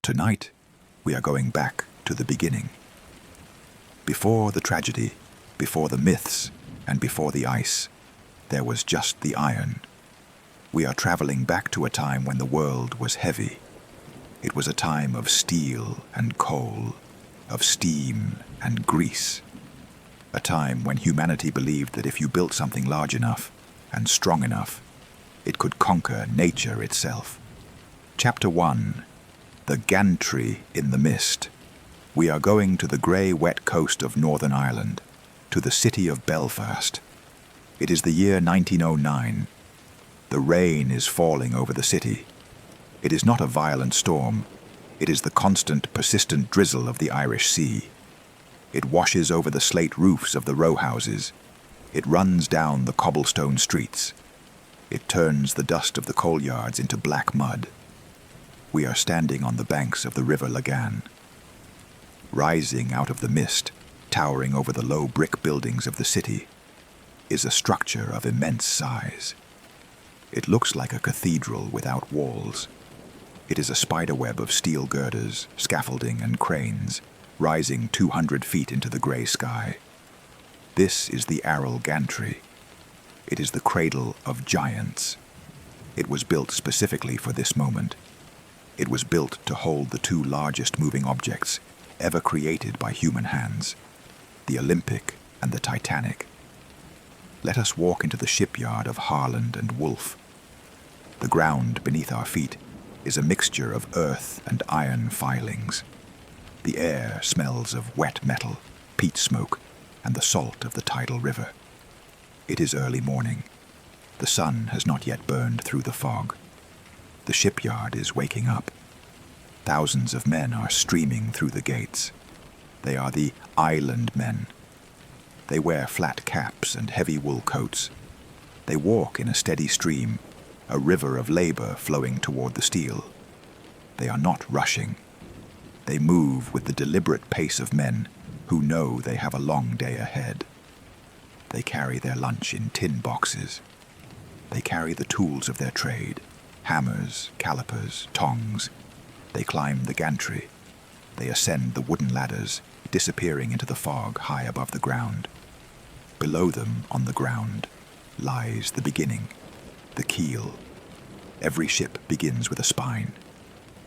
Tonight, we are going back to the beginning. Before the tragedy, before the myths, and before the ice, there was just the iron. We are traveling back to a time when the world was heavy. It was a time of steel and coal, of steam and grease. A time when humanity believed that if you built something large enough and strong enough, it could conquer nature itself. Chapter 1. The Gantry in the Mist. We are going to the grey, wet coast of Northern Ireland, to the city of Belfast. It is the year 1909. The rain is falling over the city. It is not a violent storm. It is the constant, persistent drizzle of the Irish Sea. It washes over the slate roofs of the row houses. It runs down the cobblestone streets. It turns the dust of the coal yards into black mud. We are standing on the banks of the River Lagan. Rising out of the mist, towering over the low brick buildings of the city, is a structure of immense size. It looks like a cathedral without walls. It is a spiderweb of steel girders, scaffolding, and cranes, rising 200 feet into the grey sky. This is the Aral Gantry. It is the cradle of giants. It was built specifically for this moment. It was built to hold the two largest moving objects ever created by human hands, the Olympic and the Titanic. Let us walk into the shipyard of Harland and Wolff. The ground beneath our feet is a mixture of earth and iron filings. The air smells of wet metal, peat smoke, and the salt of the tidal river. It is early morning. The sun has not yet burned through the fog. The shipyard is waking up. Thousands of men are streaming through the gates. They are the island men. They wear flat caps and heavy wool coats. They walk in a steady stream, a river of labor flowing toward the steel. They are not rushing. They move with the deliberate pace of men who know they have a long day ahead. They carry their lunch in tin boxes. They carry the tools of their trade, hammers, calipers, tongs. They climb the gantry. They ascend the wooden ladders, disappearing into the fog high above the ground. Below them, on the ground, lies the beginning, the keel. Every ship begins with a spine,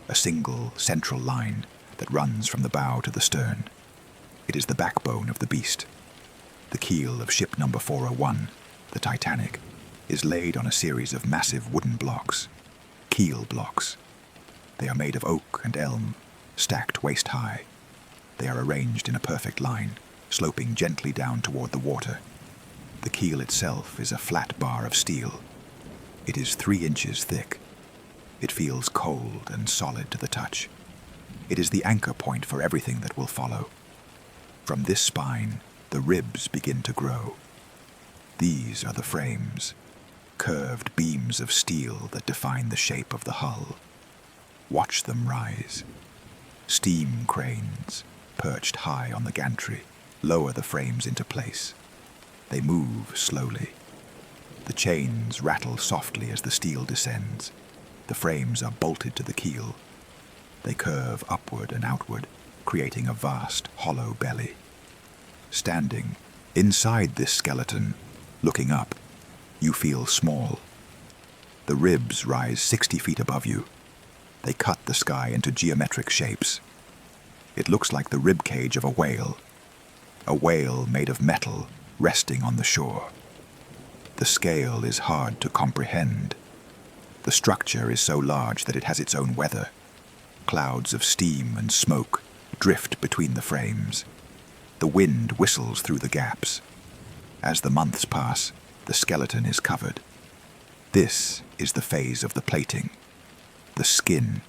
a single central line that runs from the bow to the stern. It is the backbone of the beast. The keel of ship number 401, the Titanic, is laid on a series of massive wooden blocks, keel blocks. They are made of oak and elm, stacked waist-high. They are arranged in a perfect line, sloping gently down toward the water. The keel itself is a flat bar of steel. It is 3 inches thick. It feels cold and solid to the touch. It is the anchor point for everything that will follow. From this spine, the ribs begin to grow. These are the frames, curved beams of steel that define the shape of the hull. Watch them rise. Steam cranes, perched high on the gantry, lower the frames into place. They move slowly. The chains rattle softly as the steel descends. The frames are bolted to the keel. They curve upward and outward, creating a vast, hollow belly. Standing inside this skeleton, looking up, you feel small. The ribs rise 60 feet above you. They cut the sky into geometric shapes. It looks like the rib cage of a whale made of metal resting on the shore. The scale is hard to comprehend. The structure is so large that it has its own weather. Clouds of steam and smoke drift between the frames. The wind whistles through the gaps. As the months pass, the skeleton is covered. This is the phase of the plating. The skin.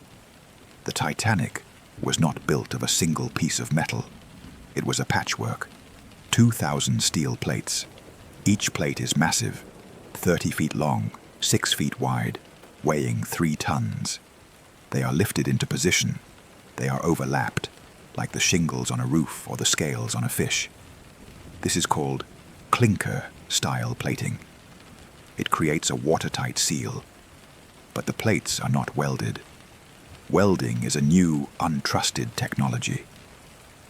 The Titanic was not built of a single piece of metal. It was a patchwork. 2,000 steel plates. Each plate is massive, 30 feet long, 6 feet wide, weighing 3 tons. They are lifted into position. They are overlapped, like the shingles on a roof or the scales on a fish. This is called clinker-style plating. It creates a watertight seal. But the plates are not welded. Welding is a new, untrusted technology.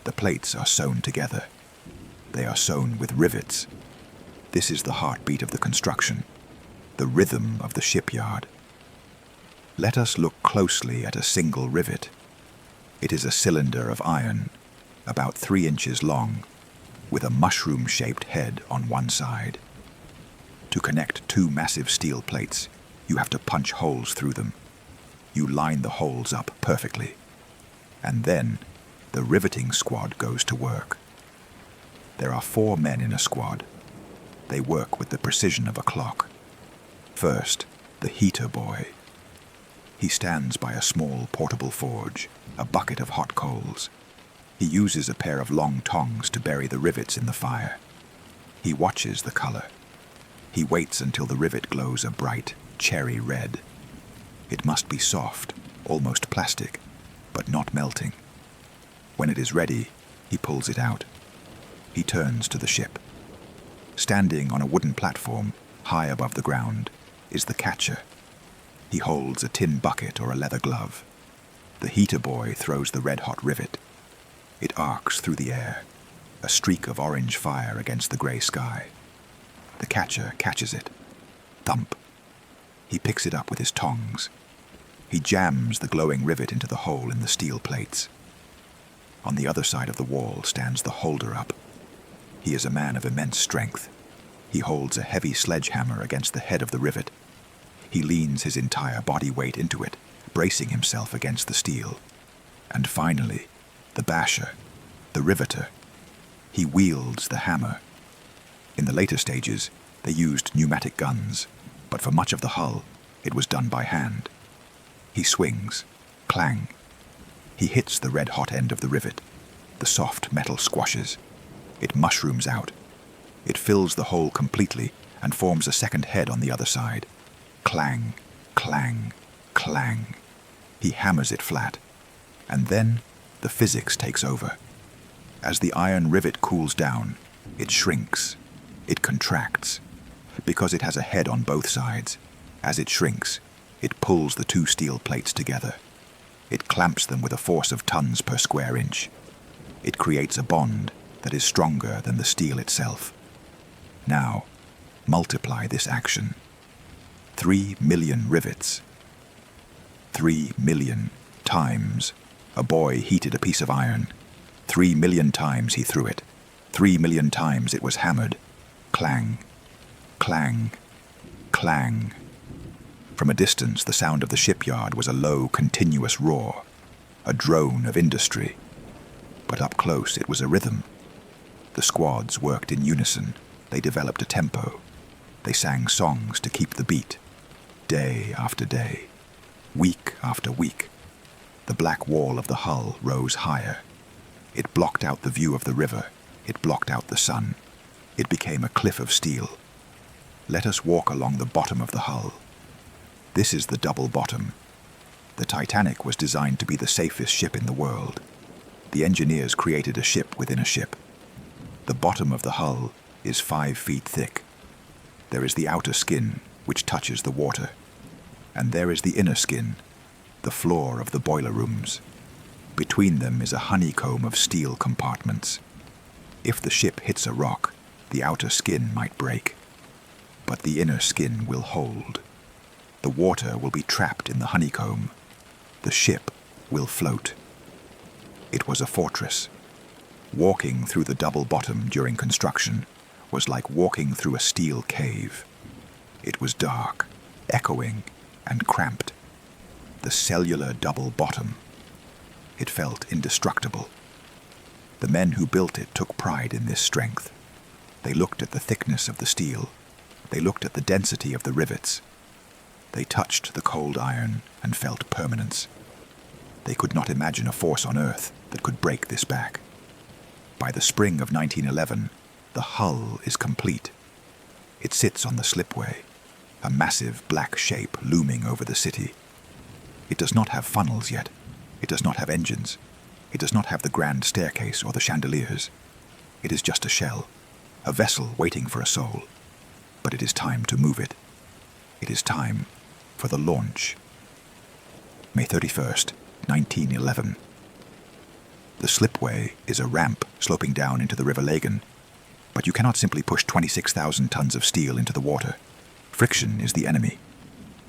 The plates are sewn together. They are sewn with rivets. This is the heartbeat of the construction, the rhythm of the shipyard. Let us look closely at a single rivet. It is a cylinder of iron, about 3 inches long, with a mushroom-shaped head on one side. To connect 2 massive steel plates, you have to punch holes through them. You line the holes up perfectly. And then, the riveting squad goes to work. There are 4 men in a squad. They work with the precision of a clock. First, the heater boy. He stands by a small portable forge, a bucket of hot coals. He uses a pair of long tongs to bury the rivets in the fire. He watches the color. He waits until the rivet glows a bright, cherry red. It must be soft, almost plastic, but not melting. When it is ready, he pulls it out. He turns to the ship. Standing on a wooden platform, high above the ground, is the catcher. He holds a tin bucket or a leather glove. The heater boy throws the red-hot rivet. It arcs through the air, a streak of orange fire against the gray sky. The catcher catches it. Thump. He picks it up with his tongs. He jams the glowing rivet into the hole in the steel plates. On the other side of the wall stands the holder-up. He is a man of immense strength. He holds a heavy sledgehammer against the head of the rivet. He leans his entire body weight into it, bracing himself against the steel. And finally, the basher, the riveter. He wields the hammer. In the later stages, they used pneumatic guns, but for much of the hull, it was done by hand. He swings, clang. He hits the red-hot end of the rivet. The soft metal squashes. It mushrooms out. It fills the hole completely and forms a second head on the other side. Clang, clang, clang. He hammers it flat. And then the physics takes over. As the iron rivet cools down, it shrinks. It contracts. Because it has a head on both sides, as it shrinks, it pulls the 2 steel plates together. It clamps them with a force of tons per square inch. It creates a bond that is stronger than the steel itself. Now, multiply this action. 3 million rivets. 3 million times a boy heated a piece of iron. 3 million times he threw it. 3 million times it was hammered. Clang, clang, clang. From a distance, the sound of the shipyard was a low, continuous roar, a drone of industry. But up close, it was a rhythm. The squads worked in unison. They developed a tempo. They sang songs to keep the beat. Day after day, week after week, the black wall of the hull rose higher. It blocked out the view of the river. It blocked out the sun. It became a cliff of steel. Let us walk along the bottom of the hull. This is the double bottom. The Titanic was designed to be the safest ship in the world. The engineers created a ship within a ship. The bottom of the hull is 5 feet thick. There is the outer skin, which touches the water. And there is the inner skin, the floor of the boiler rooms. Between them is a honeycomb of steel compartments. If the ship hits a rock, the outer skin might break. But the inner skin will hold. The water will be trapped in the honeycomb. The ship will float. It was a fortress. Walking through the double bottom during construction was like walking through a steel cave. It was dark, echoing, and cramped. The cellular double bottom. It felt indestructible. The men who built it took pride in this strength. They looked at the thickness of the steel. They looked at the density of the rivets. They touched the cold iron and felt permanence. They could not imagine a force on Earth that could break this back. By the spring of 1911, the hull is complete. It sits on the slipway, a massive black shape looming over the city. It does not have funnels yet. It does not have engines. It does not have the grand staircase or the chandeliers. It is just a shell, a vessel waiting for a soul. But it is time to move it. It is time for the launch. May 31st, 1911. The slipway is a ramp sloping down into the River Lagan, but you cannot simply push 26,000 tons of steel into the water. Friction is the enemy.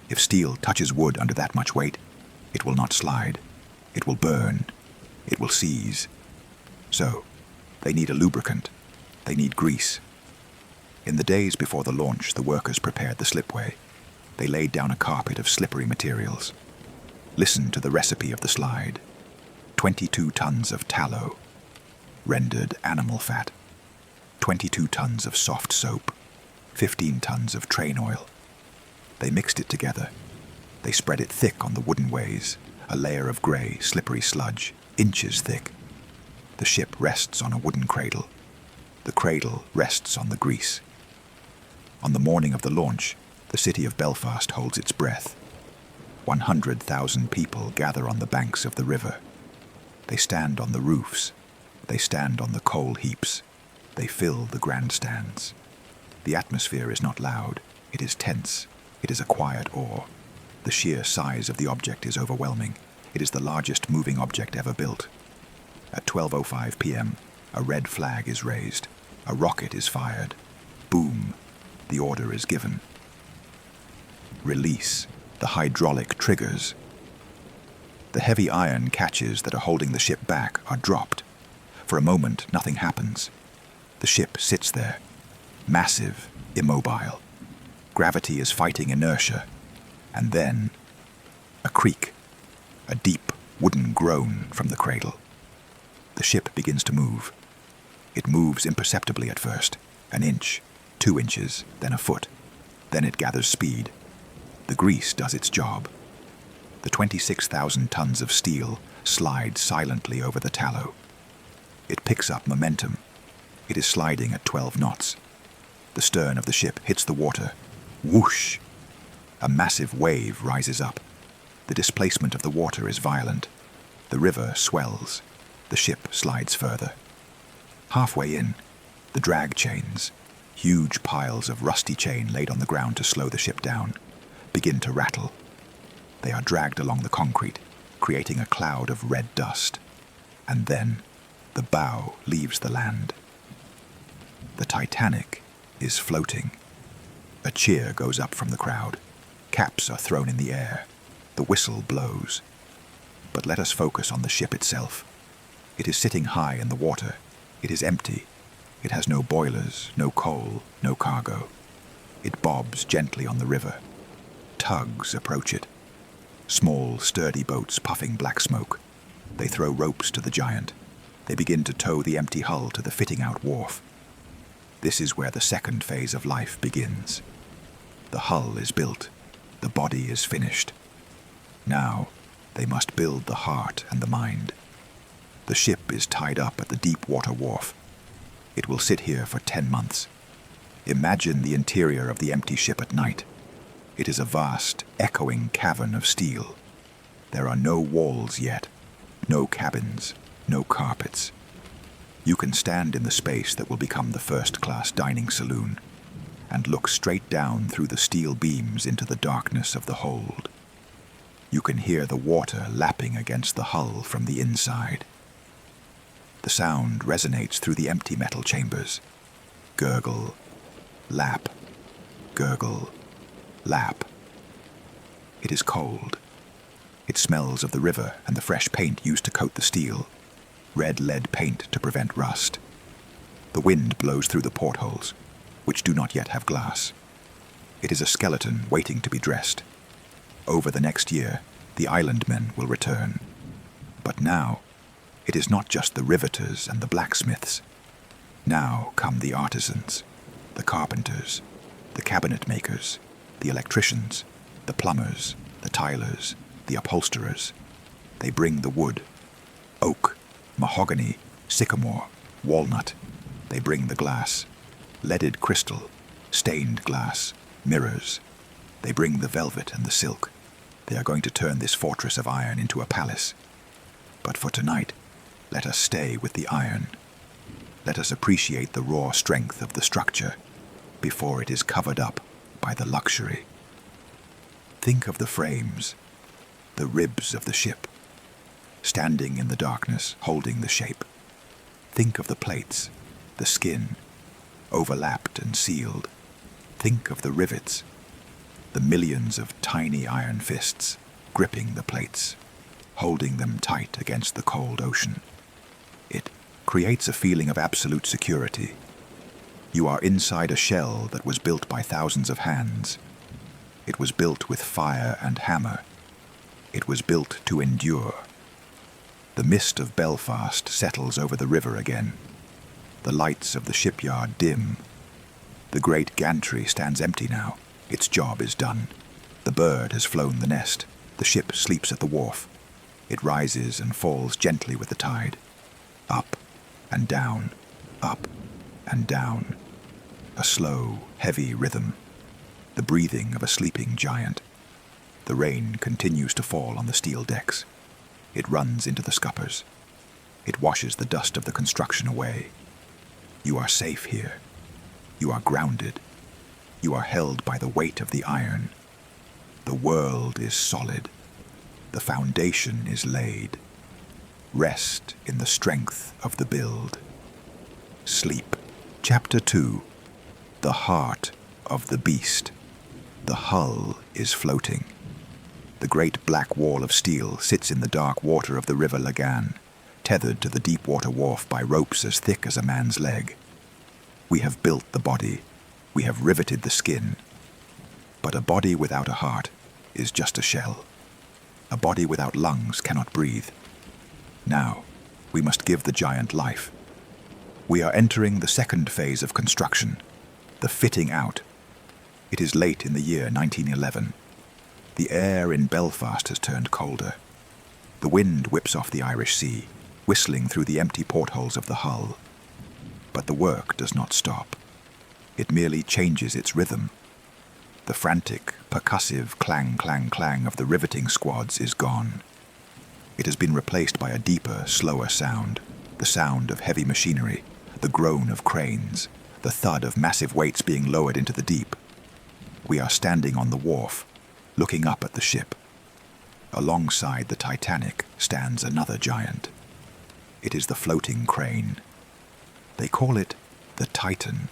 If steel touches wood under that much weight, it will not slide. It will burn. It will seize. So, they need a lubricant. They need grease. In the days before the launch, the workers prepared the slipway. They laid down a carpet of slippery materials. Listen to the recipe of the slide. 22 tons of tallow, rendered animal fat. 22 tons of soft soap, 15 tons of train oil. They mixed it together. They spread it thick on the wooden ways, a layer of grey, slippery sludge, inches thick. The ship rests on a wooden cradle. The cradle rests on the grease. On the morning of the launch, the city of Belfast holds its breath. 100,000 people gather on the banks of the river. They stand on the roofs. They stand on the coal heaps. They fill the grandstands. The atmosphere is not loud. It is tense. It is a quiet awe. The sheer size of the object is overwhelming. It is the largest moving object ever built. At 12:05 p.m., a red flag is raised. A rocket is fired. Boom. The order is given. Release. The hydraulic triggers. The heavy iron catches that are holding the ship back are dropped. For a moment, nothing happens. The ship sits there, massive, immobile. Gravity is fighting inertia. And then, a creak, a deep, wooden groan from the cradle. The ship begins to move. It moves imperceptibly at first, an inch, 2 inches, then a foot. Then it gathers speed. The grease does its job. The 26,000 tons of steel slide silently over the tallow. It picks up momentum. It is sliding at 12 knots. The stern of the ship hits the water. Whoosh! A massive wave rises up. The displacement of the water is violent. The river swells. The ship slides further. Halfway in, the drag chains, huge piles of rusty chain laid on the ground to slow the ship down, begin to rattle. They are dragged along the concrete, creating a cloud of red dust. And then, the bow leaves the land. The Titanic is floating. A cheer goes up from the crowd. Caps are thrown in the air. The whistle blows. But let us focus on the ship itself. It is sitting high in the water. It is empty. It has no boilers, no coal, no cargo. It bobs gently on the river. Tugs approach it. Small, sturdy boats puffing black smoke. They throw ropes to the giant. They begin to tow the empty hull to the fitting-out wharf. This is where the second phase of life begins. The hull is built. The body is finished. Now, they must build the heart and the mind. The ship is tied up at the deep water wharf. It will sit here for 10 months. Imagine the interior of the empty ship at night. It is a vast, echoing cavern of steel. There are no walls yet, no cabins, no carpets. You can stand in the space that will become the first-class dining saloon and look straight down through the steel beams into the darkness of the hold. You can hear the water lapping against the hull from the inside. The sound resonates through the empty metal chambers. Gurgle, lap, gurgle, lap. It is cold. It smells of the river and the fresh paint used to coat the steel. Red lead paint to prevent rust. The wind blows through the portholes, which do not yet have glass. It is a skeleton waiting to be dressed. Over the next year, the island men will return. But now, it is not just the riveters and the blacksmiths. Now come the artisans, the carpenters, the cabinet makers, the electricians, the plumbers, the tilers, the upholsterers. They bring the wood, oak, mahogany, sycamore, walnut. They bring the glass, leaded crystal, stained glass, mirrors. They bring the velvet and the silk. They are going to turn this fortress of iron into a palace. But for tonight, let us stay with the iron. Let us appreciate the raw strength of the structure before it is covered up by the luxury. Think of the frames, the ribs of the ship, standing in the darkness, holding the shape. Think of the plates, the skin, overlapped and sealed. Think of the rivets, the millions of tiny iron fists gripping the plates, holding them tight against the cold ocean. It creates a feeling of absolute security. You are inside a shell that was built by thousands of hands. It was built with fire and hammer. It was built to endure. The mist of Belfast settles over the river again. The lights of the shipyard dim. The great gantry stands empty now. Its job is done. The bird has flown the nest. The ship sleeps at the wharf. It rises and falls gently with the tide. Up and down, up and down. A slow, heavy rhythm. The breathing of a sleeping giant. The rain continues to fall on the steel decks. It runs into the scuppers. It washes the dust of the construction away. You are safe here. You are grounded. You are held by the weight of the iron. The world is solid. The foundation is laid. Rest in the strength of the build. Sleep. Chapter 2. The heart of the beast. The hull is floating. The great black wall of steel sits in the dark water of the River Lagan, tethered to the deep water wharf by ropes as thick as a man's leg. We have built the body. We have riveted the skin. But a body without a heart is just a shell. A body without lungs cannot breathe. Now, we must give the giant life. We are entering the second phase of construction, the fitting out. It is late in the year 1911. The air in Belfast has turned colder. The wind whips off the Irish Sea, whistling through the empty portholes of the hull. But the work does not stop. It merely changes its rhythm. The frantic, percussive clang, clang, clang of the riveting squads is gone. It has been replaced by a deeper, slower sound, the sound of heavy machinery, the groan of cranes, the thud of massive weights being lowered into the deep. We are standing on the wharf, looking up at the ship. Alongside the Titanic stands another giant. It is the floating crane. They call it the Titan.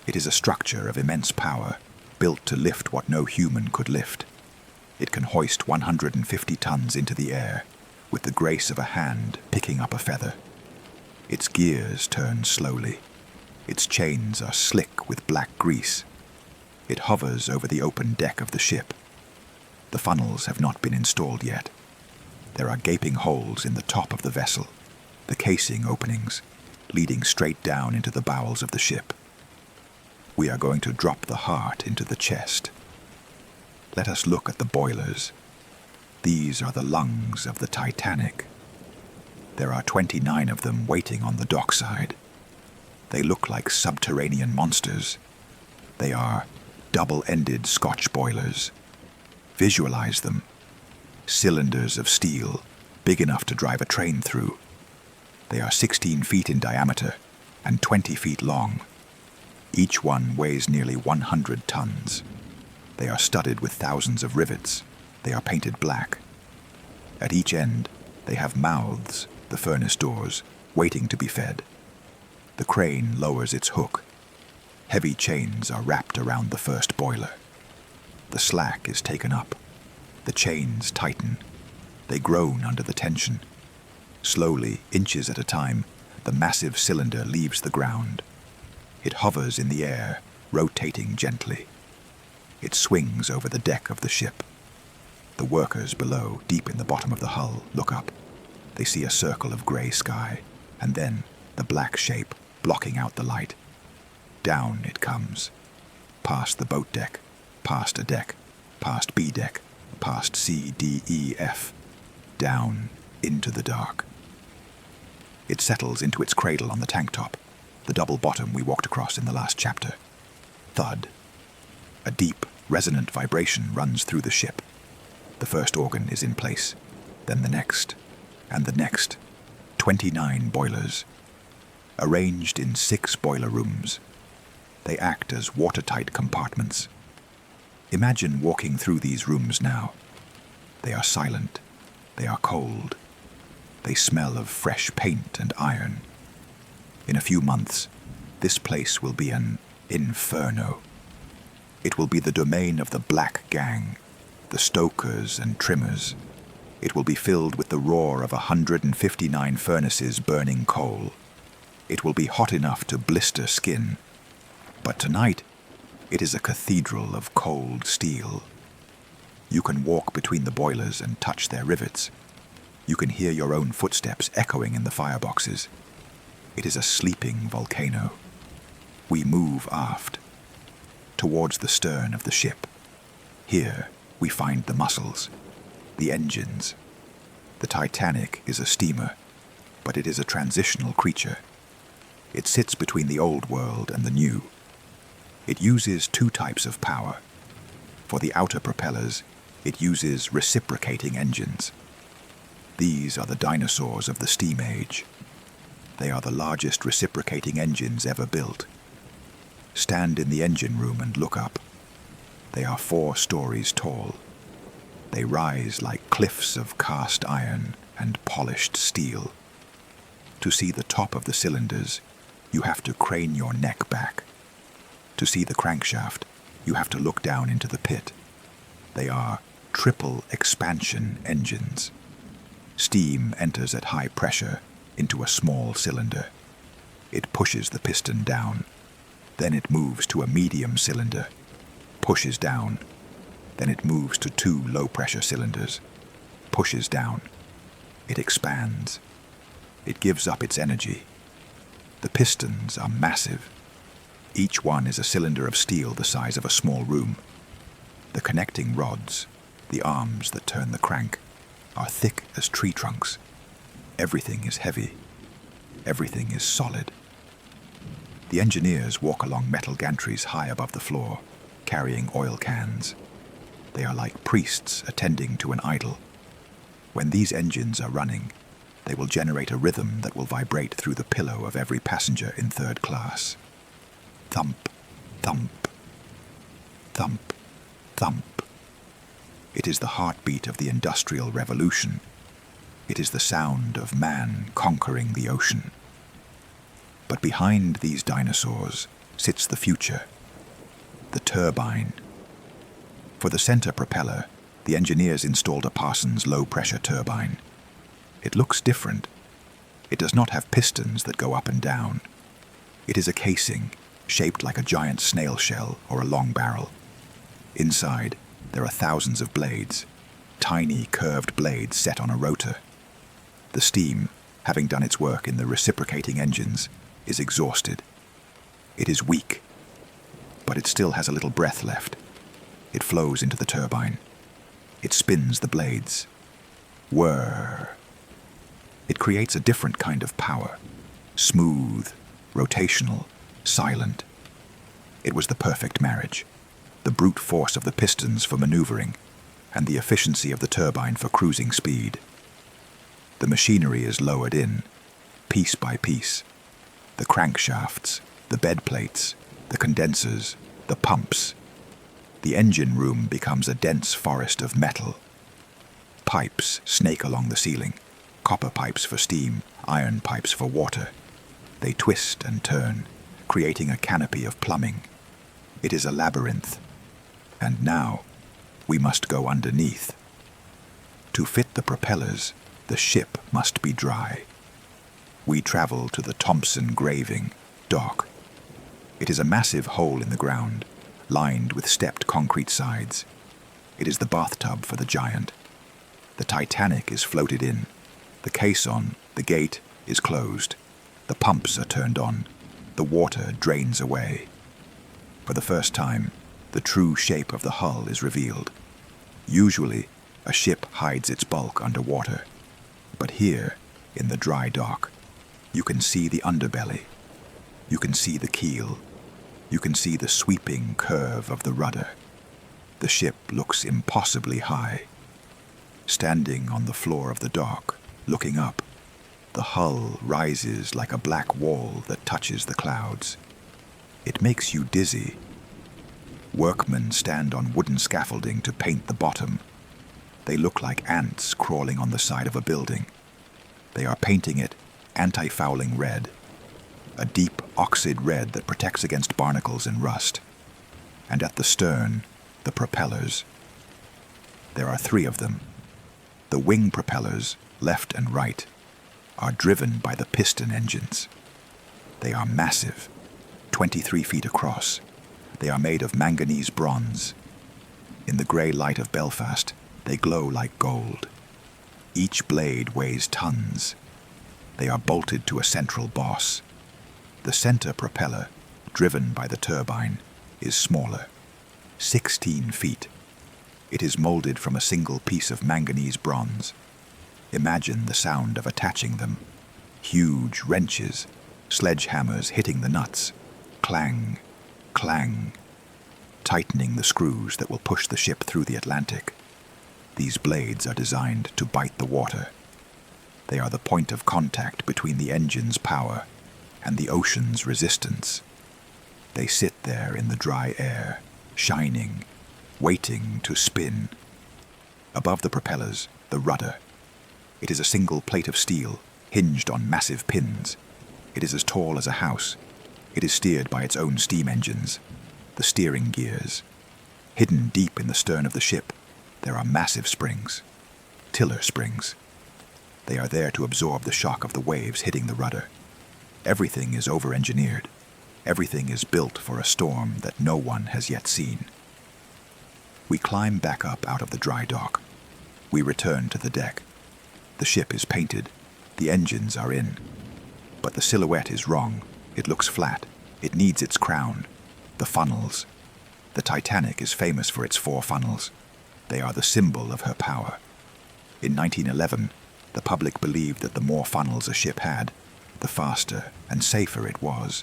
It is a structure of immense power, built to lift what no human could lift. It can hoist 150 tons into the air, with the grace of a hand picking up a feather. Its gears turn slowly. Its chains are slick with black grease. It hovers over the open deck of the ship. The funnels have not been installed yet. There are gaping holes in the top of the vessel, the casing openings, leading straight down into the bowels of the ship. We are going to drop the heart into the chest. Let us look at the boilers. These are the lungs of the Titanic. There are 29 of them waiting on the dockside. They look like subterranean monsters. They are double-ended Scotch boilers. Visualize them. Cylinders of steel, big enough to drive a train through. They are 16 feet in diameter and 20 feet long. Each one weighs nearly 100 tons. They are studded with thousands of rivets. They are painted black. At each end, they have mouths, the furnace doors, waiting to be fed. The crane lowers its hook. Heavy chains are wrapped around the first boiler. The slack is taken up. The chains tighten. They groan under the tension. Slowly, inches at a time, the massive cylinder leaves the ground. It hovers in the air, rotating gently. It swings over the deck of the ship. The workers below, deep in the bottom of the hull, look up. They see a circle of grey sky, and then the black shape blocking out the light. Down it comes, past the boat deck, past a deck, past B deck, past C, D, E, F, down into the dark. It settles into its cradle on the tank top, the double bottom we walked across in the last chapter. Thud. A deep, resonant vibration runs through the ship. The first organ is in place, then the next, and the next. 29 boilers, arranged in 6 boiler rooms. They act as watertight compartments. Imagine walking through these rooms now. They are silent. They are cold. They smell of fresh paint and iron. In a few months, this place will be an inferno. It will be the domain of the black gang, the stokers and trimmers. It will be filled with the roar of 159 furnaces burning coal. It will be hot enough to blister skin. But tonight, it is a cathedral of cold steel. You can walk between the boilers and touch their rivets. You can hear your own footsteps echoing in the fireboxes. It is a sleeping volcano. We move aft, towards the stern of the ship. Here we find the muscles, the engines. The Titanic is a steamer, but it is a transitional creature. It sits between the old world and the new. It uses two types of power. For the outer propellers, it uses reciprocating engines. These are the dinosaurs of the steam age. They are the largest reciprocating engines ever built. Stand in the engine room and look up. They are 4 stories tall. They rise like cliffs of cast iron and polished steel. To see the top of the cylinders, you have to crane your neck back. To see the crankshaft, you have to look down into the pit. They are triple expansion engines. Steam enters at high pressure into a small cylinder. It pushes the piston down. Then it moves to a medium cylinder, pushes down. Then it moves to 2 low-pressure cylinders, pushes down. It expands. It gives up its energy. The pistons are massive. Each one is a cylinder of steel the size of a small room. The connecting rods, the arms that turn the crank, are thick as tree trunks. Everything is heavy. Everything is solid. The engineers walk along metal gantries high above the floor, carrying oil cans. They are like priests attending to an idol. When these engines are running, they will generate a rhythm that will vibrate through the pillow of every passenger in 3rd class. Thump, thump, thump, thump. It is the heartbeat of the Industrial Revolution. It is the sound of man conquering the ocean. But behind these dinosaurs sits the future, the turbine. For the center propeller, the engineers installed a Parsons low-pressure turbine. It looks different. It does not have pistons that go up and down. It is a casing, shaped like a giant snail shell or a long barrel. Inside, there are thousands of blades, tiny curved blades set on a rotor. The steam, having done its work in the reciprocating engines, is exhausted. It is weak, but it still has a little breath left. It flows into the turbine. It spins the blades. Whir. It creates a different kind of power. Smooth, rotational, silent. It was the perfect marriage. The brute force of the pistons for maneuvering, and the efficiency of the turbine for cruising speed. The machinery is lowered in, piece by piece. The crankshafts, the bed plates, the condensers, the pumps. The engine room becomes a dense forest of metal. Pipes snake along the ceiling, copper pipes for steam, iron pipes for water. They twist and turn, creating a canopy of plumbing. It is a labyrinth. And now, we must go underneath. To fit the propellers, the ship must be dry. We travel to the Thompson Graving dock. It is a massive hole in the ground, lined with stepped concrete sides. It is the bathtub for the giant. The Titanic is floated in. The caisson, the gate, is closed. The pumps are turned on. The water drains away. For the first time, the true shape of the hull is revealed. Usually, a ship hides its bulk underwater. But here, in the dry dock, you can see the underbelly. You can see the keel. You can see the sweeping curve of the rudder. The ship looks impossibly high. Standing on the floor of the dock, looking up, the hull rises like a black wall that touches the clouds. It makes you dizzy. Workmen stand on wooden scaffolding to paint the bottom. They look like ants crawling on the side of a building. They are painting it anti-fouling red, a deep oxide red that protects against barnacles and rust. And at the stern, the propellers. There are 3 of them. The wing propellers, left and right, are driven by the piston engines. They are massive, 23 feet across. They are made of manganese bronze. In the grey light of Belfast, they glow like gold. Each blade weighs tons. They are bolted to a central boss. The center propeller, driven by the turbine, is smaller, 16 feet. It is molded from a single piece of manganese bronze. Imagine the sound of attaching them. Huge wrenches, sledgehammers hitting the nuts. Clang, clang, tightening the screws that will push the ship through the Atlantic. These blades are designed to bite the water. They are the point of contact between the engine's power and the ocean's resistance. They sit there in the dry air, shining, waiting to spin. Above the propellers, the rudder. It is a single plate of steel, hinged on massive pins. It is as tall as a house. It is steered by its own steam engines, the steering gears. Hidden deep in the stern of the ship, there are massive springs, tiller springs. They are there to absorb the shock of the waves hitting the rudder. Everything is over-engineered. Everything is built for a storm that no one has yet seen. We climb back up out of the dry dock. We return to the deck. The ship is painted. The engines are in. But the silhouette is wrong. It looks flat. It needs its crown. The funnels. The Titanic is famous for its 4 funnels. They are the symbol of her power. In 1911, the public believed that the more funnels a ship had, the faster and safer it was.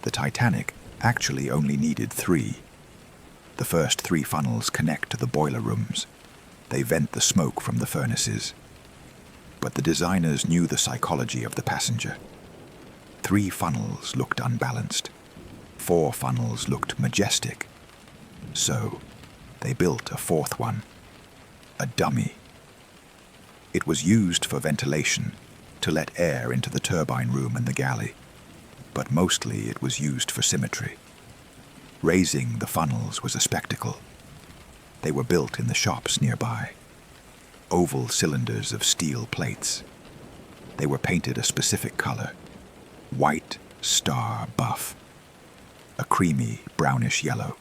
The Titanic actually only needed 3. The first 3 funnels connect to the boiler rooms. They vent the smoke from the furnaces. But the designers knew the psychology of the passenger. 3 funnels looked unbalanced. 4 funnels looked majestic. So, they built a 4th one. A dummy. It was used for ventilation, to let air into the turbine room and the galley. But mostly it was used for symmetry. Raising the funnels was a spectacle. They were built in the shops nearby. Oval cylinders of steel plates. They were painted a specific color. White star buff. A creamy brownish yellow,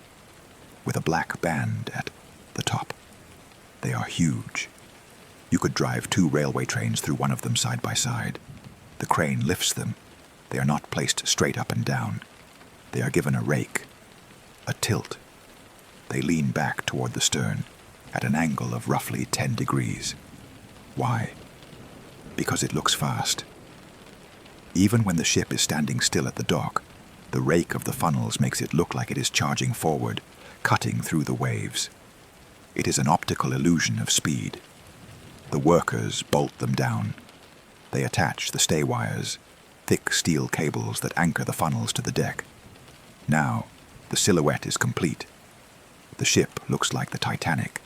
with a black band at the top. They are huge. You could drive 2 railway trains through one of them side by side. The crane lifts them. They are not placed straight up and down. They are given a rake, a tilt. They lean back toward the stern at an angle of roughly 10 degrees. Why? Because it looks fast. Even when the ship is standing still at the dock, the rake of the funnels makes it look like it is charging forward, cutting through the waves. It is an optical illusion of speed. The workers bolt them down. They attach the stay wires, thick steel cables that anchor the funnels to the deck. Now, the silhouette is complete. The ship looks like the Titanic.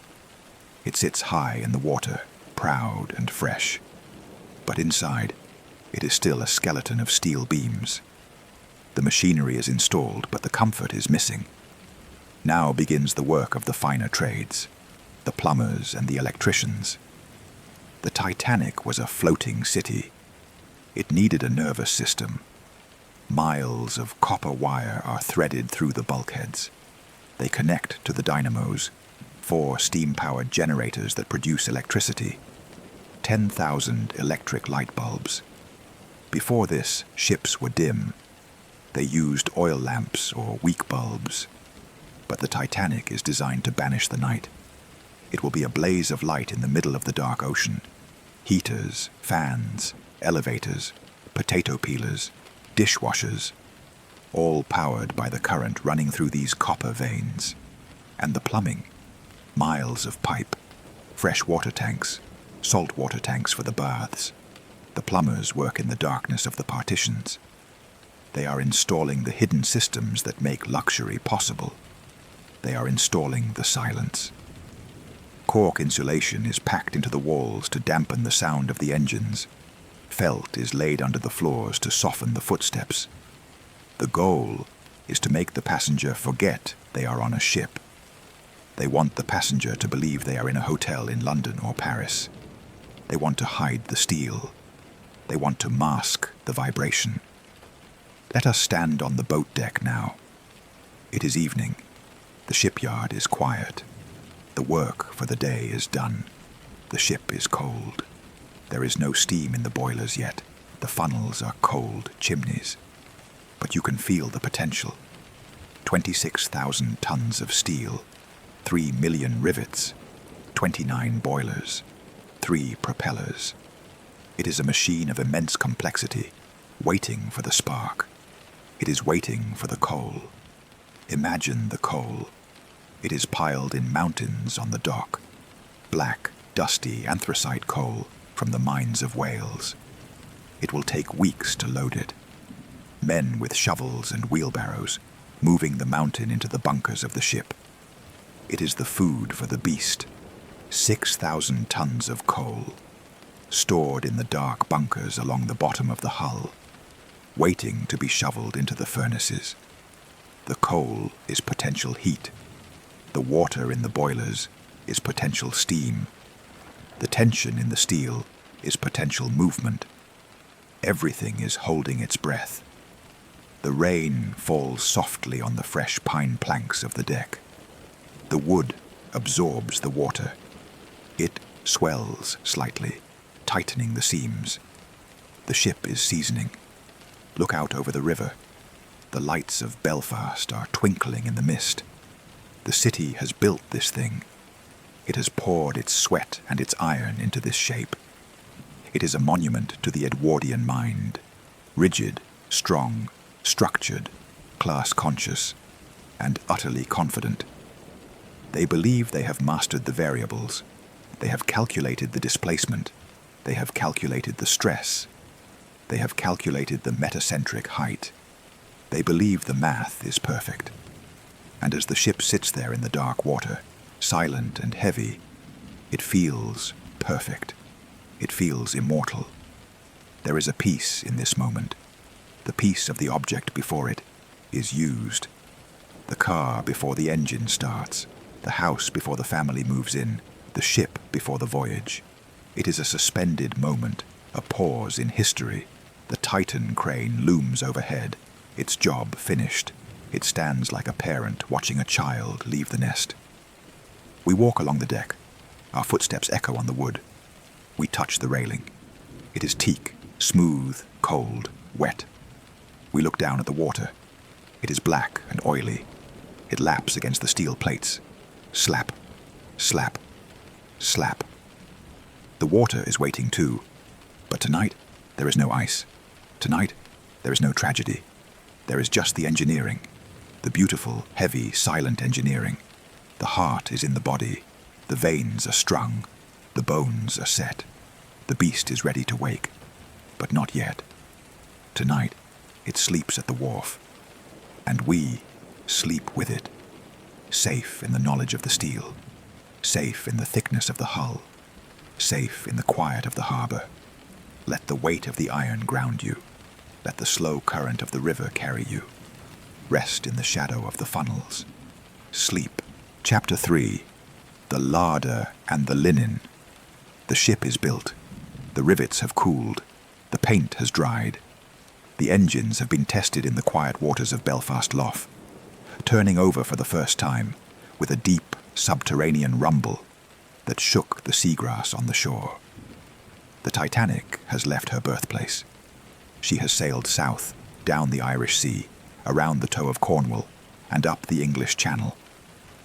It sits high in the water, proud and fresh. But inside, it is still a skeleton of steel beams. The machinery is installed, but the comfort is missing. Now begins the work of the finer trades, the plumbers and the electricians. The Titanic was a floating city. It needed a nervous system. Miles of copper wire are threaded through the bulkheads. They connect to the dynamos, 4 steam-powered generators that produce electricity, 10,000 electric light bulbs. Before this, ships were dim. They used oil lamps or weak bulbs. But the Titanic is designed to banish the night. It will be a blaze of light in the middle of the dark ocean. Heaters, fans, elevators, potato peelers, dishwashers, all powered by the current running through these copper veins. And the plumbing, miles of pipe, fresh water tanks, salt water tanks for the baths. The plumbers work in the darkness of the partitions. They are installing the hidden systems that make luxury possible. They are installing the silence. Cork insulation is packed into the walls to dampen the sound of the engines. felt is laid under the floors to soften the footsteps. The goal is to make the passenger forget they are on a ship. They want the passenger to believe they are in a hotel in London or Paris. They want to hide the steel. They want to mask the vibration. Let us stand on the boat deck now. It is evening. The shipyard is quiet. The work for the day is done. The ship is cold. There is no steam in the boilers yet. The funnels are cold chimneys. But you can feel the potential. 26,000 tons of steel, 3 million rivets, 29 boilers, 3 propellers. It is a machine of immense complexity, waiting for the spark. It is waiting for the coal. Imagine the coal. It is piled in mountains on the dock. Black, dusty anthracite coal from the mines of Wales. It will take weeks to load it. Men with shovels and wheelbarrows moving the mountain into the bunkers of the ship. It is the food for the beast. 6,000 tons of coal, stored in the dark bunkers along the bottom of the hull, waiting to be shoveled into the furnaces. The coal is potential heat. The water in the boilers is potential steam. The tension in the steel is potential movement. Everything is holding its breath. The rain falls softly on the fresh pine planks of the deck. The wood absorbs the water. It swells slightly, tightening the seams. The ship is seasoning. Look out over the river. The lights of Belfast are twinkling in the mist. The city has built this thing. It has poured its sweat and its iron into this shape. It is a monument to the Edwardian mind, rigid, strong, structured, class-conscious, and utterly confident. They believe they have mastered the variables. They have calculated the displacement. They have calculated the stress. They have calculated the metacentric height. They believe the math is perfect. And as the ship sits there in the dark water, silent and heavy, it feels perfect. It feels immortal. There is a peace in this moment. The peace of the object before it is used. The car before the engine starts, the house before the family moves in, the ship before the voyage. It is a suspended moment, a pause in history. The Titan crane looms overhead, its job finished. It stands like a parent watching a child leave the nest. We walk along the deck. Our footsteps echo on the wood. We touch the railing. It is teak, smooth, cold, wet. We look down at the water. It is black and oily. It laps against the steel plates. Slap, slap, slap. The water is waiting too. But tonight, there is no ice. Tonight, there is no tragedy. There is just the engineering. The beautiful, heavy, silent engineering. The heart is in the body. The veins are strung. The bones are set. The beast is ready to wake. But not yet. Tonight, it sleeps at the wharf. And we sleep with it. Safe in the knowledge of the steel. Safe in the thickness of the hull. Safe in the quiet of the harbor. Let the weight of the iron ground you. Let the slow current of the river carry you. Rest in the shadow of the funnels. Sleep. Chapter 3. The larder and the linen. The ship is built. The rivets have cooled. The paint has dried. The engines have been tested in the quiet waters of Belfast Lough, turning over for the first time with a deep subterranean rumble that shook the seagrass on the shore. The Titanic has left her birthplace. She has sailed south, down the Irish Sea, around the toe of Cornwall, and up the English Channel.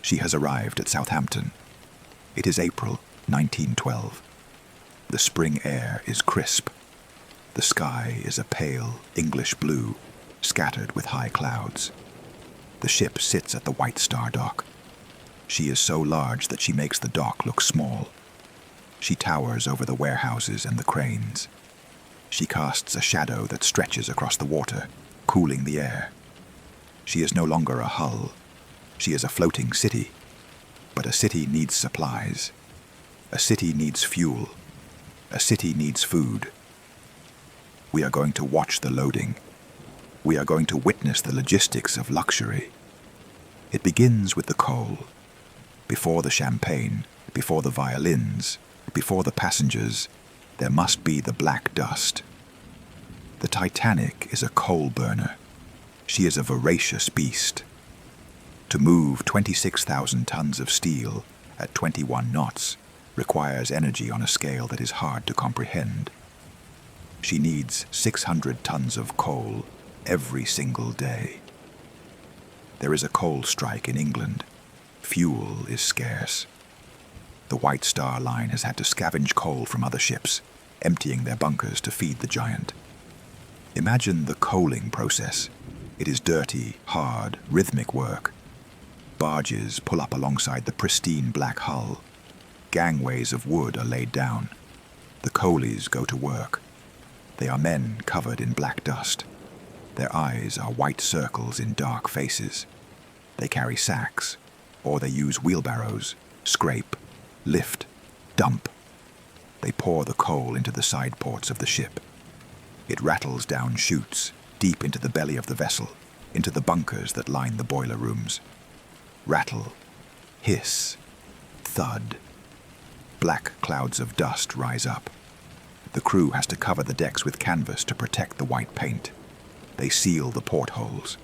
She has arrived at Southampton. It is April 1912. The spring air is crisp. The sky is a pale English blue, scattered with high clouds. The ship sits at the White Star Dock. She is so large that she makes the dock look small. She towers over the warehouses and the cranes. She casts a shadow that stretches across the water, cooling the air. She is no longer a hull. She is a floating city. But a city needs supplies. A city needs fuel. A city needs food. We are going to watch the loading. We are going to witness the logistics of luxury. It begins with the coal. Before the champagne, before the violins, before the passengers, there must be the black dust. The Titanic is a coal burner. She is a voracious beast. To move 26,000 tons of steel at 21 knots requires energy on a scale that is hard to comprehend. She needs 600 tons of coal every single day. There is a coal strike in England. Fuel is scarce. The White Star Line has had to scavenge coal from other ships, emptying their bunkers to feed the giant. Imagine the coaling process. It is dirty, hard, rhythmic work. Barges pull up alongside the pristine black hull. Gangways of wood are laid down. The coalies go to work. They are men covered in black dust. Their eyes are white circles in dark faces. They carry sacks, or they use wheelbarrows, scrape, lift, dump. They pour the coal into the side ports of the ship. It rattles down chutes, deep into the belly of the vessel, into the bunkers that line the boiler rooms. Rattle, hiss, thud. Black clouds of dust rise up. The crew has to cover the decks with canvas to protect the white paint. They seal the portholes.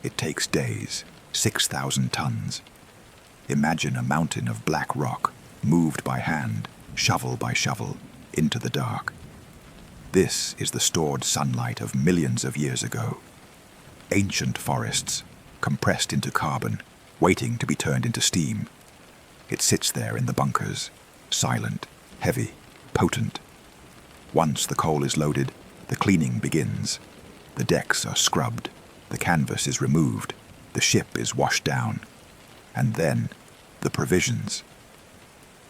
It takes days, 6,000 tons. Imagine a mountain of black rock, moved by hand, shovel by shovel, into the dark. This is the stored sunlight of millions of years ago. Ancient forests, compressed into carbon, waiting to be turned into steam. It sits there in the bunkers, silent, heavy, potent. Once the coal is loaded, the cleaning begins. The decks are scrubbed, the canvas is removed, the ship is washed down. And then, the provisions.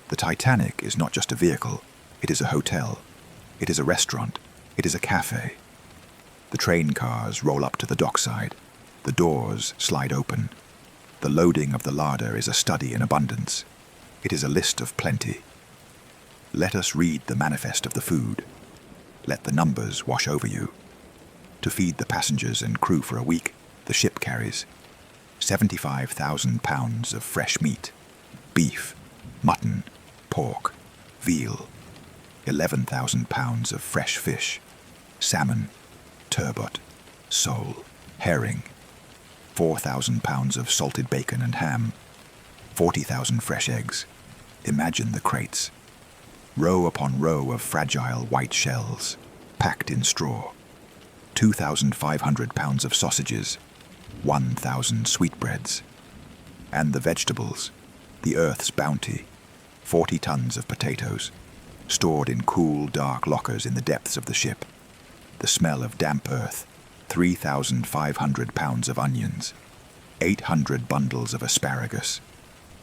The Titanic is not just a vehicle, it is a hotel. It is a restaurant. It is a cafe. The train cars roll up to the dockside. The doors slide open. The loading of the larder is a study in abundance. It is a list of plenty. Let us read the manifest of the food. Let the numbers wash over you. To feed the passengers and crew for a week, the ship carries 75,000 pounds of fresh meat, beef, mutton, pork, veal, 11,000 pounds of fresh fish, salmon, turbot, sole, herring, 4,000 pounds of salted bacon and ham, 40,000 fresh eggs. Imagine the crates. Row upon row of fragile white shells, packed in straw. 2,500 pounds of sausages, 1,000 sweetbreads. And the vegetables, the earth's bounty, 40 tons of potatoes, stored in cool, dark lockers in the depths of the ship. The smell of damp earth, 3,500 pounds of onions, 800 bundles of asparagus,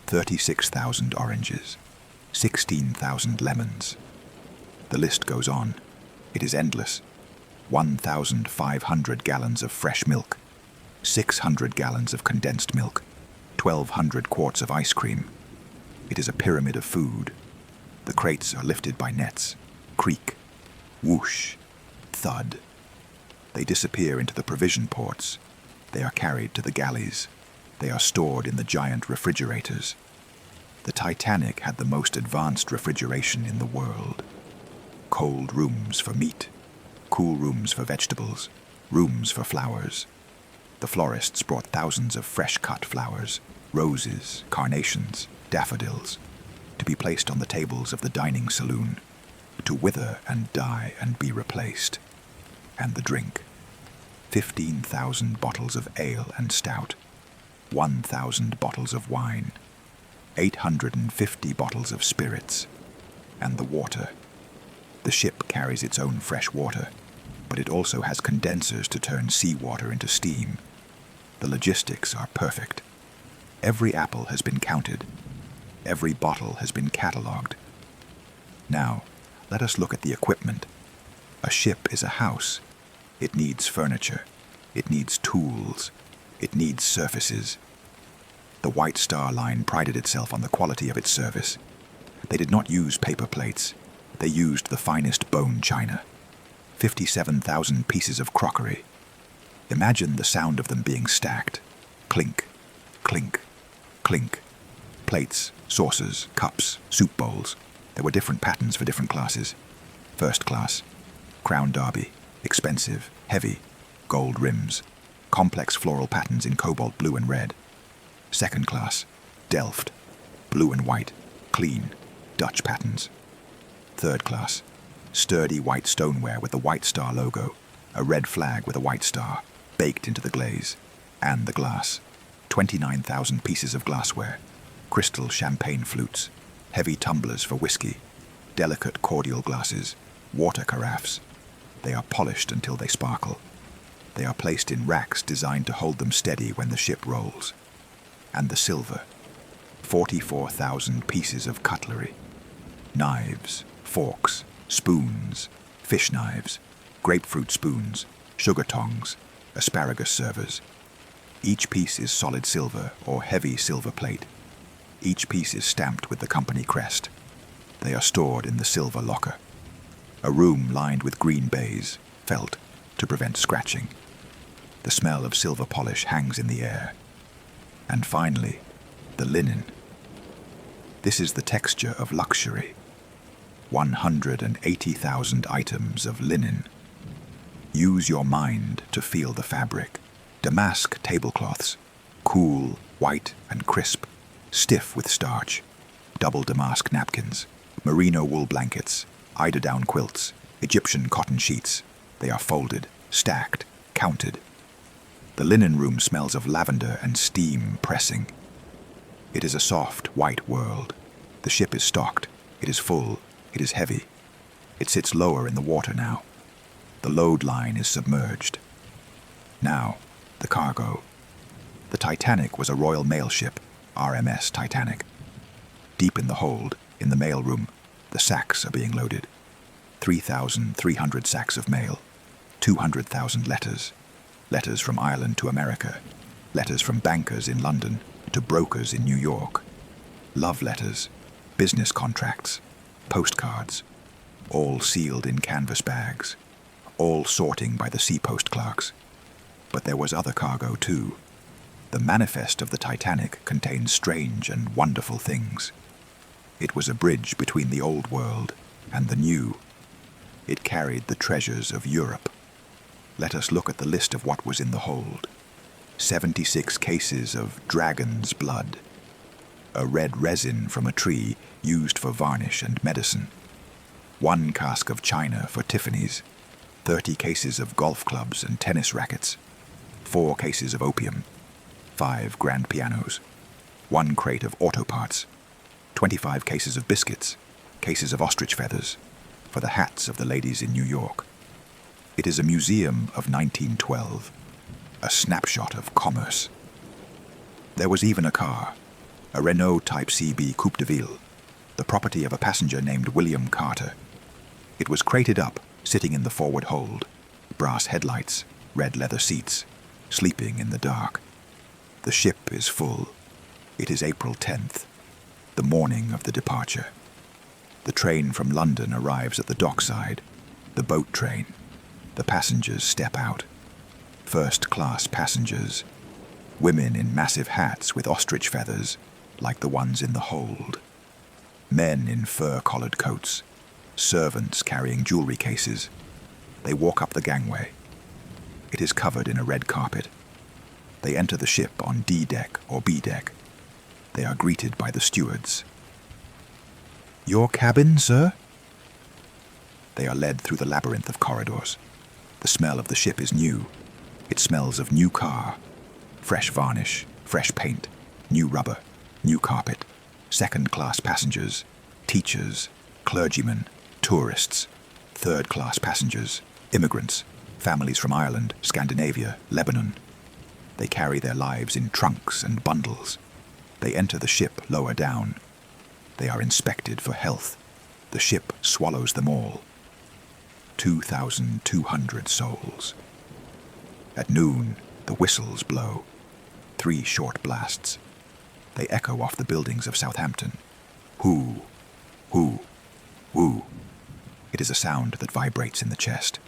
36,000 oranges, 16,000 lemons. The list goes on. It is endless. 1,500 gallons of fresh milk, 600 gallons of condensed milk, 1,200 quarts of ice cream. It is a pyramid of food. The crates are lifted by nets. Creak, whoosh, thud. They disappear into the provision ports. They are carried to the galleys. They are stored in the giant refrigerators. The Titanic had the most advanced refrigeration in the world. Cold rooms for meat, cool rooms for vegetables, rooms for flowers. The florists brought thousands of fresh-cut flowers, roses, carnations, daffodils, to be placed on the tables of the dining saloon, to wither and die and be replaced. And the drink. 15,000 bottles of ale and stout, 1,000 bottles of wine, 850 bottles of spirits, and the water. The ship carries its own fresh water, but it also has condensers to turn seawater into steam. The logistics are perfect. Every apple has been counted. Every bottle has been catalogued. Now, let us look at the equipment. A ship is a house. It needs furniture. It needs tools. It needs surfaces. The White Star Line prided itself on the quality of its service. They did not use paper plates. They used the finest bone china. 57,000 pieces of crockery. Imagine the sound of them being stacked. Clink, clink, clink. Plates, saucers, cups, soup bowls. There were different patterns for different classes. First class, Crown Derby, expensive, heavy, gold rims, complex floral patterns in cobalt blue and red. Second class, Delft, blue and white, clean, Dutch patterns. Third class, sturdy white stoneware with the White Star logo, a red flag with a white star, baked into the glaze, and the glass. 29,000 pieces of glassware, crystal champagne flutes, heavy tumblers for whiskey, delicate cordial glasses, water carafes. They are polished until they sparkle. They are placed in racks designed to hold them steady when the ship rolls. And the silver, 44,000 pieces of cutlery, knives, forks, spoons, fish knives, grapefruit spoons, sugar tongs, asparagus servers. Each piece is solid silver or heavy silver plate. Each piece is stamped with the company crest. They are stored in the silver locker, a room lined with green baize, felt, to prevent scratching. The smell of silver polish hangs in the air. And finally, the linen. This is the texture of luxury. 180,000 items of linen. Use your mind to feel the fabric. Damask tablecloths, cool, white and crisp, stiff with starch. Double damask napkins, merino wool blankets, eiderdown quilts, Egyptian cotton sheets. They are folded, stacked, counted. The linen room smells of lavender and steam pressing. It is a soft, white world. The ship is stocked. It is full. It is heavy. It sits lower in the water now. The load line is submerged. Now, the cargo. The Titanic was a Royal Mail ship, RMS Titanic. Deep in the hold, in the mail room, the sacks are being loaded. 3,300 sacks of mail. 200,000 letters. Letters from Ireland to America. Letters from bankers in London to brokers in New York. Love letters, business contracts, postcards, all sealed in canvas bags, all sorting by the seapost clerks. But there was other cargo too. The manifest of the Titanic contained strange and wonderful things. It was a bridge between the old world and the new. It carried the treasures of Europe. Let us look at the list of what was in the hold. 76 cases of dragon's blood, a red resin from a tree used for varnish and medicine, 1 cask of china for Tiffany's, 30 cases of golf clubs and tennis rackets, 4 cases of opium, 5 grand pianos, 1 crate of auto parts, 25 cases of biscuits, cases of ostrich feathers, for the hats of the ladies in New York. It is a museum of 1912, a snapshot of commerce. There was even a car, a Renault Type CB Coupe de Ville, the property of a passenger named William Carter. It was crated up, sitting in the forward hold, brass headlights, red leather seats, sleeping in the dark. The ship is full. It is April 10th, the morning of the departure. The train from London arrives at the dockside, the boat train. The passengers step out. First-class passengers, women in massive hats with ostrich feathers, like the ones in the hold. Men in fur-collared coats, servants carrying jewelry cases. They walk up the gangway. It is covered in a red carpet. They enter the ship on D deck or B deck. They are greeted by the stewards. "Your cabin, sir?" They are led through the labyrinth of corridors. The smell of the ship is new. It smells of new car, fresh varnish, fresh paint, new rubber, new carpet, second-class passengers, teachers, clergymen, tourists, third-class passengers, immigrants, families from Ireland, Scandinavia, Lebanon. They carry their lives in trunks and bundles. They enter the ship lower down. They are inspected for health. The ship swallows them all. 2,200 souls. At noon, the whistles blow. 3 short blasts. They echo off the buildings of Southampton. Whoo, whoo, whoo. It is a sound that vibrates in the chest.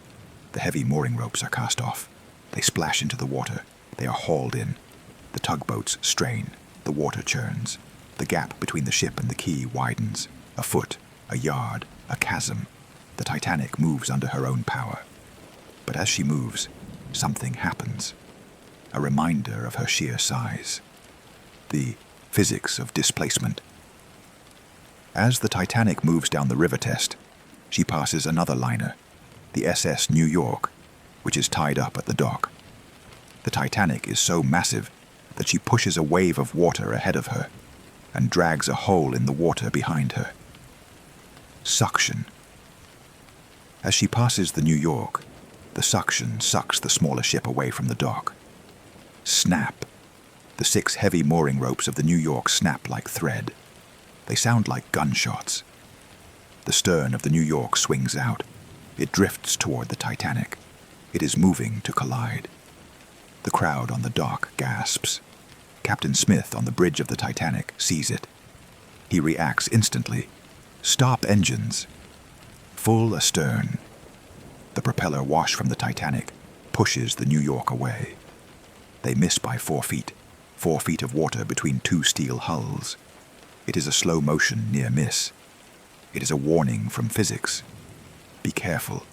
The heavy mooring ropes are cast off. They splash into the water. They are hauled in. The tugboats strain. The water churns. The gap between the ship and the quay widens. A foot, a yard, a chasm. The Titanic moves under her own power. But as she moves, something happens. A reminder of her sheer size. The physics of displacement. As the Titanic moves down the river test, she passes another liner, the SS New York, which is tied up at the dock. The Titanic is so massive that she pushes a wave of water ahead of her and drags a hole in the water behind her. Suction. As she passes the New York, the suction sucks the smaller ship away from the dock. Snap. The 6 heavy mooring ropes of the New York snap like thread. They sound like gunshots. The stern of the New York swings out. It drifts toward the Titanic. It is moving to collide. The crowd on the dock gasps. Captain Smith on the bridge of the Titanic sees it. He reacts instantly. Stop engines. Full astern. The propeller wash from the Titanic pushes the New York away. They miss by 4 feet. 4 feet of water between 2 steel hulls. It is a slow motion near miss. It is a warning from physics. Be careful.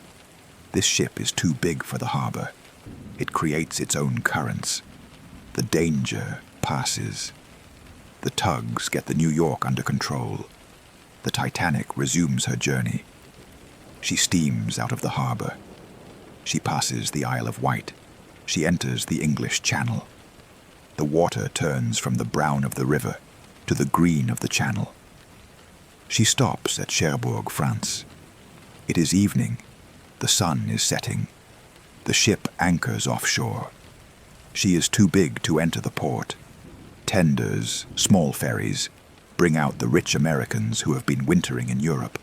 This ship is too big for the harbor. It creates its own currents. The danger passes. The tugs get the New York under control. The Titanic resumes her journey. She steams out of the harbor. She passes the Isle of Wight. She enters the English Channel. The water turns from the brown of the river to the green of the channel. She stops at Cherbourg, France. It is evening. The sun is setting. The ship anchors offshore. She is too big to enter the port. Tenders, small ferries, bring out the rich Americans who have been wintering in Europe.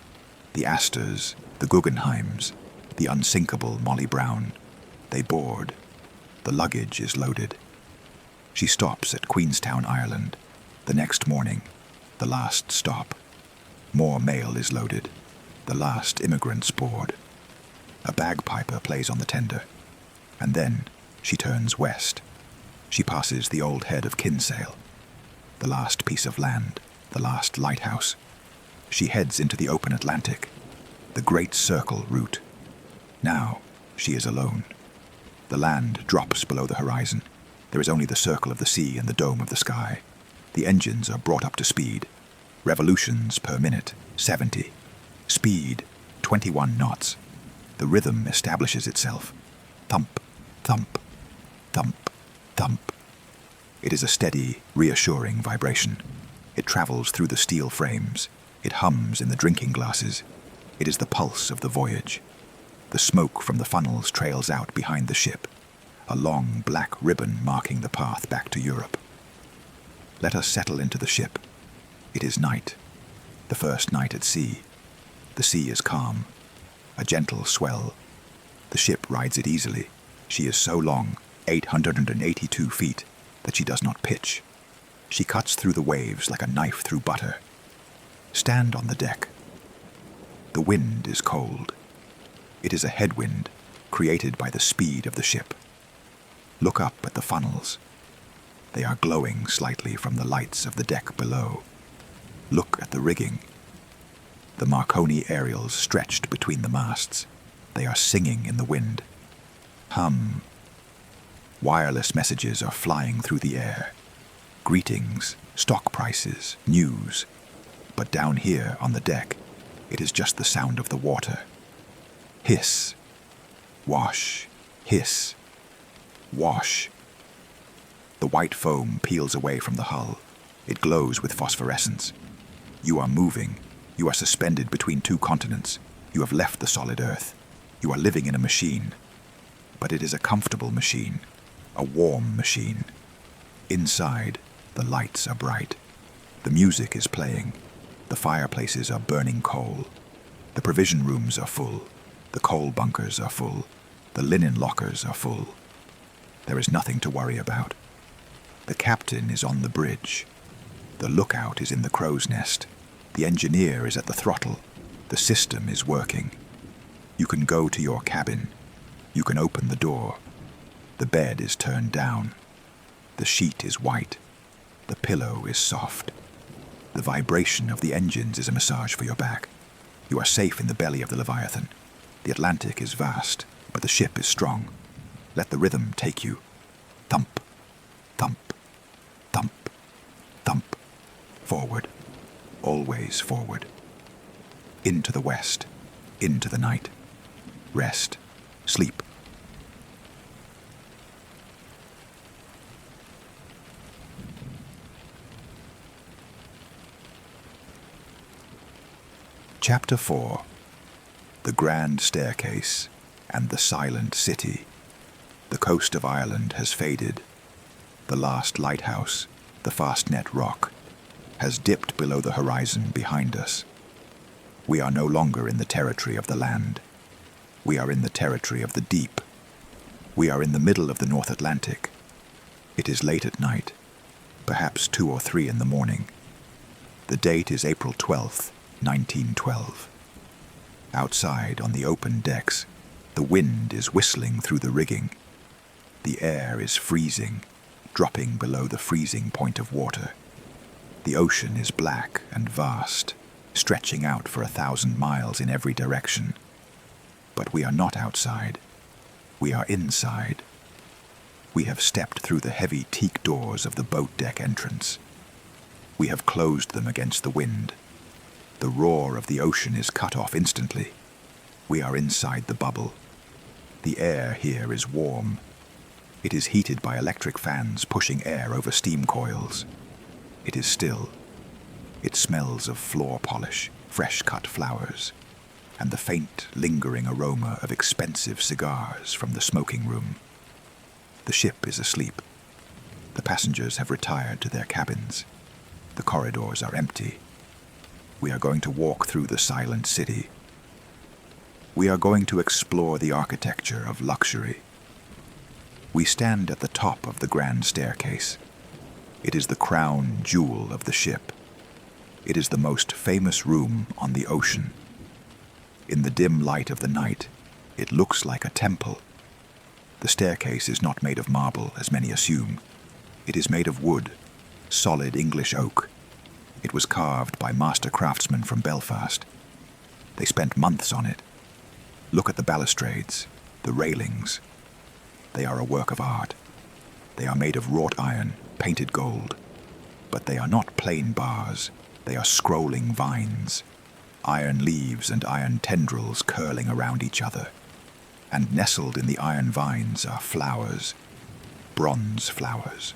The Astors, the Guggenheims, the unsinkable Molly Brown. They board. The luggage is loaded. She stops at Queenstown, Ireland. The next morning, the last stop. More mail is loaded. The last immigrants board. A bagpiper plays on the tender. And then she turns west. She passes the old head of Kinsale. The last piece of land. The last lighthouse. She heads into the open Atlantic. The Great Circle route. Now she is alone. The land drops below the horizon. There is only the circle of the sea and the dome of the sky. The engines are brought up to speed. Revolutions per minute, 70. Speed, 21 knots. The rhythm establishes itself. Thump, thump, thump, thump. It is a steady, reassuring vibration. It travels through the steel frames. It hums in the drinking glasses. It is the pulse of the voyage. The smoke from the funnels trails out behind the ship, a long black ribbon marking the path back to Europe. Let us settle into the ship. It is night, the first night at sea. The sea is calm, a gentle swell. The ship rides it easily. She is so long, 882 feet, that she does not pitch. She cuts through the waves like a knife through butter. Stand on the deck. The wind is cold. It is a headwind created by the speed of the ship. Look up at the funnels. They are glowing slightly from the lights of the deck below. Look at the rigging. The Marconi aerials stretched between the masts. They are singing in the wind. Hum. Wireless messages are flying through the air. Greetings, stock prices, news. But down here on the deck, it is just the sound of the water. Hiss. Wash. Hiss. Wash. The white foam peels away from the hull. It glows with phosphorescence. You are moving. You are suspended between 2 continents. You have left the solid earth. You are living in a machine. But it is a comfortable machine. A warm machine. Inside, the lights are bright. The music is playing. The fireplaces are burning coal. The provision rooms are full. The coal bunkers are full. The linen lockers are full. There is nothing to worry about. The captain is on the bridge. The lookout is in the crow's nest. The engineer is at the throttle. The system is working. You can go to your cabin. You can open the door. The bed is turned down. The sheet is white. The pillow is soft. The vibration of the engines is a massage for your back. You are safe in the belly of the Leviathan. The Atlantic is vast, but the ship is strong. Let the rhythm take you. Thump, thump, thump, thump. Forward, always forward. Into the west, into the night. Rest, sleep. Chapter 4. The Grand Staircase and the Silent City. The coast of Ireland has faded. The last lighthouse, the Fastnet Rock, has dipped below the horizon behind us. We are no longer in the territory of the land. We are in the territory of the deep. We are in the middle of the North Atlantic. It is late at night, perhaps 2 or 3 in the morning. The date is April 12th, 1912. Outside on the open decks, the wind is whistling through the rigging. The air is freezing, dropping below the freezing point of water. The ocean is black and vast, stretching out for 1,000 miles in every direction. But we are not outside. We are inside. We have stepped through the heavy teak doors of the boat deck entrance. We have closed them against the wind. The roar of the ocean is cut off instantly. We are inside the bubble. The air here is warm. It is heated by electric fans pushing air over steam coils. It is still. It smells of floor polish, fresh-cut flowers, and the faint, lingering aroma of expensive cigars from the smoking room. The ship is asleep. The passengers have retired to their cabins. The corridors are empty. We are going to walk through the silent city. We are going to explore the architecture of luxury. We stand at the top of the grand staircase. It is the crown jewel of the ship. It is the most famous room on the ocean. In the dim light of the night, it looks like a temple. The staircase is not made of marble, as many assume. It is made of wood, solid English oak. It was carved by master craftsmen from Belfast. They spent months on it. Look at the balustrades, the railings. They are a work of art. They are made of wrought iron, painted gold. But they are not plain bars. They are scrolling vines, iron leaves and iron tendrils curling around each other. And nestled in the iron vines are flowers, bronze flowers,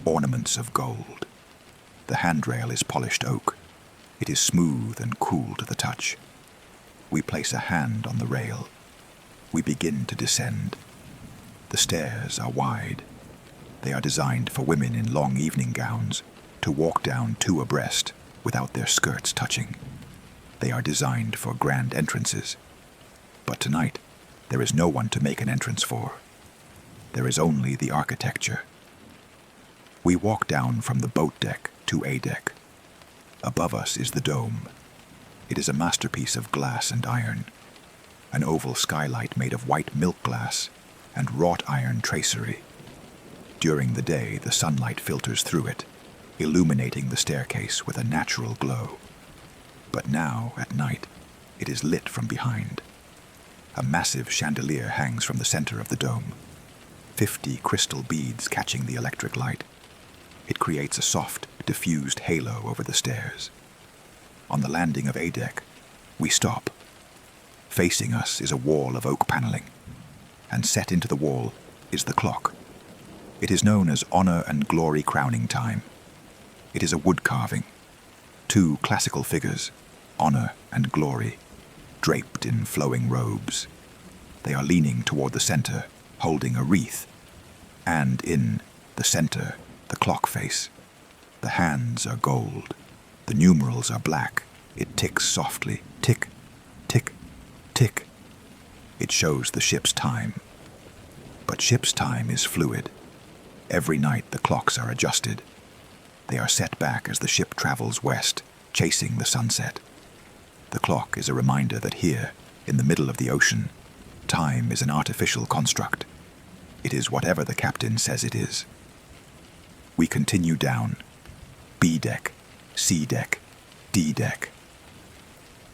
ornaments of gold. The handrail is polished oak. It is smooth and cool to the touch. We place a hand on the rail. We begin to descend. The stairs are wide. They are designed for women in long evening gowns to walk down 2 abreast without their skirts touching. They are designed for grand entrances. But tonight, there is no one to make an entrance for. There is only the architecture. We walk down from the boat deck to A deck. Above us is the dome. It is a masterpiece of glass and iron, an oval skylight made of white milk glass and wrought iron tracery. During the day, the sunlight filters through it, illuminating the staircase with a natural glow. But now, at night, it is lit from behind. A massive chandelier hangs from the center of the dome, 50 crystal beads catching the electric light. It creates a soft, diffused halo over the stairs. On the landing of A deck, we stop. Facing us is a wall of oak paneling, and set into the wall is the clock. It is known as Honor and Glory Crowning Time. It is a wood carving. 2 classical figures, Honor and Glory, draped in flowing robes. They are leaning toward the center, holding a wreath, and in the center, the clock face. The hands are gold. The numerals are black. It ticks softly. Tick, tick, tick. It shows the ship's time. But ship's time is fluid. Every night the clocks are adjusted. They are set back as the ship travels west, chasing the sunset. The clock is a reminder that here, in the middle of the ocean, Time is an artificial construct. It is whatever the captain says it is. We continue down. B deck, C deck, D deck.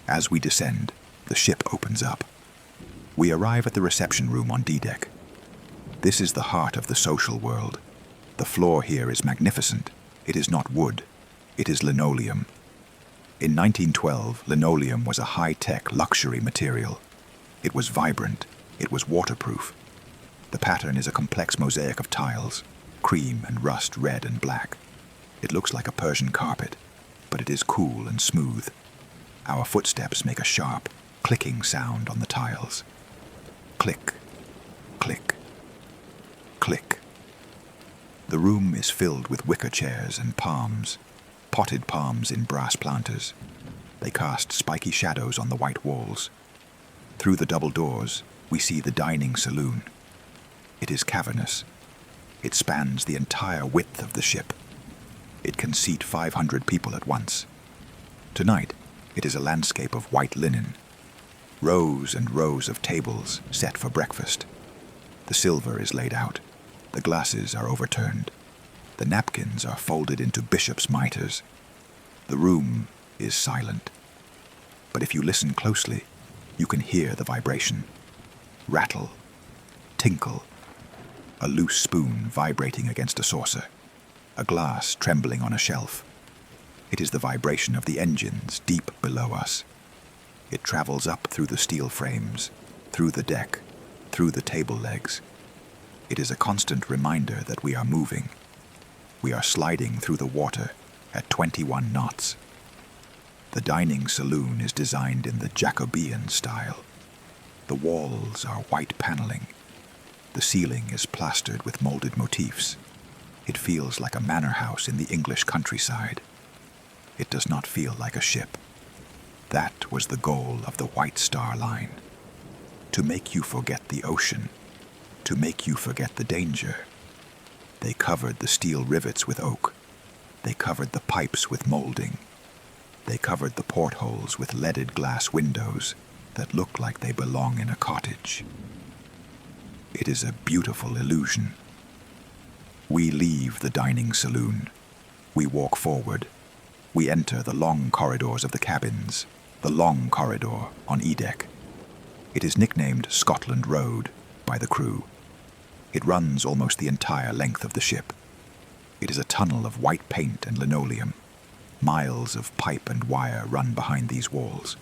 As we descend, the ship opens up. We arrive at the reception room on D deck. This is the heart of the social world. The floor here is magnificent. It is not wood. It is linoleum. In 1912, linoleum was a high-tech luxury material. It was vibrant. It was waterproof. The pattern is a complex mosaic of tiles, cream and rust, red and black. It looks like a Persian carpet, but it is cool and smooth. Our footsteps make a sharp, clicking sound on the tiles. Click, click, click. The room is filled with wicker chairs and palms, potted palms in brass planters. They cast spiky shadows on the white walls. Through the double doors, we see the dining saloon. It is cavernous. It spans the entire width of the ship. It can seat 500 people at once. Tonight, it is a landscape of white linen. Rows and rows of tables set for breakfast. The silver is laid out. The glasses are overturned. The napkins are folded into bishop's mitres. The room is silent. But if you listen closely, you can hear the vibration. Rattle, tinkle, a loose spoon vibrating against a saucer, a glass trembling on a shelf. It is the vibration of the engines deep below us. It travels up through the steel frames, through the deck, through the table legs. It is a constant reminder that we are moving. We are sliding through the water at 21 knots. The dining saloon is designed in the Jacobean style. The walls are white paneling. The ceiling is plastered with molded motifs. It feels like a manor house in the English countryside. It does not feel like a ship. That was the goal of the White Star Line. To make you forget the ocean. To make you forget the danger. They covered the steel rivets with oak. They covered the pipes with molding. They covered the portholes with leaded glass windows that look like they belong in a cottage. It is a beautiful illusion. We leave the dining saloon. We walk forward. We enter the long corridors of the cabins, the long corridor on E deck. It is nicknamed Scotland Road by the crew. It runs almost the entire length of the ship. It is a tunnel of white paint and linoleum. Miles of pipe and wire run behind these walls.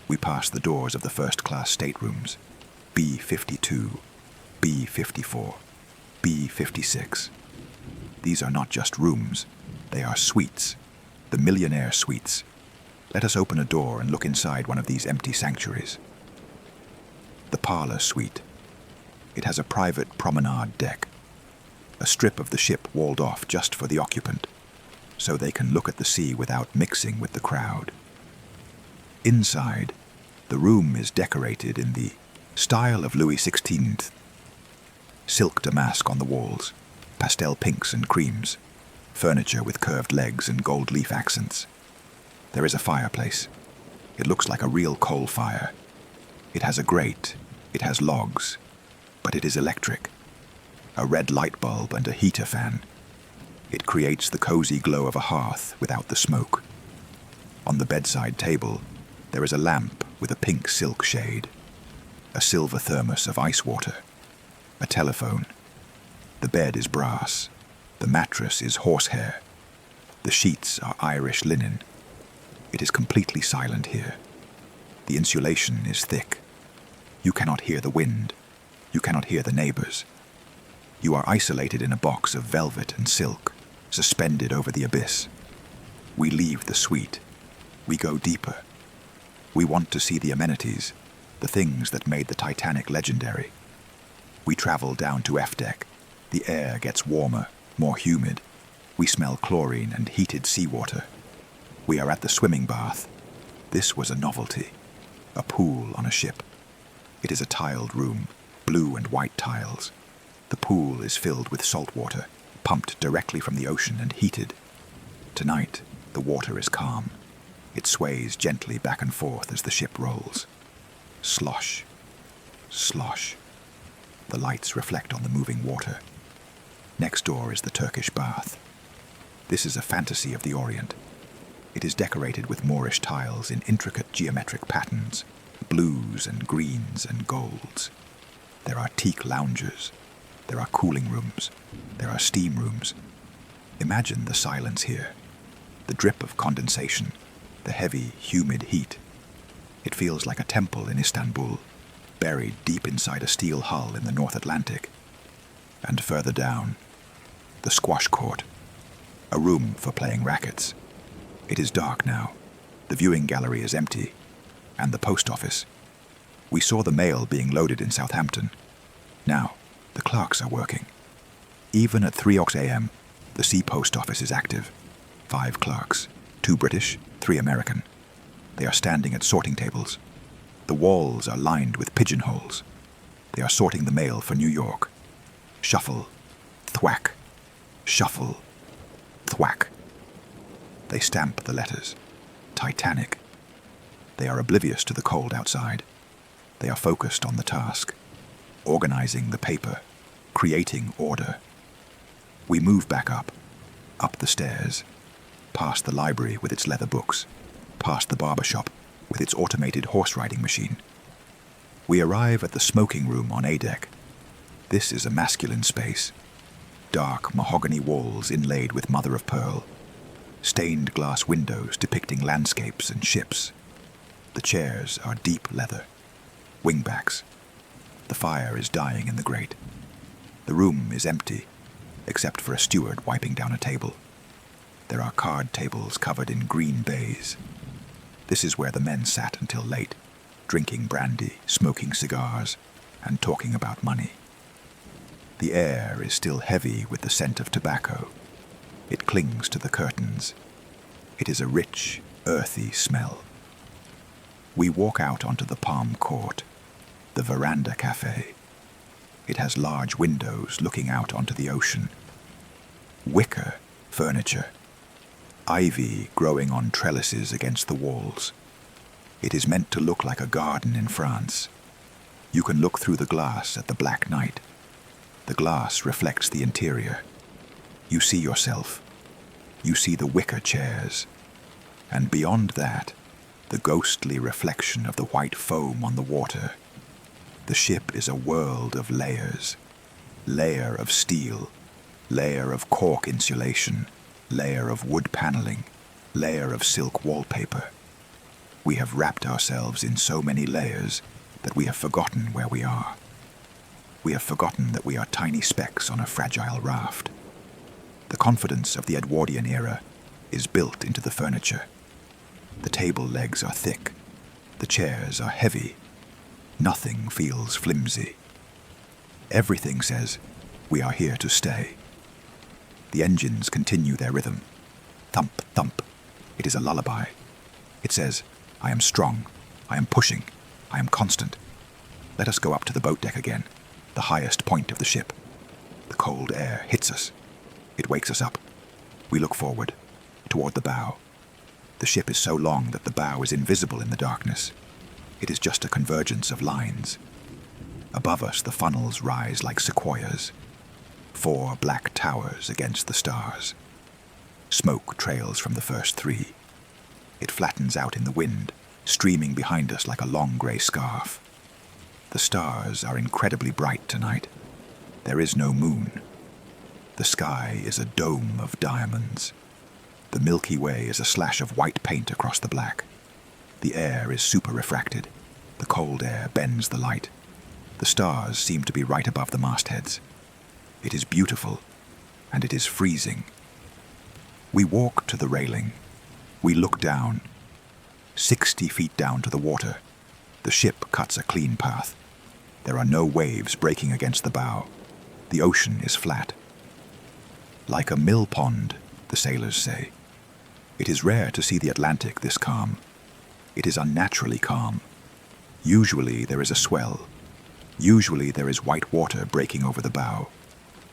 We pass the doors of the first-class staterooms, B-52, B-54, B-56. These are not just rooms, they are suites, the millionaire suites. Let us open a door and look inside one of these empty sanctuaries. The parlor suite. It has a private promenade deck, a strip of the ship walled off just for the occupant, so they can look at the sea without mixing with the crowd. Inside, the room is decorated in the style of Louis XVI. Silk damask on the walls, pastel pinks and creams, furniture with curved legs and gold leaf accents. There is a fireplace. It looks like a real coal fire. It has a grate, it has logs, but it is electric. A red light bulb and a heater fan. It creates the cozy glow of a hearth without the smoke. On the bedside table, there is a lamp with a pink silk shade, a silver thermos of ice water, a telephone. The bed is brass. The mattress is horsehair. The sheets are Irish linen. It is completely silent here. The insulation is thick. You cannot hear the wind. You cannot hear the neighbors. You are isolated in a box of velvet and silk, suspended over the abyss. We leave the suite. We go deeper. We want to see the amenities, the things that made the Titanic legendary. We travel down to F deck. The air gets warmer, more humid. We smell chlorine and heated seawater. We are at the swimming bath. This was a novelty. A pool on a ship. It is a tiled room, blue and white tiles. The pool is filled with salt water, pumped directly from the ocean and heated. Tonight, the water is calm. It sways gently back and forth as the ship rolls. Slosh, slosh. The lights reflect on the moving water. Next door is the Turkish bath. This is a fantasy of the Orient. It is decorated with Moorish tiles in intricate geometric patterns, blues and greens and golds. There are teak lounges. There are cooling rooms. There are steam rooms. Imagine the silence here. The drip of condensation, the heavy, humid heat. It feels like a temple in Istanbul, buried deep inside a steel hull in the North Atlantic. And further down, the squash court, a room for playing rackets. It is dark now. The viewing gallery is empty. And the post office. We saw the mail being loaded in Southampton. Now, the clerks are working. Even at 3 a.m., the Sea Post Office is active. 5 clerks, 2 British, 3 American. They are standing at sorting tables. The walls are lined with pigeonholes. They are sorting the mail for New York. Shuffle, thwack, shuffle, thwack. They stamp the letters. Titanic. They are oblivious to the cold outside. They are focused on the task, organizing the paper, creating order. We move back up the stairs, past the library with its leather books, past the barber shop with its automated horse-riding machine. We arrive at the smoking room on A deck. This is a masculine space. Dark mahogany walls inlaid with mother-of-pearl, stained glass windows depicting landscapes and ships. The chairs are deep leather, wingbacks. The fire is dying in the grate. The room is empty, except for a steward wiping down a table. There are card tables covered in green baize. This is where the men sat until late, drinking brandy, smoking cigars, and talking about money. The air is still heavy with the scent of tobacco. It clings to the curtains. It is a rich, earthy smell. We walk out onto the palm court, the veranda cafe. It has large windows looking out onto the ocean. Wicker furniture. Ivy growing on trellises against the walls. It is meant to look like a garden in France. You can look through the glass at the black night. The glass reflects the interior. You see yourself. You see the wicker chairs. And beyond that, the ghostly reflection of the white foam on the water. The ship is a world of layers. Layer of steel, layer of cork insulation, layer of wood paneling, layer of silk wallpaper. We have wrapped ourselves in so many layers that we have forgotten where we are. We have forgotten that we are tiny specks on a fragile raft. The confidence of the Edwardian era is built into the furniture. The table legs are thick. The chairs are heavy. Nothing feels flimsy. Everything says, we are here to stay. The engines continue their rhythm. Thump, thump. It is a lullaby. It says, I am strong. I am pushing. I am constant. Let us go up to the boat deck again, the highest point of the ship. The cold air hits us. It wakes us up. We look forward, toward the bow. The ship is so long that the bow is invisible in the darkness. It is just a convergence of lines. Above us, the funnels rise like sequoias. 4 black towers against the stars. Smoke trails from the first 3. It flattens out in the wind, streaming behind us like a long gray scarf. The stars are incredibly bright tonight. There is no moon. The sky is a dome of diamonds. The Milky Way is a slash of white paint across the black. The air is super refracted. The cold air bends the light. The stars seem to be right above the mastheads. It is beautiful, and it is freezing. We walk to the railing. We look down. 60 feet down to the water. The ship cuts a clean path. There are no waves breaking against the bow. The ocean is flat. Like a mill pond, the sailors say. It is rare to see the Atlantic this calm. It is unnaturally calm. Usually there is a swell. Usually there is white water breaking over the bow.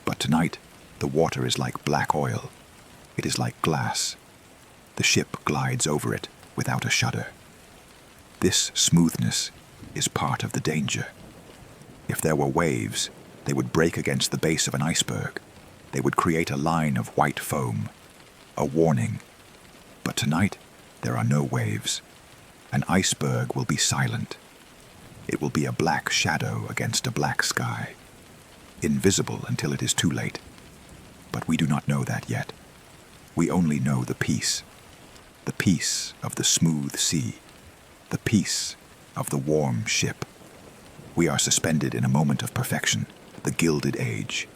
But tonight, the water is like black oil. It is like glass. The ship glides over it without a shudder. This smoothness is part of the danger. If there were waves, they would break against the base of an iceberg. They would create a line of white foam, a warning. But tonight, there are no waves. An iceberg will be silent. It will be a black shadow against a black sky, invisible until it is too late. But we do not know that yet. We only know the peace of the smooth sea, the peace of the warm ship. We are suspended in a moment of perfection, the Gilded Age.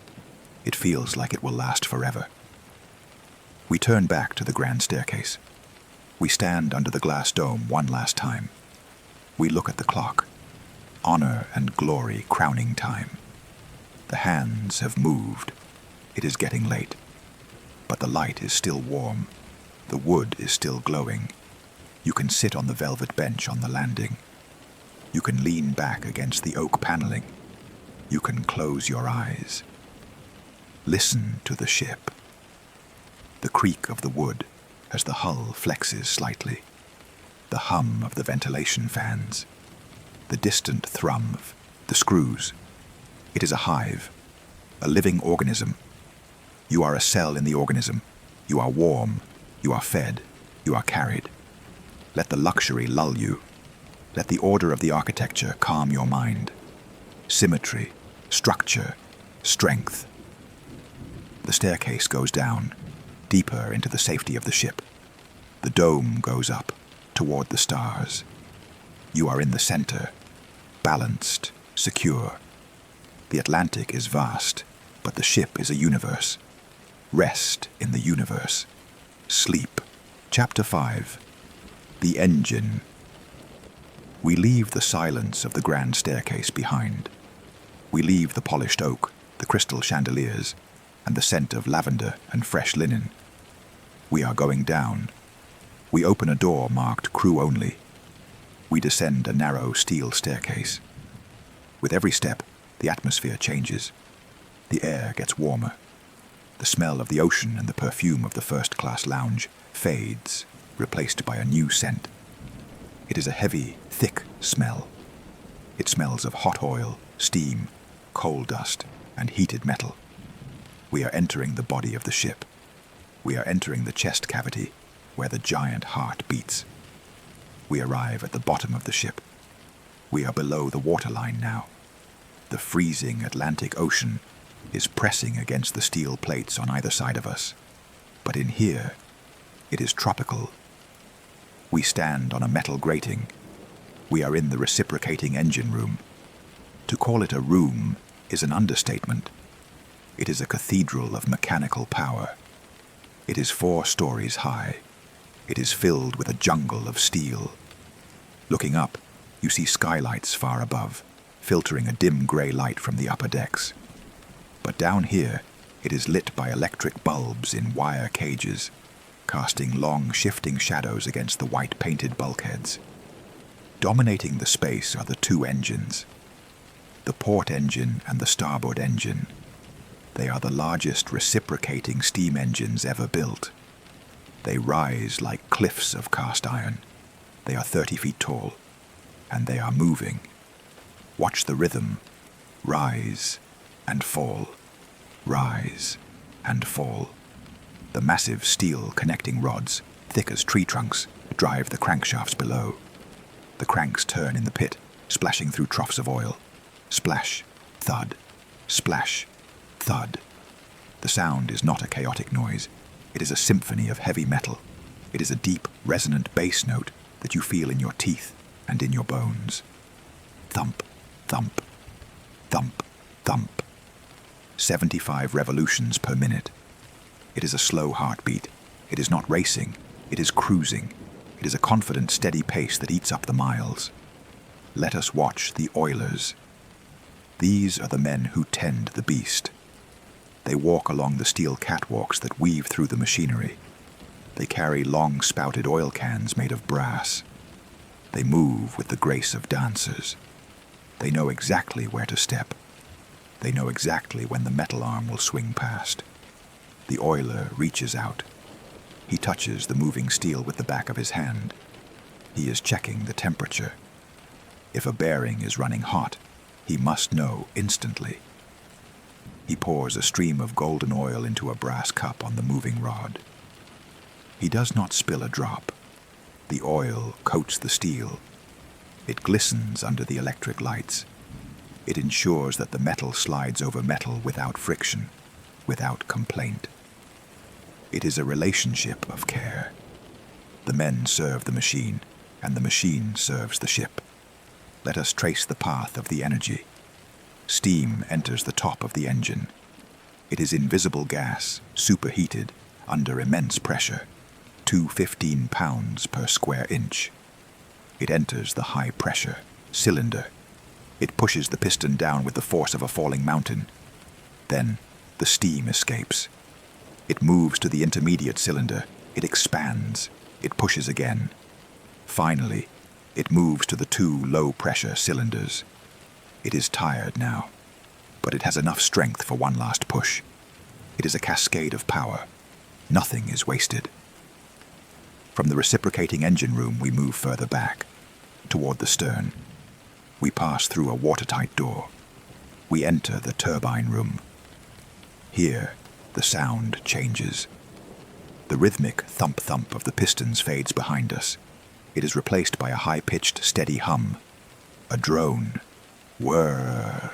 It feels like it will last forever. We turn back to the grand staircase. We stand under the glass dome one last time. We look at the clock. Honor and glory crowning time. The hands have moved. It is getting late. But the light is still warm. The wood is still glowing. You can sit on the velvet bench on the landing. You can lean back against the oak paneling. You can close your eyes. Listen to the ship. The creak of the wood as the hull flexes slightly. The hum of the ventilation fans. The distant thrum of the screws. It is a hive, a living organism. You are a cell in the organism. You are warm. You are fed. You are carried. Let the luxury lull you. Let the order of the architecture calm your mind. Symmetry, structure, strength. The staircase goes down, deeper into the safety of the ship. The dome goes up, toward the stars. You are in the center, balanced, secure. The Atlantic is vast, but the ship is a universe. Rest in the universe. Sleep. Chapter 5. The Engine. We leave the silence of the grand staircase behind. We leave the polished oak, the crystal chandeliers, and the scent of lavender and fresh linen. We are going down. We open a door marked crew only. We descend a narrow steel staircase. With every step, the atmosphere changes. The air gets warmer. The smell of the ocean and the perfume of the first-class lounge fades, replaced by a new scent. It is a heavy, thick smell. It smells of hot oil, steam, coal dust, and heated metal. We are entering the body of the ship. We are entering the chest cavity, where the giant heart beats. We arrive at the bottom of the ship. We are below the waterline now. The freezing Atlantic Ocean is pressing against the steel plates on either side of us. But in here, it is tropical. We stand on a metal grating. We are in the reciprocating engine room. To call it a room is an understatement. It is a cathedral of mechanical power. It is 4 stories high. It is filled with a jungle of steel. Looking up, you see skylights far above, filtering a dim gray light from the upper decks. But down here, it is lit by electric bulbs in wire cages, casting long, shifting shadows against the white-painted bulkheads. Dominating the space are the 2 engines, the port engine and the starboard engine. They are the largest reciprocating steam engines ever built. They rise like cliffs of cast iron. They are 30 feet tall, and they are moving. Watch the rhythm. Rise and fall. Rise and fall. The massive steel connecting rods, thick as tree trunks, drive the crankshafts below. The cranks turn in the pit, splashing through troughs of oil. Splash, thud, splash, thud. The sound is not a chaotic noise. It is a symphony of heavy metal. It is a deep, resonant bass note that you feel in your teeth and in your bones. Thump, thump, thump, thump. 75 revolutions per minute. It is a slow heartbeat. It is not racing. It is cruising. It is a confident, steady pace that eats up the miles. Let us watch the oilers. These are the men who tend the beast. They walk along the steel catwalks that weave through the machinery. They carry long-spouted oil cans made of brass. They move with the grace of dancers. They know exactly where to step. They know exactly when the metal arm will swing past. The oiler reaches out. He touches the moving steel with the back of his hand. He is checking the temperature. If a bearing is running hot, He must know instantly. He pours a stream of golden oil into a brass cup on the moving rod. He does not spill a drop. The oil coats the steel. It glistens under the electric lights. It ensures that the metal slides over metal without friction, without complaint. It is a relationship of care. The men serve the machine, and the machine serves the ship. Let us trace the path of the energy. Steam enters the top of the engine. It is invisible gas, superheated, under immense pressure, 215 pounds per square inch. It enters the high-pressure cylinder. It pushes the piston down with the force of a falling mountain. Then the steam escapes. It moves to the intermediate cylinder. It expands. It pushes again. Finally, it moves to the two low-pressure cylinders. It is tired now, but it has enough strength for one last push. It is a cascade of power. Nothing is wasted. From the reciprocating engine room, we move further back, toward the stern. We pass through a watertight door. We enter the turbine room. Here, the sound changes. The rhythmic thump-thump of the pistons fades behind us. It is replaced by a high-pitched, steady hum. A drone. Whirr.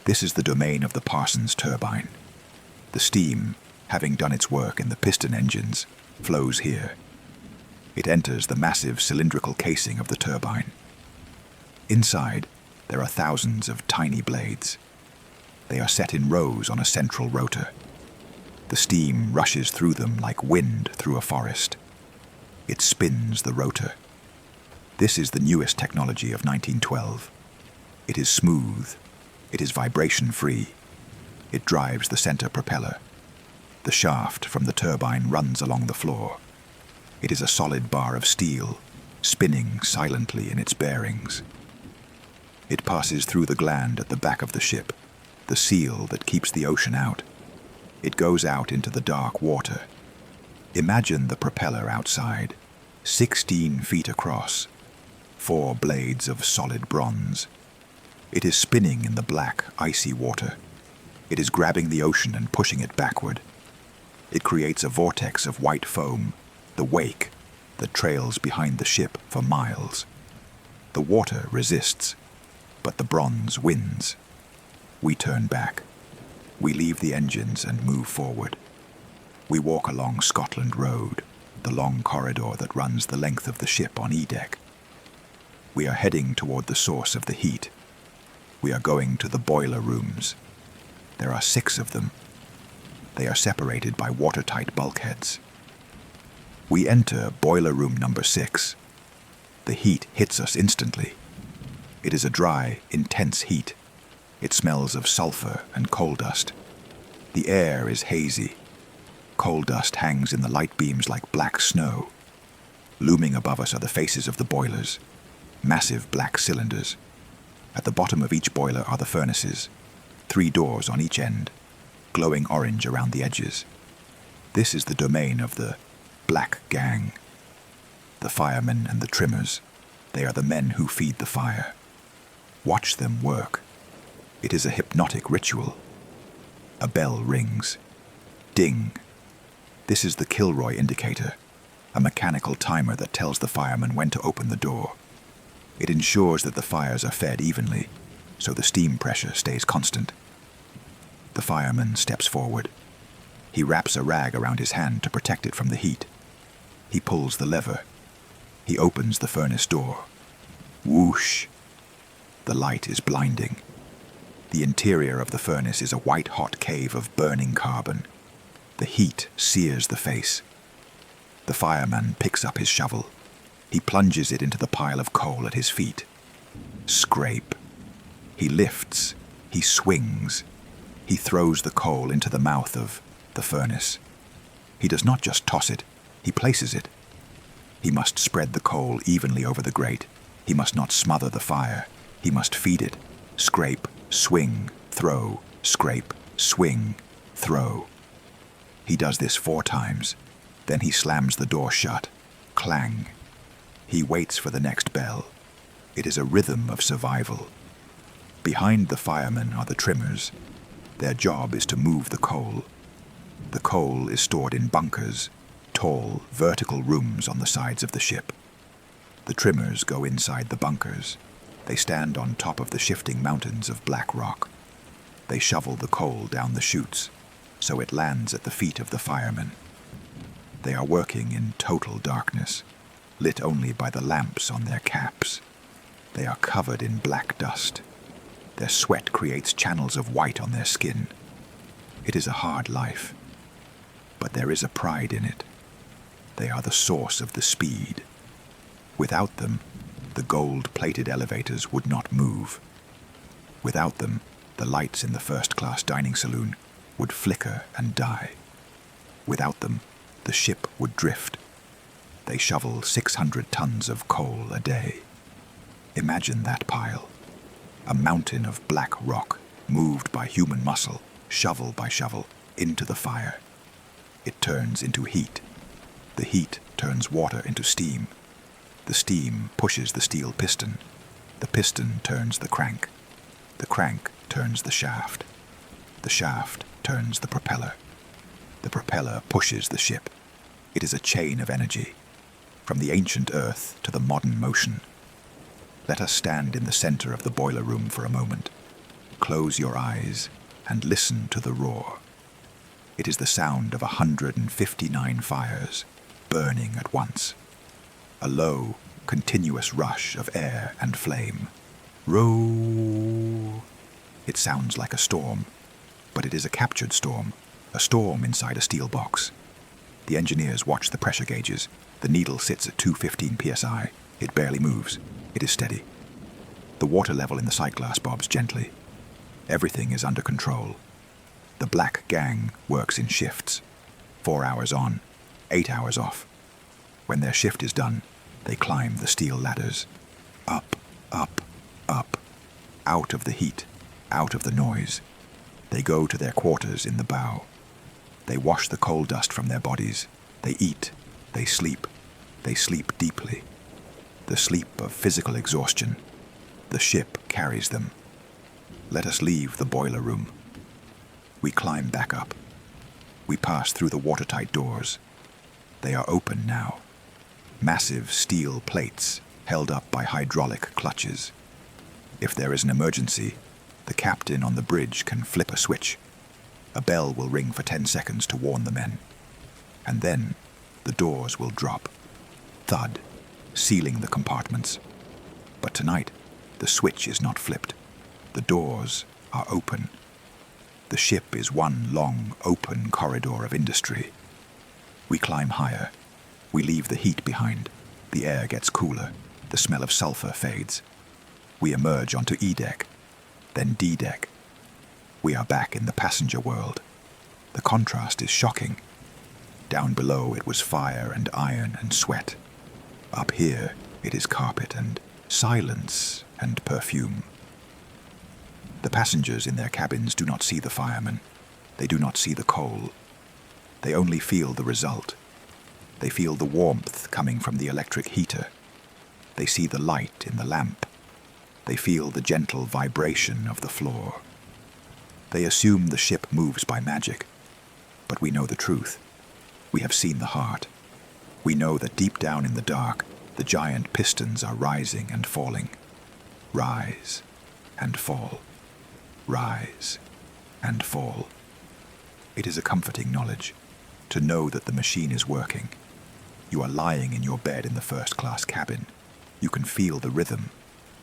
This is the domain of the Parsons turbine. The steam, having done its work in the piston engines, flows here. It enters the massive cylindrical casing of the turbine. Inside, there are thousands of tiny blades. They are set in rows on a central rotor. The steam rushes through them like wind through a forest. It spins the rotor. This is the newest technology of 1912. It is smooth. It is vibration-free. It drives the center propeller. The shaft from the turbine runs along the floor. It is a solid bar of steel, spinning silently in its bearings. It passes through the gland at the back of the ship, the seal that keeps the ocean out. It goes out into the dark water. Imagine the propeller outside, 16 feet across, 4 blades of solid bronze. It is spinning in the black, icy water. It is grabbing the ocean and pushing it backward. It creates a vortex of white foam, the wake, that trails behind the ship for miles. The water resists, but the bronze wins. We turn back. We leave the engines and move forward. We walk along Scotland Road, the long corridor that runs the length of the ship on E-deck. We are heading toward the source of the heat. We are going to the boiler rooms. There are 6 of them. They are separated by watertight bulkheads. We enter boiler room number 6. The heat hits us instantly. It is a dry, intense heat. It smells of sulfur and coal dust. The air is hazy. Coal dust hangs in the light beams like black snow. Looming above us are the faces of the boilers, massive black cylinders. At the bottom of each boiler are the furnaces, 3 doors on each end, glowing orange around the edges. This is the domain of the Black Gang. The firemen and the trimmers, they are the men who feed the fire. Watch them work. It is a hypnotic ritual. A bell rings. Ding. This is the Kilroy indicator, a mechanical timer that tells the fireman when to open the door. It ensures that the fires are fed evenly, so the steam pressure stays constant. The fireman steps forward. He wraps a rag around his hand to protect it from the heat. He pulls the lever. He opens the furnace door. Whoosh! The light is blinding. The interior of the furnace is a white-hot cave of burning carbon. The heat sears the face. The fireman picks up his shovel. He plunges it into the pile of coal at his feet. Scrape. He lifts. He swings. He throws the coal into the mouth of the furnace. He does not just toss it, he places it. He must spread the coal evenly over the grate. He must not smother the fire. He must feed it. Scrape, swing, throw, scrape, swing, throw. He does this 4 times. Then he slams the door shut. Clang. He waits for the next bell. It is a rhythm of survival. Behind the firemen are the trimmers. Their job is to move the coal. The coal is stored in bunkers, tall, vertical rooms on the sides of the ship. The trimmers go inside the bunkers. They stand on top of the shifting mountains of black rock. They shovel the coal down the chutes, so it lands at the feet of the firemen. They are working in total darkness, lit only by the lamps on their caps. They are covered in black dust. Their sweat creates channels of white on their skin. It is a hard life, but there is a pride in it. They are the source of the speed. Without them, the gold-plated elevators would not move. Without them, the lights in the first-class dining saloon would flicker and die. Without them, the ship would drift. They shovel 600 tons of coal a day. Imagine that pile. A mountain of black rock, moved by human muscle, shovel by shovel, into the fire. It turns into heat. The heat turns water into steam. The steam pushes the steel piston. The piston turns the crank. The crank turns the shaft. The shaft turns the propeller. The propeller pushes the ship. It is a chain of energy, from the ancient earth to the modern motion. Let us stand in the center of the boiler room for a moment. Close your eyes and listen to the roar. It is the sound of 159 fires burning at once. A low, continuous rush of air and flame. Roar. It sounds like a storm, but it is a captured storm, a storm inside a steel box. The engineers watch the pressure gauges. The needle sits at 215 psi. It barely moves. It is steady. The water level in the sight glass bobs gently. Everything is under control. The black gang works in shifts. 4 hours on, 8 hours off. When their shift is done, they climb the steel ladders. Up, up, up. Out of the heat, out of the noise. They go to their quarters in the bow. They wash the coal dust from their bodies. They eat. They sleep. They sleep deeply. The sleep of physical exhaustion. The ship carries them. Let us leave the boiler room. We climb back up. We pass through the watertight doors. They are open now. Massive steel plates held up by hydraulic clutches. If there is an emergency, the captain on the bridge can flip a switch. A bell will ring for 10 seconds to warn the men. And then the doors will drop. Thud, sealing the compartments. But tonight, the switch is not flipped. The doors are open. The ship is one long, open corridor of industry. We climb higher. We leave the heat behind. The air gets cooler. The smell of sulfur fades. We emerge onto E-deck, then D-deck. We are back in the passenger world. The contrast is shocking. Down below it was fire and iron and sweat. Up here it is carpet and silence and perfume. The passengers in their cabins do not see the firemen. They do not see the coal. They only feel the result. They feel the warmth coming from the electric heater. They see the light in the lamp. They feel the gentle vibration of the floor. They assume the ship moves by magic. But we know the truth. We have seen the heart. We know that deep down in the dark, the giant pistons are rising and falling. Rise and fall. Rise and fall. It is a comforting knowledge to know that the machine is working. You are lying in your bed in the first-class cabin. You can feel the rhythm.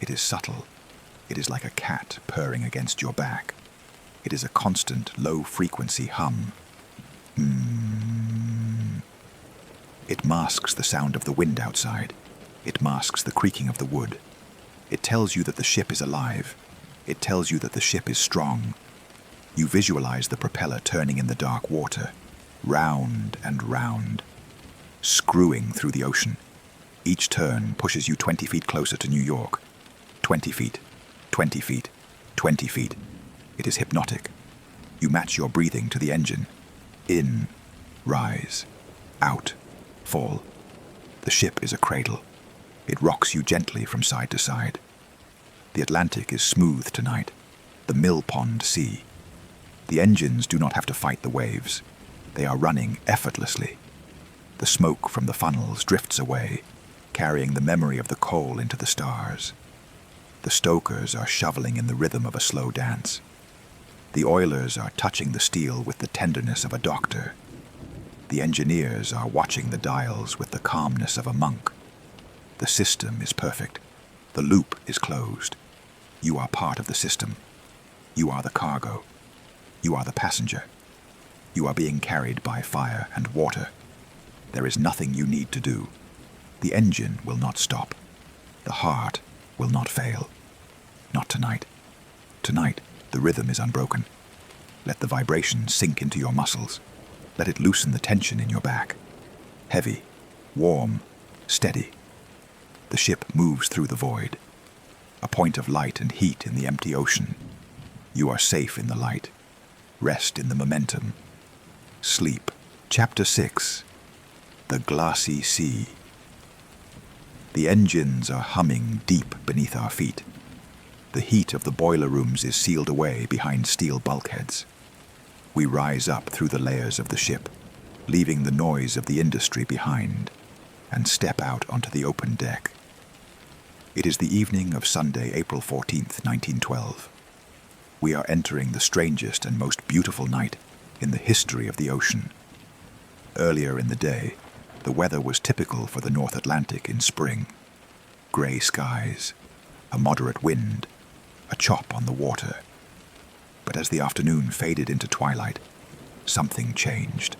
It is subtle. It is like a cat purring against your back. It is a constant, low-frequency hum. It masks the sound of the wind outside. It masks the creaking of the wood. It tells you that the ship is alive. It tells you that the ship is strong. You visualize the propeller turning in the dark water, round and round, screwing through the ocean. Each turn pushes you 20 feet closer to New York. 20 feet, 20 feet, 20 feet. It is hypnotic. You match your breathing to the engine. In, rise, out, fall. The ship is a cradle. It rocks you gently from side to side. The Atlantic is smooth tonight, the mill pond sea. The engines do not have to fight the waves. They are running effortlessly. The smoke from the funnels drifts away, carrying the memory of the coal into the stars. The stokers are shoveling in the rhythm of a slow dance. The oilers are touching the steel with the tenderness of a doctor. The engineers are watching the dials with the calmness of a monk. The system is perfect. The loop is closed. You are part of the system. You are the cargo. You are the passenger. You are being carried by fire and water. There is nothing you need to do. The engine will not stop. The heart will not fail. Not tonight. Tonight, the rhythm is unbroken. Let the vibration sink into your muscles. Let it loosen the tension in your back. Heavy, warm, steady. The ship moves through the void. A point of light and heat in the empty ocean. You are safe in the light. Rest in the momentum. Sleep. Chapter 6. The Glassy Sea. The engines are humming deep beneath our feet. The heat of the boiler rooms is sealed away behind steel bulkheads. We rise up through the layers of the ship, leaving the noise of the industry behind, and step out onto the open deck. It is the evening of Sunday, April 14th, 1912. We are entering the strangest and most beautiful night in the history of the ocean. Earlier in the day, the weather was typical for the North Atlantic in spring. Gray skies, a moderate wind, a chop on the water. But as the afternoon faded into twilight, something changed.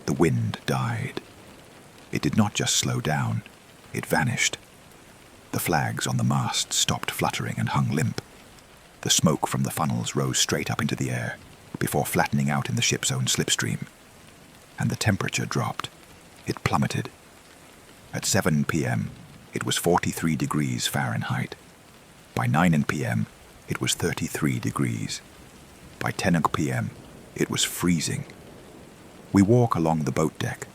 The wind died. It did not just slow down, it vanished. The flags on the mast stopped fluttering and hung limp. The smoke from the funnels rose straight up into the air before flattening out in the ship's own slipstream. And the temperature dropped. It plummeted. At 7 p.m., it was 43 degrees Fahrenheit. By 9 p.m., it was 33 degrees. By 10 p.m., it was freezing. We walk along the boat deck.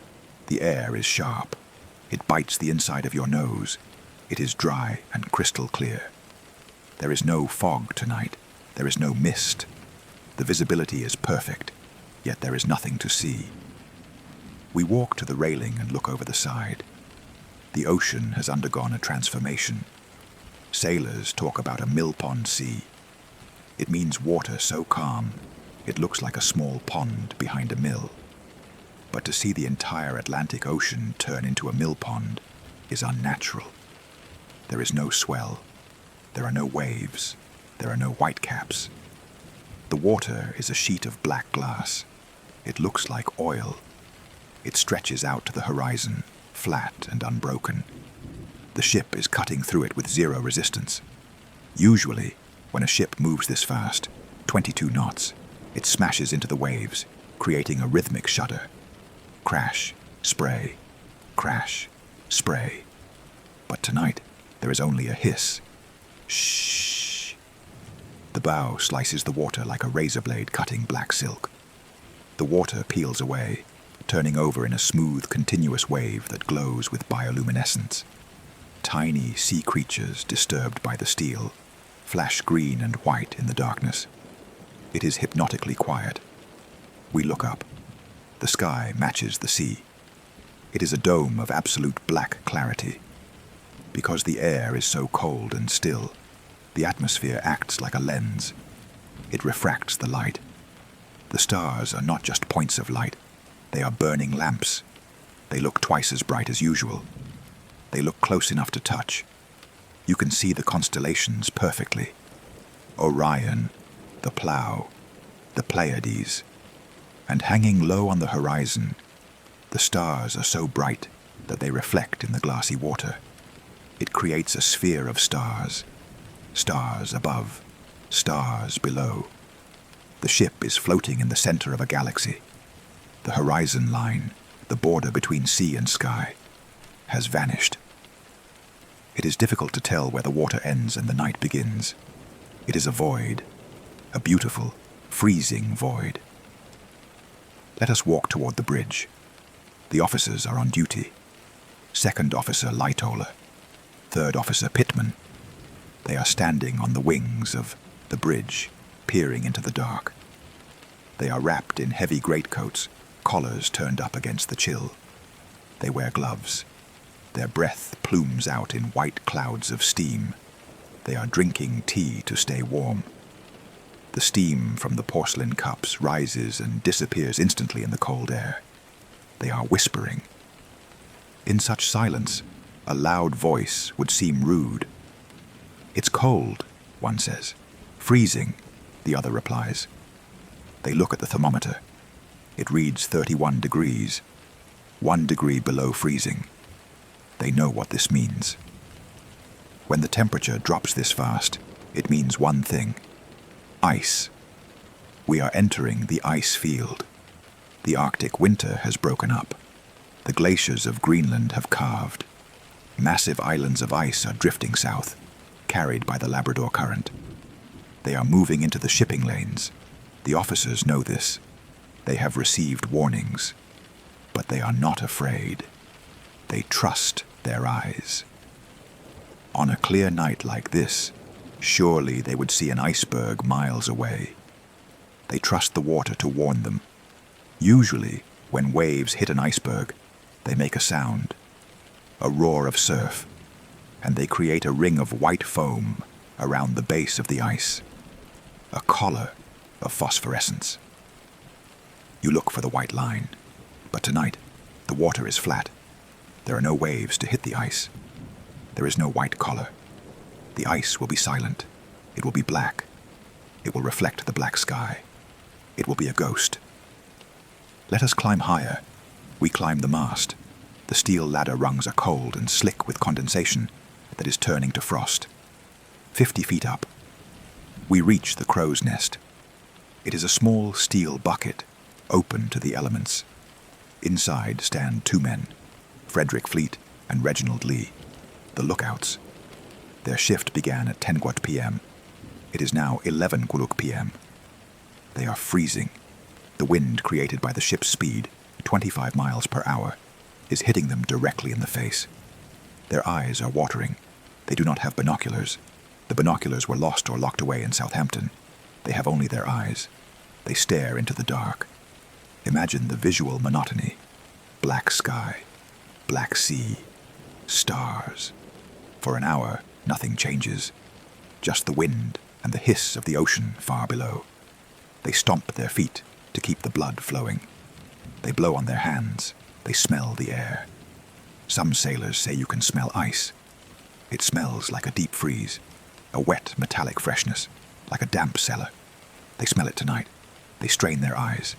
The air is sharp. It bites the inside of your nose. It is dry and crystal clear. There is no fog tonight. There is no mist. The visibility is perfect, yet there is nothing to see. We walk to the railing and look over the side. The ocean has undergone a transformation. Sailors talk about a mill pond sea. It means water so calm, it looks like a small pond behind a mill. But to see the entire Atlantic Ocean turn into a mill pond is unnatural. There is no swell. There are no waves. There are no whitecaps. The water is a sheet of black glass. It looks like oil. It stretches out to the horizon, flat and unbroken. The ship is cutting through it with zero resistance. Usually, when a ship moves this fast, 22 knots, it smashes into the waves, creating a rhythmic shudder. Crash, spray, crash, spray. But tonight, there is only a hiss. Shh. The bow slices the water like a razor blade cutting black silk. The water peels away, turning over in a smooth, continuous wave that glows with bioluminescence. Tiny sea creatures, disturbed by the steel, flash green and white in the darkness. It is hypnotically quiet. We look up. The sky matches the sea. It is a dome of absolute black clarity. Because the air is so cold and still, the atmosphere acts like a lens. It refracts the light. The stars are not just points of light. They are burning lamps. They look twice as bright as usual. They look close enough to touch. You can see the constellations perfectly. Orion, the Plough, the Pleiades. And hanging low on the horizon, the stars are so bright that they reflect in the glassy water. It creates a sphere of stars. Stars above, stars below. The ship is floating in the center of a galaxy. The horizon line, the border between sea and sky, has vanished. It is difficult to tell where the water ends and the night begins. It is a void, a beautiful, freezing void. Let us walk toward the bridge. The officers are on duty. Second Officer Lightoller, Third Officer Pittman. They are standing on the wings of the bridge, peering into the dark. They are wrapped in heavy greatcoats, collars turned up against the chill. They wear gloves. Their breath plumes out in white clouds of steam. They are drinking tea to stay warm. The steam from the porcelain cups rises and disappears instantly in the cold air. They are whispering. In such silence, a loud voice would seem rude. "It's cold," one says. "Freezing," the other replies. They look at the thermometer. It reads 31 degrees, 1 degree below freezing. They know what this means. When the temperature drops this fast, it means one thing: ice. We are entering the ice field. The Arctic winter has broken up. The glaciers of Greenland have calved. Massive islands of ice are drifting south, carried by the Labrador Current. They are moving into the shipping lanes. The officers know this. They have received warnings. But they are not afraid. They trust their eyes. On a clear night like this, surely they would see an iceberg miles away. They trust the water to warn them. Usually, when waves hit an iceberg, they make a sound, a roar of surf, and they create a ring of white foam around the base of the ice, a collar of phosphorescence. You look for the white line, but tonight the water is flat. There are no waves to hit the ice. There is no white collar. The ice will be silent. It will be black. It will reflect the black sky. It will be a ghost. Let us climb higher. We climb the mast. The steel ladder rungs are cold and slick with condensation that is turning to frost. 50 feet up. We reach the crow's nest. It is a small steel bucket, open to the elements. Inside stand two men, Frederick Fleet and Reginald Lee, the lookouts. Their shift began at 10 p.m. It is now 11 p.m. They are freezing. The wind created by the ship's speed, 25 miles per hour, is hitting them directly in the face. Their eyes are watering. They do not have binoculars. The binoculars were lost or locked away in Southampton. They have only their eyes. They stare into the dark. Imagine the visual monotony. Black sky, black sea, stars. For an hour, nothing changes. Just the wind and the hiss of the ocean far below. They stomp their feet to keep the blood flowing. They blow on their hands. They smell the air. Some sailors say you can smell ice. It smells like a deep freeze, a wet metallic freshness, like a damp cellar. They smell it tonight. They strain their eyes.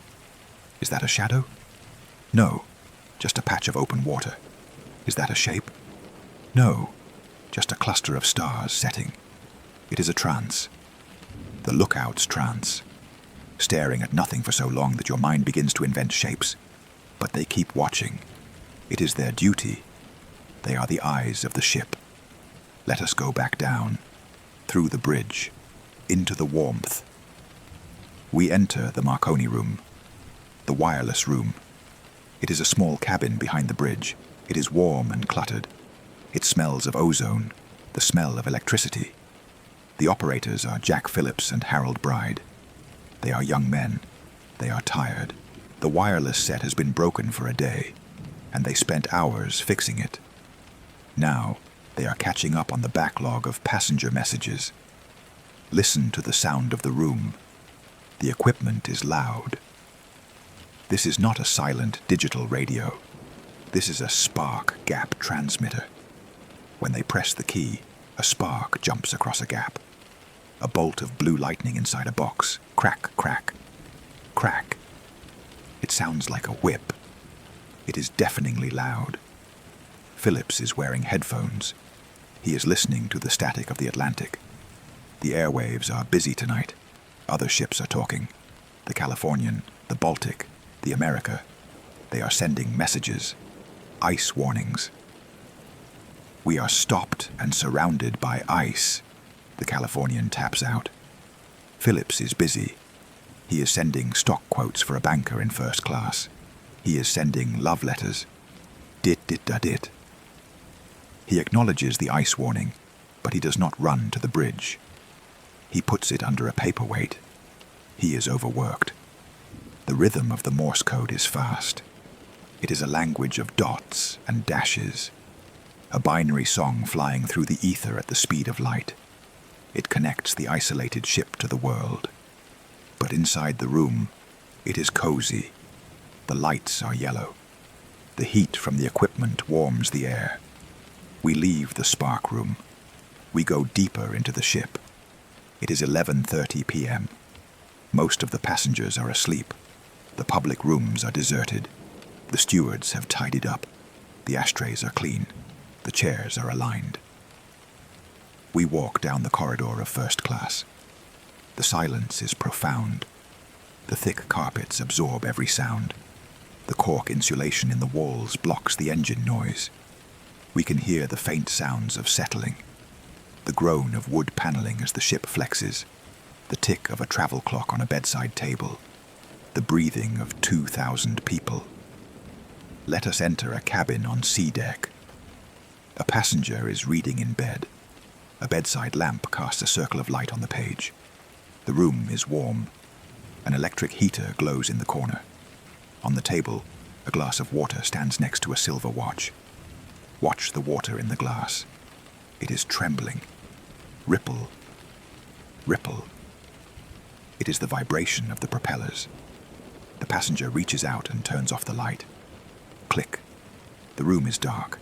Is that a shadow? No, just a patch of open water. Is that a shape? No, just a cluster of stars setting. It is a trance. The lookout's trance. Staring at nothing for so long that your mind begins to invent shapes. But they keep watching. It is their duty. They are the eyes of the ship. Let us go back down, through the bridge, into the warmth. We enter the Marconi room, the wireless room. It is a small cabin behind the bridge. It is warm and cluttered. It smells of ozone, the smell of electricity. The operators are Jack Phillips and Harold Bride. They are young men. They are tired. The wireless set has been broken for a day, and they spent hours fixing it. Now, they are catching up on the backlog of passenger messages. Listen to the sound of the room. The equipment is loud. This is not a silent digital radio. This is a spark gap transmitter. When they press the key, a spark jumps across a gap. A bolt of blue lightning inside a box. Crack, crack, crack. It sounds like a whip. It is deafeningly loud. Phillips is wearing headphones. He is listening to the static of the Atlantic. The airwaves are busy tonight. Other ships are talking. The Californian, the Baltic, the America. They are sending messages. Ice warnings. We are stopped and surrounded by ice, the Californian taps out. Phillips is busy. He is sending stock quotes for a banker in first class. He is sending love letters. Dit. He acknowledges the ice warning. But he does not run to the bridge. He puts it under a paperweight. He is overworked. The rhythm of the Morse code is fast. It is a language of dots and dashes, a binary song flying through the ether at the speed of light. It connects the isolated ship to the world. But inside the room, it is cozy. The lights are yellow. The heat from the equipment warms the air. We leave the spark room. We go deeper into the ship. It is 11:30 p.m. Most of the passengers are asleep. The public rooms are deserted. The stewards have tidied up. The ashtrays are clean. The chairs are aligned. We walk down the corridor of first class. The silence is profound. The thick carpets absorb every sound. The cork insulation in the walls blocks the engine noise. We can hear the faint sounds of settling, the groan of wood paneling as the ship flexes, the tick of a travel clock on a bedside table, the breathing of 2,000 people. Let us enter a cabin on sea deck. A passenger is reading in bed. A bedside lamp casts a circle of light on the page. The room is warm. An electric heater glows in the corner. On the table, a glass of water stands next to a silver watch. Watch the water in the glass. It is trembling. Ripple. Ripple. It is the vibration of the propellers. The passenger reaches out and turns off the light. Click. The room is dark.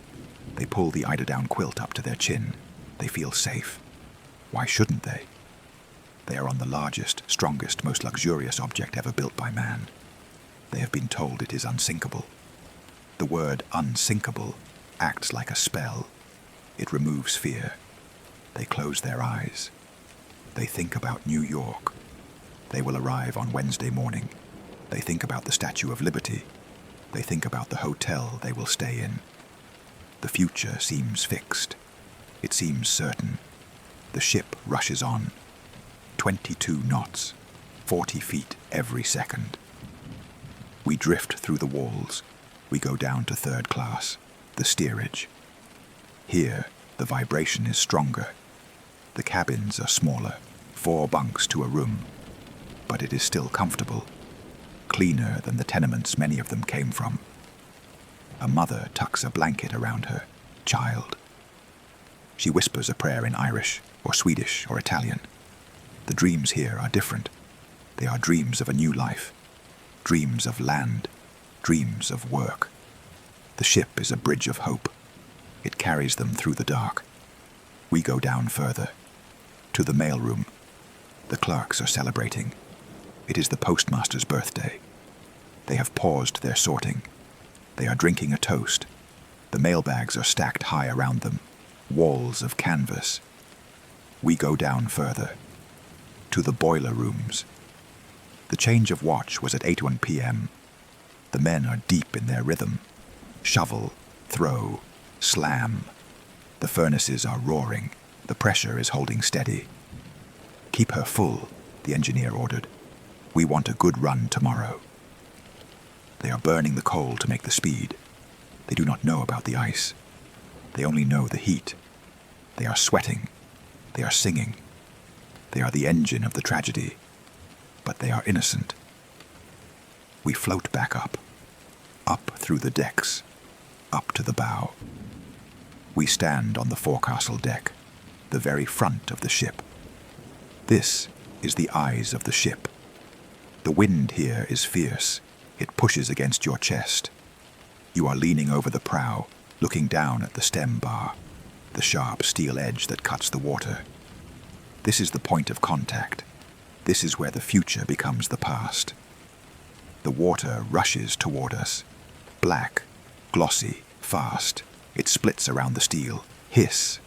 They pull the eider-down quilt up to their chin. They feel safe. Why shouldn't they? They are on the largest, strongest, most luxurious object ever built by man. They have been told it is unsinkable. The word unsinkable acts like a spell. It removes fear. They close their eyes. They think about New York. They will arrive on Wednesday morning. They think about the Statue of Liberty. They think about the hotel they will stay in. The future seems fixed. It seems certain. The ship rushes on. 22 knots, 40 feet every second. We drift through the walls. We go down to third class, the steerage. Here, the vibration is stronger. The cabins are smaller, 4 bunks to a room. But it is still comfortable, cleaner than the tenements many of them came from. A mother tucks a blanket around her child. She whispers a prayer in Irish or Swedish or Italian. The dreams here are different. They are dreams of a new life, dreams of land, dreams of work. The ship is a bridge of hope. It carries them through the dark. We go down further, to the mailroom. The clerks are celebrating. It is the postmaster's birthday. They have paused their sorting. They are drinking a toast. The mailbags are stacked high around them, walls of canvas. We go down further, to the boiler rooms. The change of watch was at 8:01 p.m. The men are deep in their rhythm. Shovel, throw, slam. The furnaces are roaring. The pressure is holding steady. Keep her full, the engineer ordered. We want a good run tomorrow. They are burning the coal to make the speed. They do not know about the ice. They only know the heat. They are sweating. They are singing. They are the engine of the tragedy. But they are innocent. We float back up through the decks, up to the bow. We stand on the forecastle deck, the very front of the ship. This is the eyes of the ship. The wind here is fierce. It pushes against your chest. You are leaning over the prow, looking down at the stem bar, the sharp steel edge that cuts the water. This is the point of contact. This is where the future becomes the past. The water rushes toward us. Black, glossy, fast. It splits around the steel. Hiss.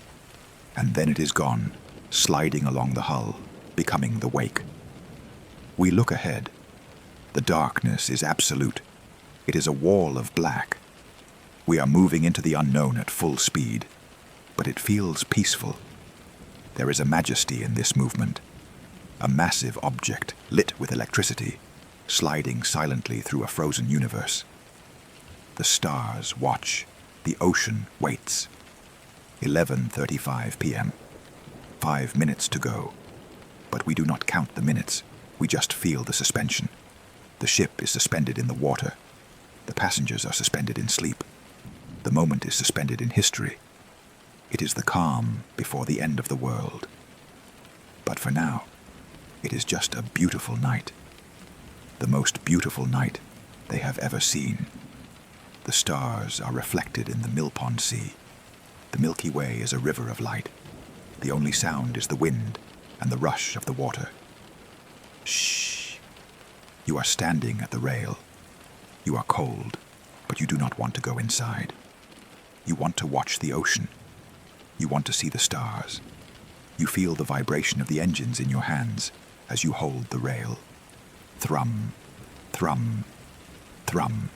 And then it is gone, sliding along the hull, becoming the wake. We look ahead. The darkness is absolute. It is a wall of black. We are moving into the unknown at full speed, but it feels peaceful. There is a majesty in this movement. A massive object lit with electricity, sliding silently through a frozen universe. The stars watch. The ocean waits. 11:35 p.m. 5 minutes to go. But we do not count the minutes, we just feel the suspension. The ship is suspended in the water. The passengers are suspended in sleep. The moment is suspended in history. It is the calm before the end of the world. But for now, it is just a beautiful night. The most beautiful night they have ever seen. The stars are reflected in the Millpond Sea. The Milky Way is a river of light. The only sound is the wind and the rush of the water. Shh. You are standing at the rail. You are cold, but you do not want to go inside. You want to watch the ocean. You want to see the stars. You feel the vibration of the engines in your hands as you hold the rail. Thrum, thrum, thrum.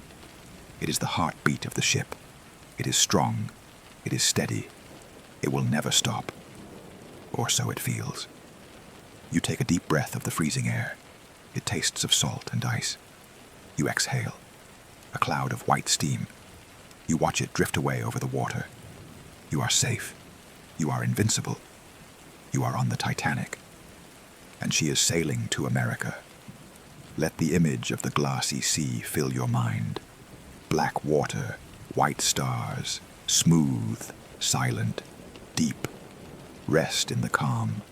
It is the heartbeat of the ship. It is strong. It is steady. It will never stop. Or so it feels. You take a deep breath of the freezing air. It tastes of salt and ice. You exhale. A cloud of white steam. You watch it drift away over the water. You are safe. You are invincible. You are on the Titanic. And she is sailing to America. Let the image of the glassy sea fill your mind. Black water, white stars, smooth, silent, deep. Rest in the calm.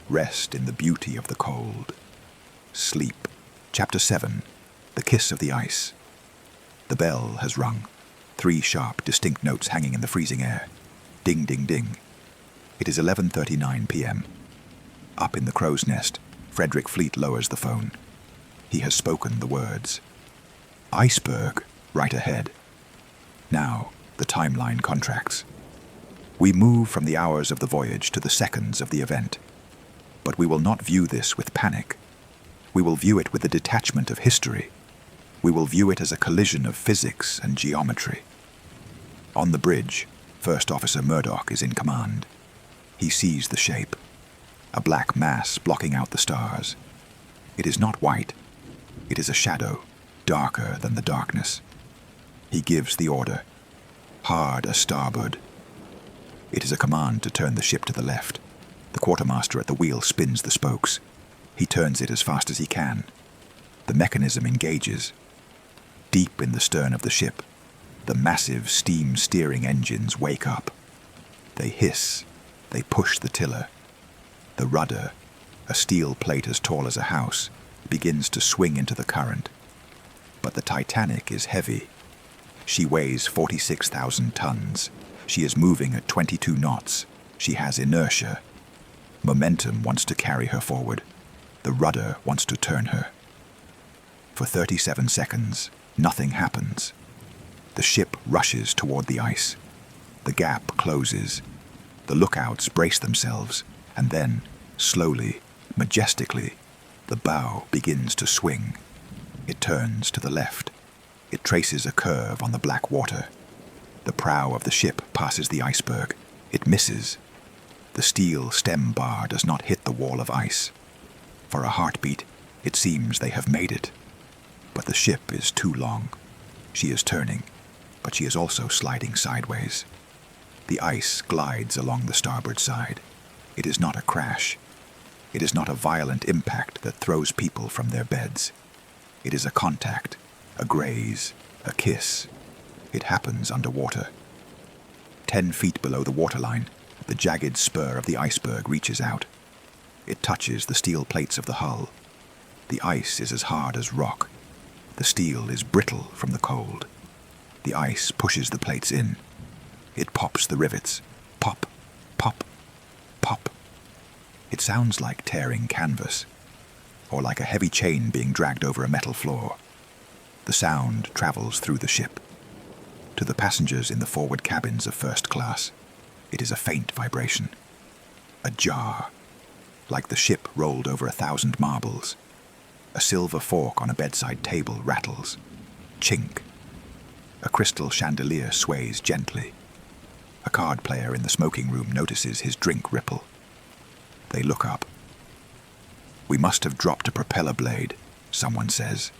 Rest in the beauty of the cold. Sleep. Chapter 7. The Kiss of the Ice. The bell has rung. 3 sharp, distinct notes hanging in the freezing air. Ding, ding, ding. It is 11:39 p.m. Up in the crow's nest, Frederick Fleet lowers the phone. He has spoken the words. Iceberg, right ahead. Now, the timeline contracts. We move from the hours of the voyage to the seconds of the event. But we will not view this with panic. We will view it with the detachment of history. We will view it as a collision of physics and geometry. On the bridge, First Officer Murdoch is in command. He sees the shape, a black mass blocking out the stars. It is not white. It is a shadow, darker than the darkness. He gives the order, hard a starboard. It is a command to turn the ship to the left. The quartermaster at the wheel spins the spokes. He turns it as fast as he can. The mechanism engages. Deep in the stern of the ship, the massive steam steering engines wake up. They hiss. They push the tiller. The rudder, a steel plate as tall as a house, begins to swing into the current. But the Titanic is heavy. She weighs 46,000 tons. She is moving at 22 knots. She has inertia. Momentum wants to carry her forward. The rudder wants to turn her. For 37 seconds, nothing happens. The ship rushes toward the ice. The gap closes. The lookouts brace themselves, and then, slowly, majestically, the bow begins to swing. It turns to the left. It traces a curve on the black water. The prow of the ship passes the iceberg. It misses. The steel stem bar does not hit the wall of ice. For a heartbeat, it seems they have made it. But the ship is too long. She is turning, but she is also sliding sideways. The ice glides along the starboard side. It is not a crash. It is not a violent impact that throws people from their beds. It is a contact, a graze, a kiss. It happens underwater. 10 feet below the waterline, the jagged spur of the iceberg reaches out. It touches the steel plates of the hull. The ice is as hard as rock. The steel is brittle from the cold. The ice pushes the plates in. It pops the rivets. Pop, pop, pop. It sounds like tearing canvas, or like a heavy chain being dragged over a metal floor. The sound travels through the ship. To the passengers in the forward cabins of first class, it is a faint vibration. A jar, like the ship rolled over 1,000 marbles. A silver fork on a bedside table rattles. Chink. A crystal chandelier sways gently. A card player in the smoking room notices his drink ripple. They look up. We must have dropped a propeller blade, someone says.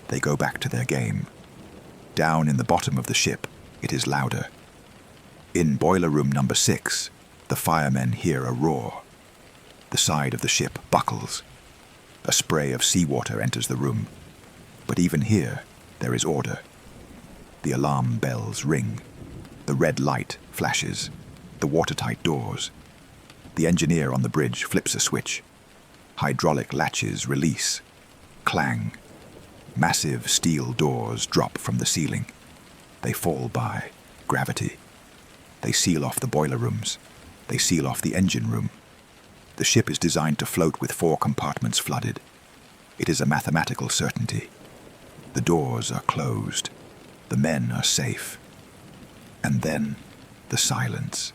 They go back to their game. Down in the bottom of the ship, it is louder. In boiler room number 6, The firemen hear a roar. The side of the ship buckles. A spray of seawater enters the room. But even here, there is order. The alarm bells ring. The red light flashes. The watertight doors. The engineer on the bridge flips a switch. Hydraulic latches release. Clang. Massive steel doors drop from the ceiling. They fall by gravity. They seal off the boiler rooms. They seal off the engine room. The ship is designed to float with 4 compartments flooded. It is a mathematical certainty. The doors are closed. The men are safe. And then, the silence.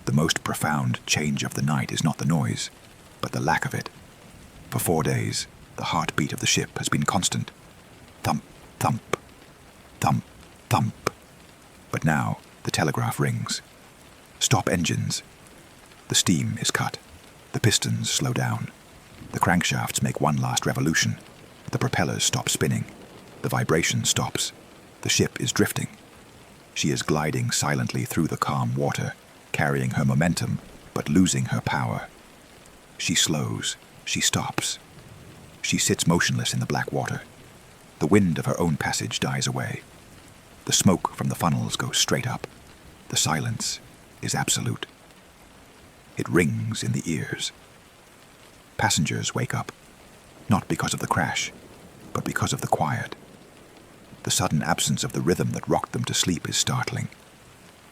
The most profound change of the night is not the noise, but the lack of it. For 4 days, the heartbeat of the ship has been constant. Thump, thump, thump, thump. But now, the telegraph rings. Stop engines. The steam is cut. The pistons slow down. The crankshafts make one last revolution. The propellers stop spinning. The vibration stops. The ship is drifting. She is gliding silently through the calm water, carrying her momentum, but losing her power. She slows. She stops. She sits motionless in the black water. The wind of her own passage dies away. The smoke from the funnels goes straight up. The silence is absolute. It rings in the ears. Passengers wake up, not because of the crash, but because of the quiet. The sudden absence of the rhythm that rocked them to sleep is startling.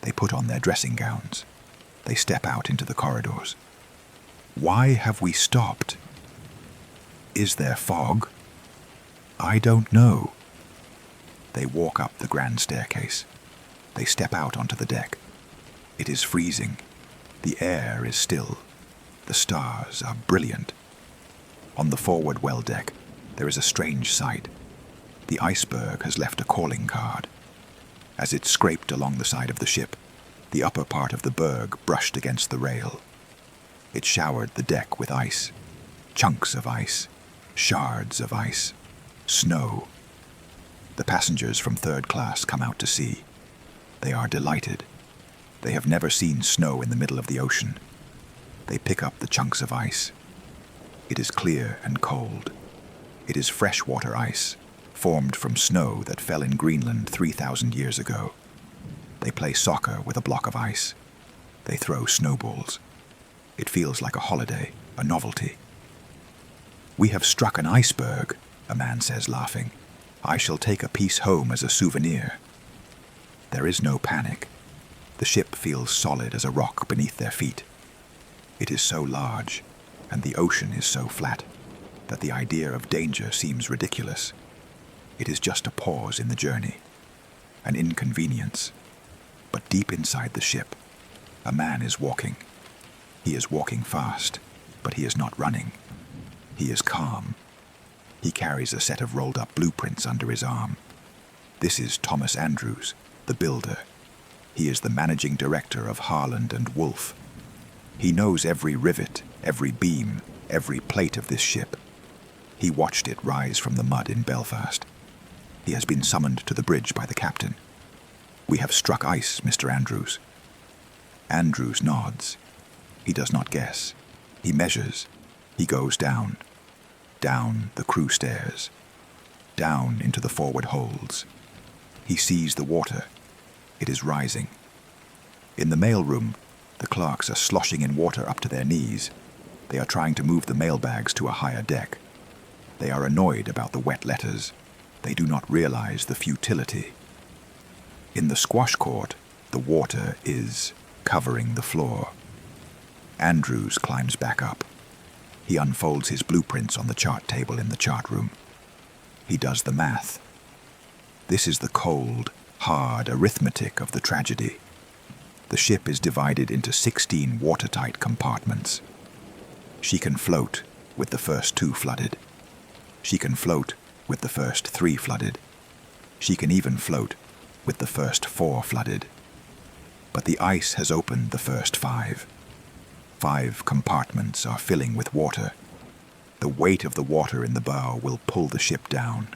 They put on their dressing gowns. They step out into the corridors. Why have we stopped? Is there fog? I don't know. They walk up the grand staircase. They step out onto the deck. It is freezing. The air is still. The stars are brilliant. On the forward well deck, there is a strange sight. The iceberg has left a calling card. As it scraped along the side of the ship, the upper part of the berg brushed against the rail. It showered the deck with ice. Chunks of ice. Shards of ice. Snow. The passengers from third class come out to see. They are delighted. They have never seen snow in the middle of the ocean. They pick up the chunks of ice. It is clear and cold. It is freshwater ice, formed from snow that fell in Greenland 3,000 years ago. They play soccer with a block of ice. They throw snowballs. It feels like a holiday, a novelty. "We have struck an iceberg," a man says, laughing. "I shall take a piece home as a souvenir." There is no panic. The ship feels solid as a rock beneath their feet. It is so large, and the ocean is so flat, that the idea of danger seems ridiculous. It is just a pause in the journey, an inconvenience. But deep inside the ship, a man is walking. He is walking fast, but he is not running. He is calm. He carries a set of rolled-up blueprints under his arm. This is Thomas Andrews, the builder. He is the managing director of Harland and Wolff. He knows every rivet, every beam, every plate of this ship. He watched it rise from the mud in Belfast. He has been summoned to the bridge by the captain. "We have struck ice, Mr. Andrews." Andrews nods. He does not guess. He measures. He goes down. Down the crew stairs. Down into the forward holds. He sees the water. It is rising. In the mailroom, the clerks are sloshing in water up to their knees. They are trying to move the mailbags to a higher deck. They are annoyed about the wet letters. They do not realize the futility. In the squash court, the water is covering the floor. Andrews climbs back up. He unfolds his blueprints on the chart table in the chart room. He does the math. This is the cold, hard arithmetic of the tragedy. The ship is divided into 16 watertight compartments. She can float with the first 2 flooded. She can float with the first 3 flooded. She can even float with the first 4 flooded. But the ice has opened the first 5. 5 compartments are filling with water. The weight of the water in the bow will pull the ship down.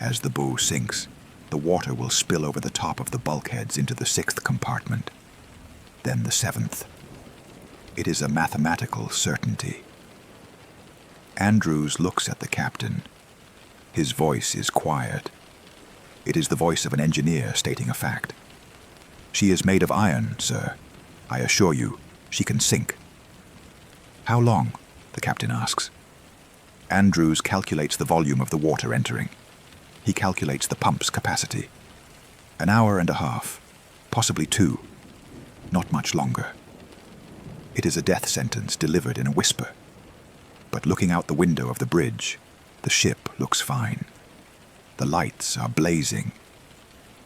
As the bow sinks, the water will spill over the top of the bulkheads into the 6th compartment. then the 7th. It is a mathematical certainty. Andrews looks at the captain. His voice is quiet. It is the voice of an engineer stating a fact. "She is made of iron, sir. I assure you, she can sink." "How long?" the captain asks. Andrews calculates the volume of the water entering. He calculates the pump's capacity. "An hour and a half, possibly 2. Not much longer." It is a death sentence delivered in a whisper. But looking out the window of the bridge, the ship looks fine. The lights are blazing.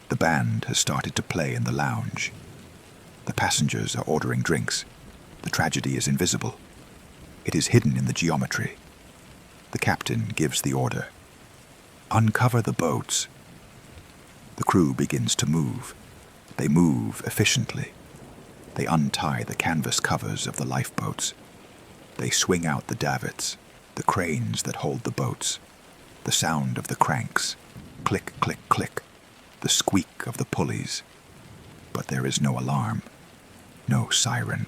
The band has started to play in the lounge. The passengers are ordering drinks. The tragedy is invisible. It is hidden in the geometry. The captain gives the order. "Uncover the boats." The crew begins to move. They move efficiently. They untie the canvas covers of the lifeboats. They swing out the davits, the cranes that hold the boats. The sound of the cranks, click, click, click, the squeak of the pulleys. But there is no alarm, no siren.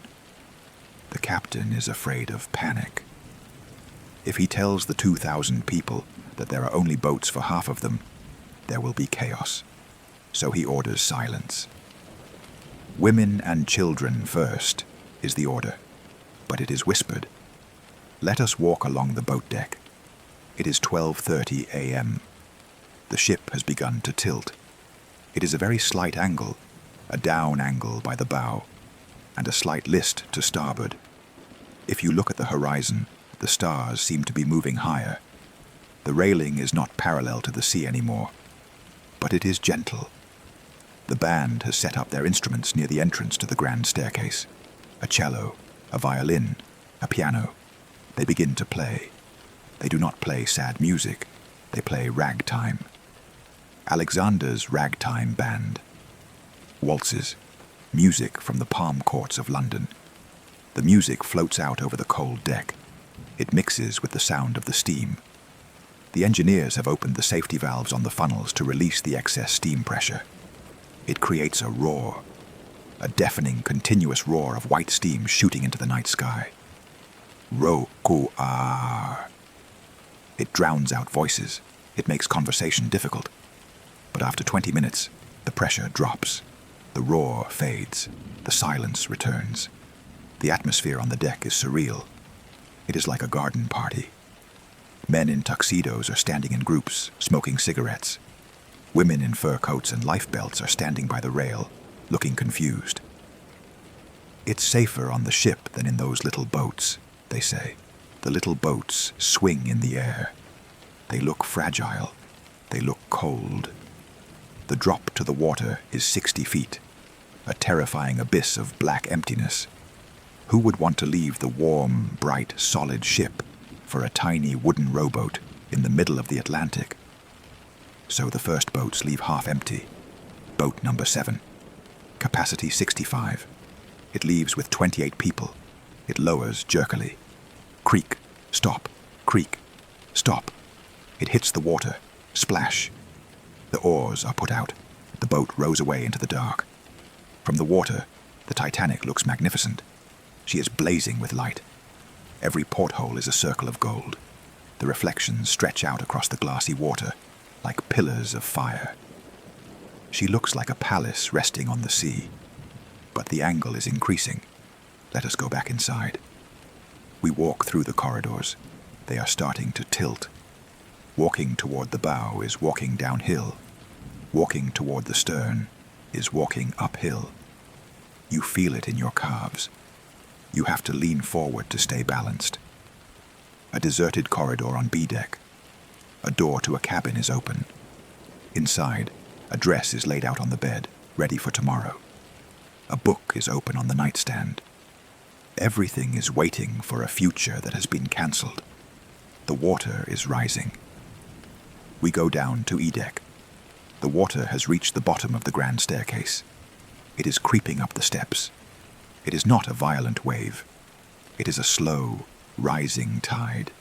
The captain is afraid of panic. If he tells the 2,000 people that there are only boats for half of them, there will be chaos. So he orders silence. "Women and children first," is the order, but it is whispered. Let us walk along the boat deck. It is 12:30 a.m. The ship has begun to tilt. It is a very slight angle, a down angle by the bow, and a slight list to starboard. If you look at the horizon, the stars seem to be moving higher. The railing is not parallel to the sea anymore, but it is gentle. The band has set up their instruments near the entrance to the grand staircase. A cello, a violin, a piano. They begin to play. They do not play sad music. They play ragtime. Alexander's ragtime band. Waltzes. Music from the palm courts of London. The music floats out over the cold deck. It mixes with the sound of the steam. The engineers have opened the safety valves on the funnels to release the excess steam pressure. It creates a roar, a deafening, continuous roar of white steam shooting into the night sky. Ro-ku-ar. It drowns out voices. It makes conversation difficult. But after 20 minutes, the pressure drops. The roar fades. The silence returns. The atmosphere on the deck is surreal. It is like a garden party. Men in tuxedos are standing in groups, smoking cigarettes. Women in fur coats and life belts are standing by the rail, looking confused. "It's safer on the ship than in those little boats," they say. The little boats swing in the air. They look fragile. They look cold. The drop to the water is 60 feet, a terrifying abyss of black emptiness. Who would want to leave the warm, bright, solid ship for a tiny wooden rowboat in the middle of the Atlantic? So the first boats leave half empty. Boat number 7. Capacity 65. It leaves with 28 people. It lowers jerkily. Creak, stop, creak, stop. It hits the water. Splash. The oars are put out. The boat rows away into the dark. From the water, the Titanic looks magnificent. She is blazing with light. Every porthole is a circle of gold. The reflections stretch out across the glassy water like pillars of fire. She looks like a palace resting on the sea. But the angle is increasing. Let us go back inside. We walk through the corridors. They are starting to tilt. Walking toward the bow is walking downhill. Walking toward the stern is walking uphill. You feel it in your calves. You have to lean forward to stay balanced. A deserted corridor on B deck. A door to a cabin is open. Inside, a dress is laid out on the bed, ready for tomorrow. A book is open on the nightstand. Everything is waiting for a future that has been cancelled. The water is rising. We go down to E deck. The water has reached the bottom of the grand staircase. It is creeping up the steps. It is not a violent wave. It is a slow, rising tide.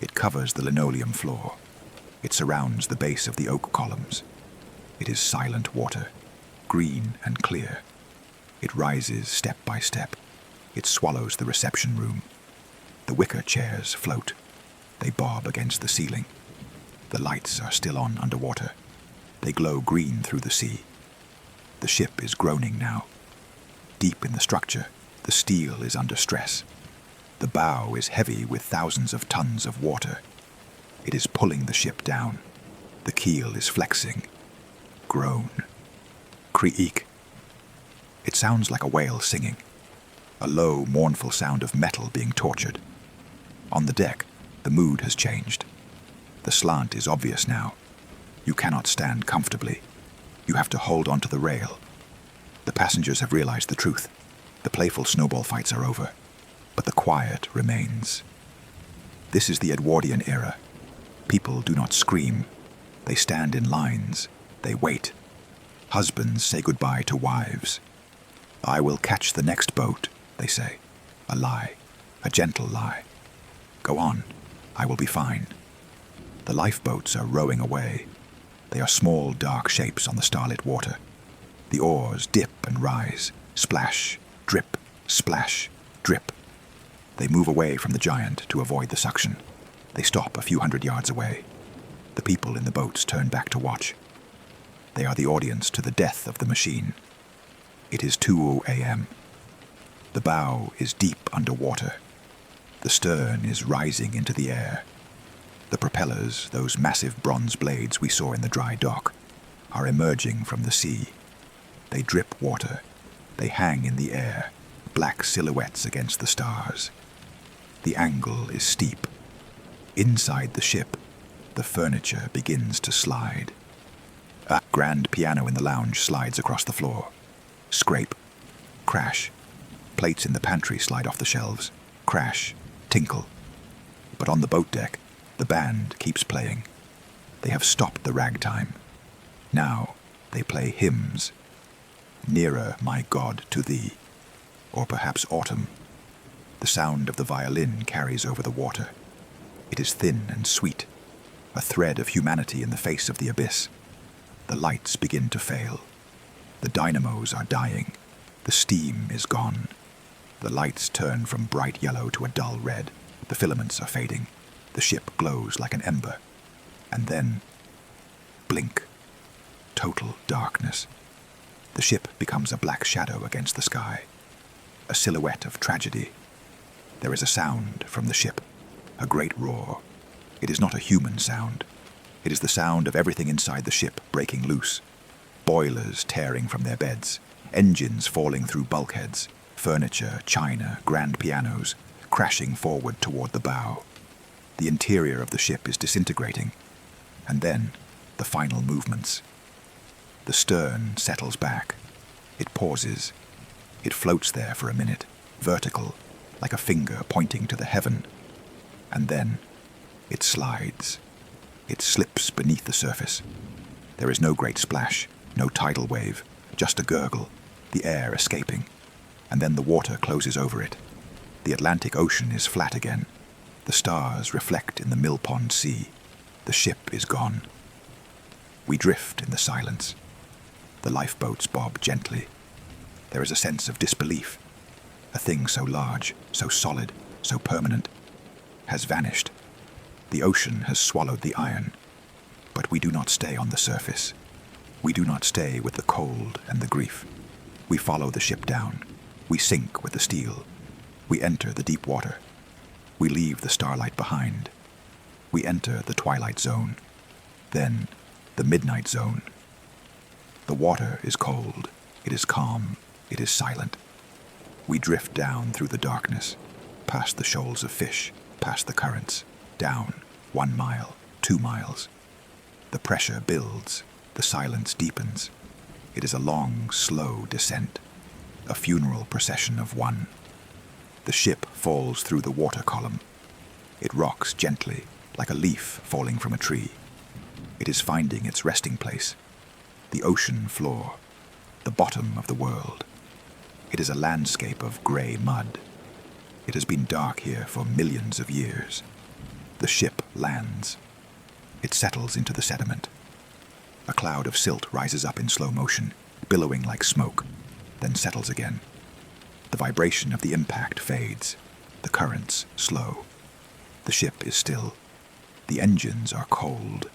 It covers the linoleum floor. It surrounds the base of the oak columns. It is silent water, green and clear. It rises step by step. It swallows the reception room. The wicker chairs float. They bob against the ceiling. The lights are still on underwater. They glow green through the sea. The ship is groaning now. Deep in the structure, the steel is under stress. The bow is heavy with thousands of tons of water. It is pulling the ship down. The keel is flexing. Groan. Creak. It sounds like a whale singing. A low, mournful sound of metal being tortured. On the deck, the mood has changed. The slant is obvious now. You cannot stand comfortably. You have to hold onto the rail. The passengers have realized the truth. The playful snowball fights are over, but the quiet remains. This is the Edwardian era. People do not scream. They stand in lines. They wait. Husbands say goodbye to wives. "I will catch the next boat," they say. A lie. A gentle lie. "Go on. I will be fine." The lifeboats are rowing away. They are small, dark shapes on the starlit water. The oars dip and rise. Splash, drip, splash, drip. They move away from the giant to avoid the suction. They stop a few hundred yards away. The people in the boats turn back to watch. They are the audience to the death of the machine. It is 2 a.m. The bow is deep underwater. The stern is rising into the air. The propellers, those massive bronze blades we saw in the dry dock, are emerging from the sea. They drip water. They hang in the air, black silhouettes against the stars. The angle is steep. Inside the ship, the furniture begins to slide. A grand piano in the lounge slides across the floor. Scrape. Crash. Plates in the pantry slide off the shelves. Crash. Tinkle. But on the boat deck, the band keeps playing. They have stopped the ragtime. Now they play hymns. "Nearer, my God, to thee," or perhaps autumn. The sound of the violin carries over the water. It is thin and sweet, a thread of humanity in the face of the abyss. The lights begin to fail. The dynamos are dying. The steam is gone. The lights turn from bright yellow to a dull red. The filaments are fading. The ship glows like an ember. And then, blink. Total darkness. The ship becomes a black shadow against the sky. A silhouette of tragedy. There is a sound from the ship. A great roar. It is not a human sound. It is the sound of everything inside the ship breaking loose. Boilers tearing from their beds. Engines falling through bulkheads. Furniture, china, grand pianos, crashing forward toward the bow. The interior of the ship is disintegrating. And then, the final movements. The stern settles back. It pauses. It floats there for a minute, vertical, like a finger pointing to the heaven. And then, it slides. It slips beneath the surface. There is no great splash, no tidal wave, just a gurgle, the air escaping. And then the water closes over it. The Atlantic Ocean is flat again. The stars reflect in the mill pond sea. The ship is gone. We drift in the silence. The lifeboats bob gently. There is a sense of disbelief. A thing so large, so solid, so permanent, has vanished. The ocean has swallowed the iron. But we do not stay on the surface. We do not stay with the cold and the grief. We follow the ship down. We sink with the steel. We enter the deep water. We leave the starlight behind. We enter the twilight zone. Then the midnight zone. The water is cold. It is calm. It is silent. We drift down through the darkness, past the shoals of fish, past the currents, down 1 mile, 2 miles. The pressure builds. The silence deepens. It is a long, slow descent, a funeral procession of one. The ship falls through the water column. It rocks gently, like a leaf falling from a tree. It is finding its resting place, the ocean floor, the bottom of the world. It is a landscape of grey mud. It has been dark here for millions of years. The ship lands. It settles into the sediment. A cloud of silt rises up in slow motion, billowing like smoke. then settles again. The vibration of the impact fades. The currents slow. The ship is still. The engines are cold.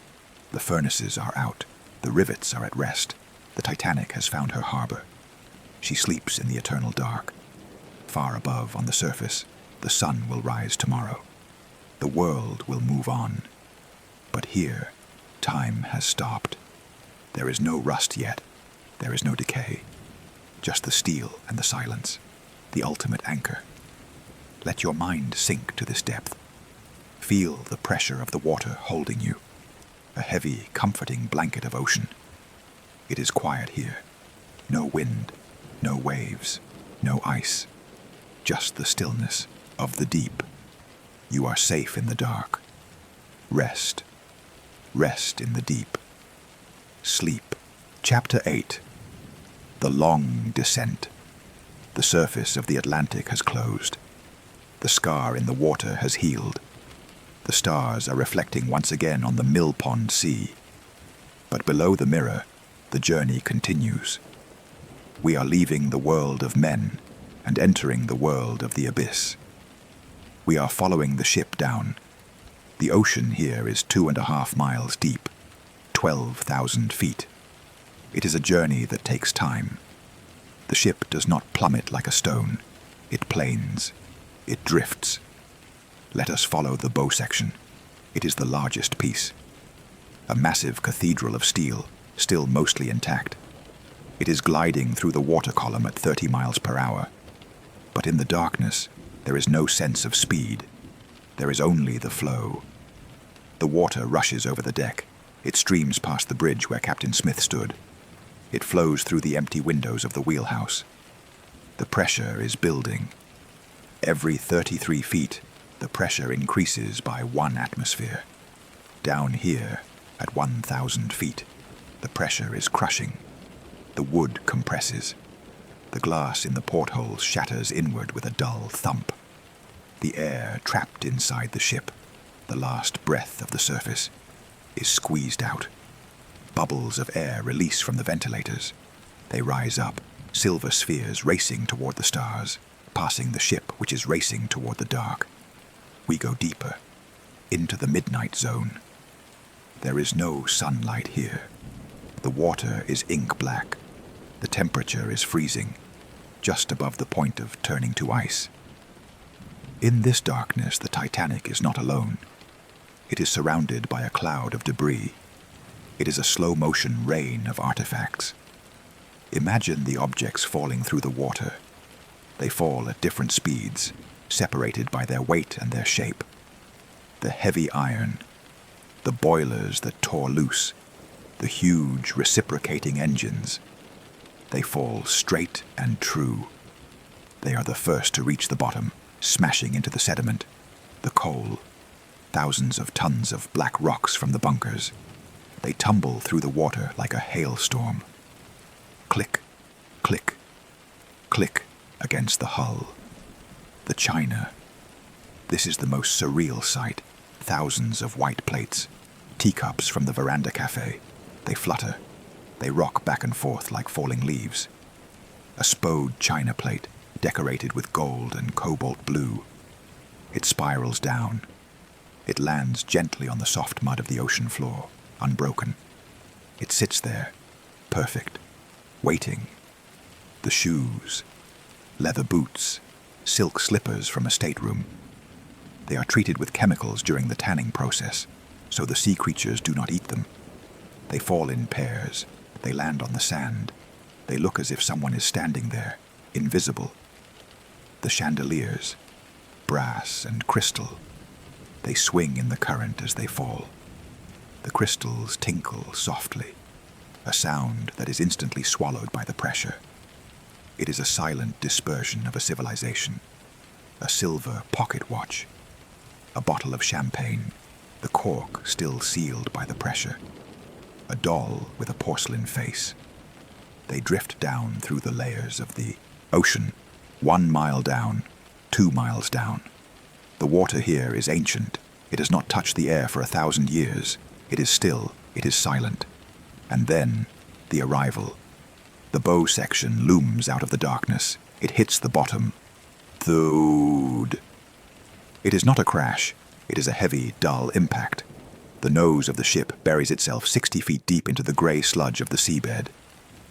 The furnaces are out. The rivets are at rest. The Titanic has found her harbor. She sleeps in the eternal dark. Far above, on the surface, the sun will rise tomorrow. The world will move on. But here, time has stopped. There is no rust yet. There is no decay. Just the steel and the silence. The ultimate anchor. Let your mind sink to this depth. Feel the pressure of the water holding you. A heavy, comforting blanket of ocean. It is quiet here. No wind, no waves, no ice. Just the stillness of the deep. You are safe in the dark. Rest. Rest in the deep. Sleep. Chapter 8. The long descent. The surface of the Atlantic has closed. The scar in the water has healed. The stars are reflecting once again on the mill pond sea. But below the mirror, the journey continues. We are leaving the world of men and entering the world of the abyss. We are following the ship down. The ocean here is 2.5 miles deep, 12,000 feet. It is a journey that takes time. The ship does not plummet like a stone. It planes. It drifts. Let us follow the bow section. It is the largest piece. A massive cathedral of steel, still mostly intact. It is gliding through the water column at 30 miles per hour. But in the darkness, there is no sense of speed. There is only the flow. The water rushes over the deck. It streams past the bridge where Captain Smith stood. It flows through the empty windows of the wheelhouse. The pressure is building. Every 33 feet, the pressure increases by 1 atmosphere. Down here, at 1,000 feet, the pressure is crushing. The wood compresses. The glass in the portholes shatters inward with a dull thump. The air trapped inside the ship, the last breath of the surface, is squeezed out. Bubbles of air release from the ventilators. They rise up, silver spheres racing toward the stars, passing the ship which is racing toward the dark. We go deeper, into the midnight zone. There is no sunlight here. The water is ink black. The temperature is freezing, just above the point of turning to ice. In this darkness, the Titanic is not alone. It is surrounded by a cloud of debris. It is a slow-motion rain of artifacts. Imagine the objects falling through the water. They fall at different speeds, separated by their weight and their shape. The heavy iron, the boilers that tore loose, the huge reciprocating engines. They fall straight and true. They are the first to reach the bottom, smashing into the sediment, the coal, thousands of tons of black rocks from the bunkers. They tumble through the water like a hailstorm. Click, click, click against the hull. The china. This is the most surreal sight. Thousands of white plates, teacups from the veranda cafe. They flutter. They rock back and forth like falling leaves. A spode china plate, decorated with gold and cobalt blue. It spirals down. It lands gently on the soft mud of the ocean floor, unbroken. It sits there, perfect, waiting. The shoes, leather boots, silk slippers from a stateroom. They are treated with chemicals during the tanning process, so the sea creatures do not eat them. They fall in pairs. They land on the sand. They look as if someone is standing there, invisible. The chandeliers, brass and crystal. They swing in the current as they fall. The crystals tinkle softly, a sound that is instantly swallowed by the pressure. It is a silent dispersion of a civilization. A silver pocket watch. A bottle of champagne, the cork still sealed by the pressure. A doll with a porcelain face. They drift down through the layers of the ocean, 1 mile down, 2 miles down. The water here is ancient. It has not touched the air for 1,000 years. It is still, it is silent. And then, the arrival. The bow section looms out of the darkness. It hits the bottom. Thud. It is not a crash. It is a heavy, dull impact. The nose of the ship buries itself 60 feet deep into the grey sludge of the seabed.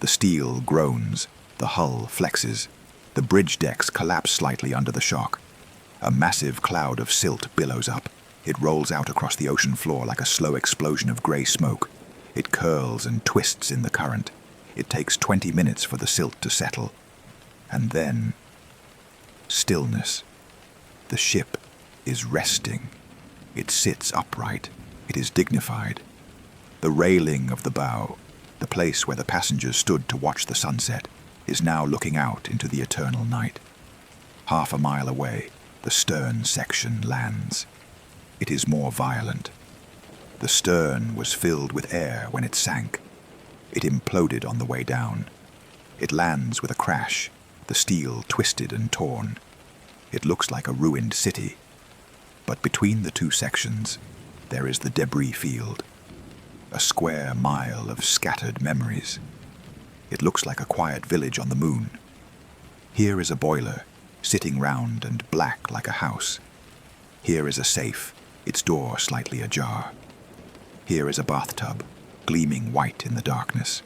The steel groans. The hull flexes. The bridge decks collapse slightly under the shock. A massive cloud of silt billows up. It rolls out across the ocean floor like a slow explosion of grey smoke. It curls and twists in the current. It takes 20 minutes for the silt to settle. And then, stillness. The ship is resting. It sits upright. It is dignified. The railing of the bow, the place where the passengers stood to watch the sunset, is now looking out into the eternal night. Half a mile away, the stern section lands. It is more violent. The stern was filled with air when it sank. It imploded on the way down. It lands with a crash, the steel twisted and torn. It looks like a ruined city. But between the two sections, there is the debris field, a square mile of scattered memories. It looks like a quiet village on the moon. Here is a boiler, sitting round and black like a house. Here is a safe, its door slightly ajar. Here is a bathtub, gleaming white in the darkness.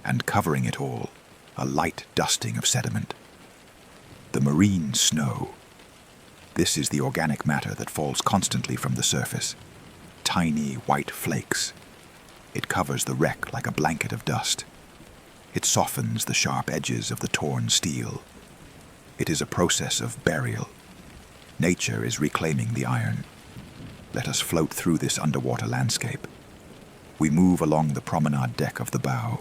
And covering it all, a light dusting of sediment. The marine snow. This is the organic matter that falls constantly from the surface. Tiny white flakes. It covers the wreck like a blanket of dust. It softens the sharp edges of the torn steel. It is a process of burial. Nature is reclaiming the iron. Let us float through this underwater landscape. We move along the promenade deck of the bow.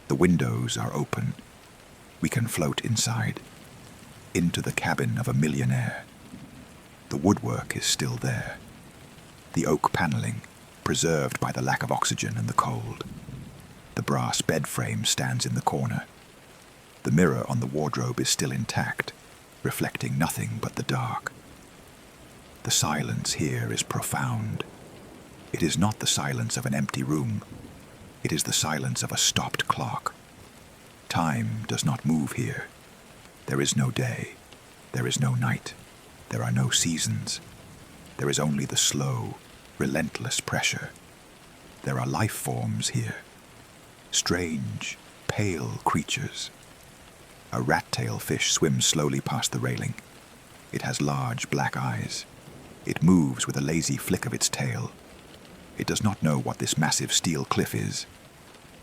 The windows are open. We can float inside, into the cabin of a millionaire. The woodwork is still there. The oak paneling, preserved by the lack of oxygen and the cold. The brass bed frame stands in the corner. The mirror on the wardrobe is still intact, reflecting nothing but the dark. The silence here is profound. It is not the silence of an empty room. It is the silence of a stopped clock. Time does not move here. There is no day. There is no night. There are no seasons. There is only the slow, relentless pressure. There are life forms here. Strange, pale creatures. A rat-tail fish swims slowly past the railing. It has large black eyes. It moves with a lazy flick of its tail. It does not know what this massive steel cliff is.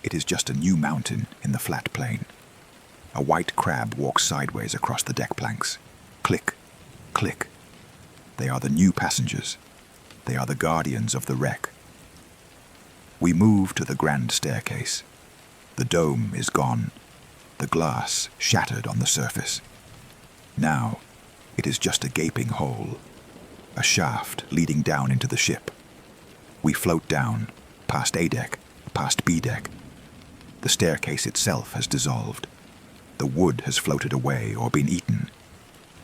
It is just a new mountain in the flat plain. A white crab walks sideways across the deck planks. Click, click. They are the new passengers. They are the guardians of the wreck. We move to the grand staircase. The dome is gone. The glass shattered on the surface. Now, it is just a gaping hole. A shaft leading down into the ship. We float down, past A deck, past B deck. The staircase itself has dissolved. The wood has floated away or been eaten.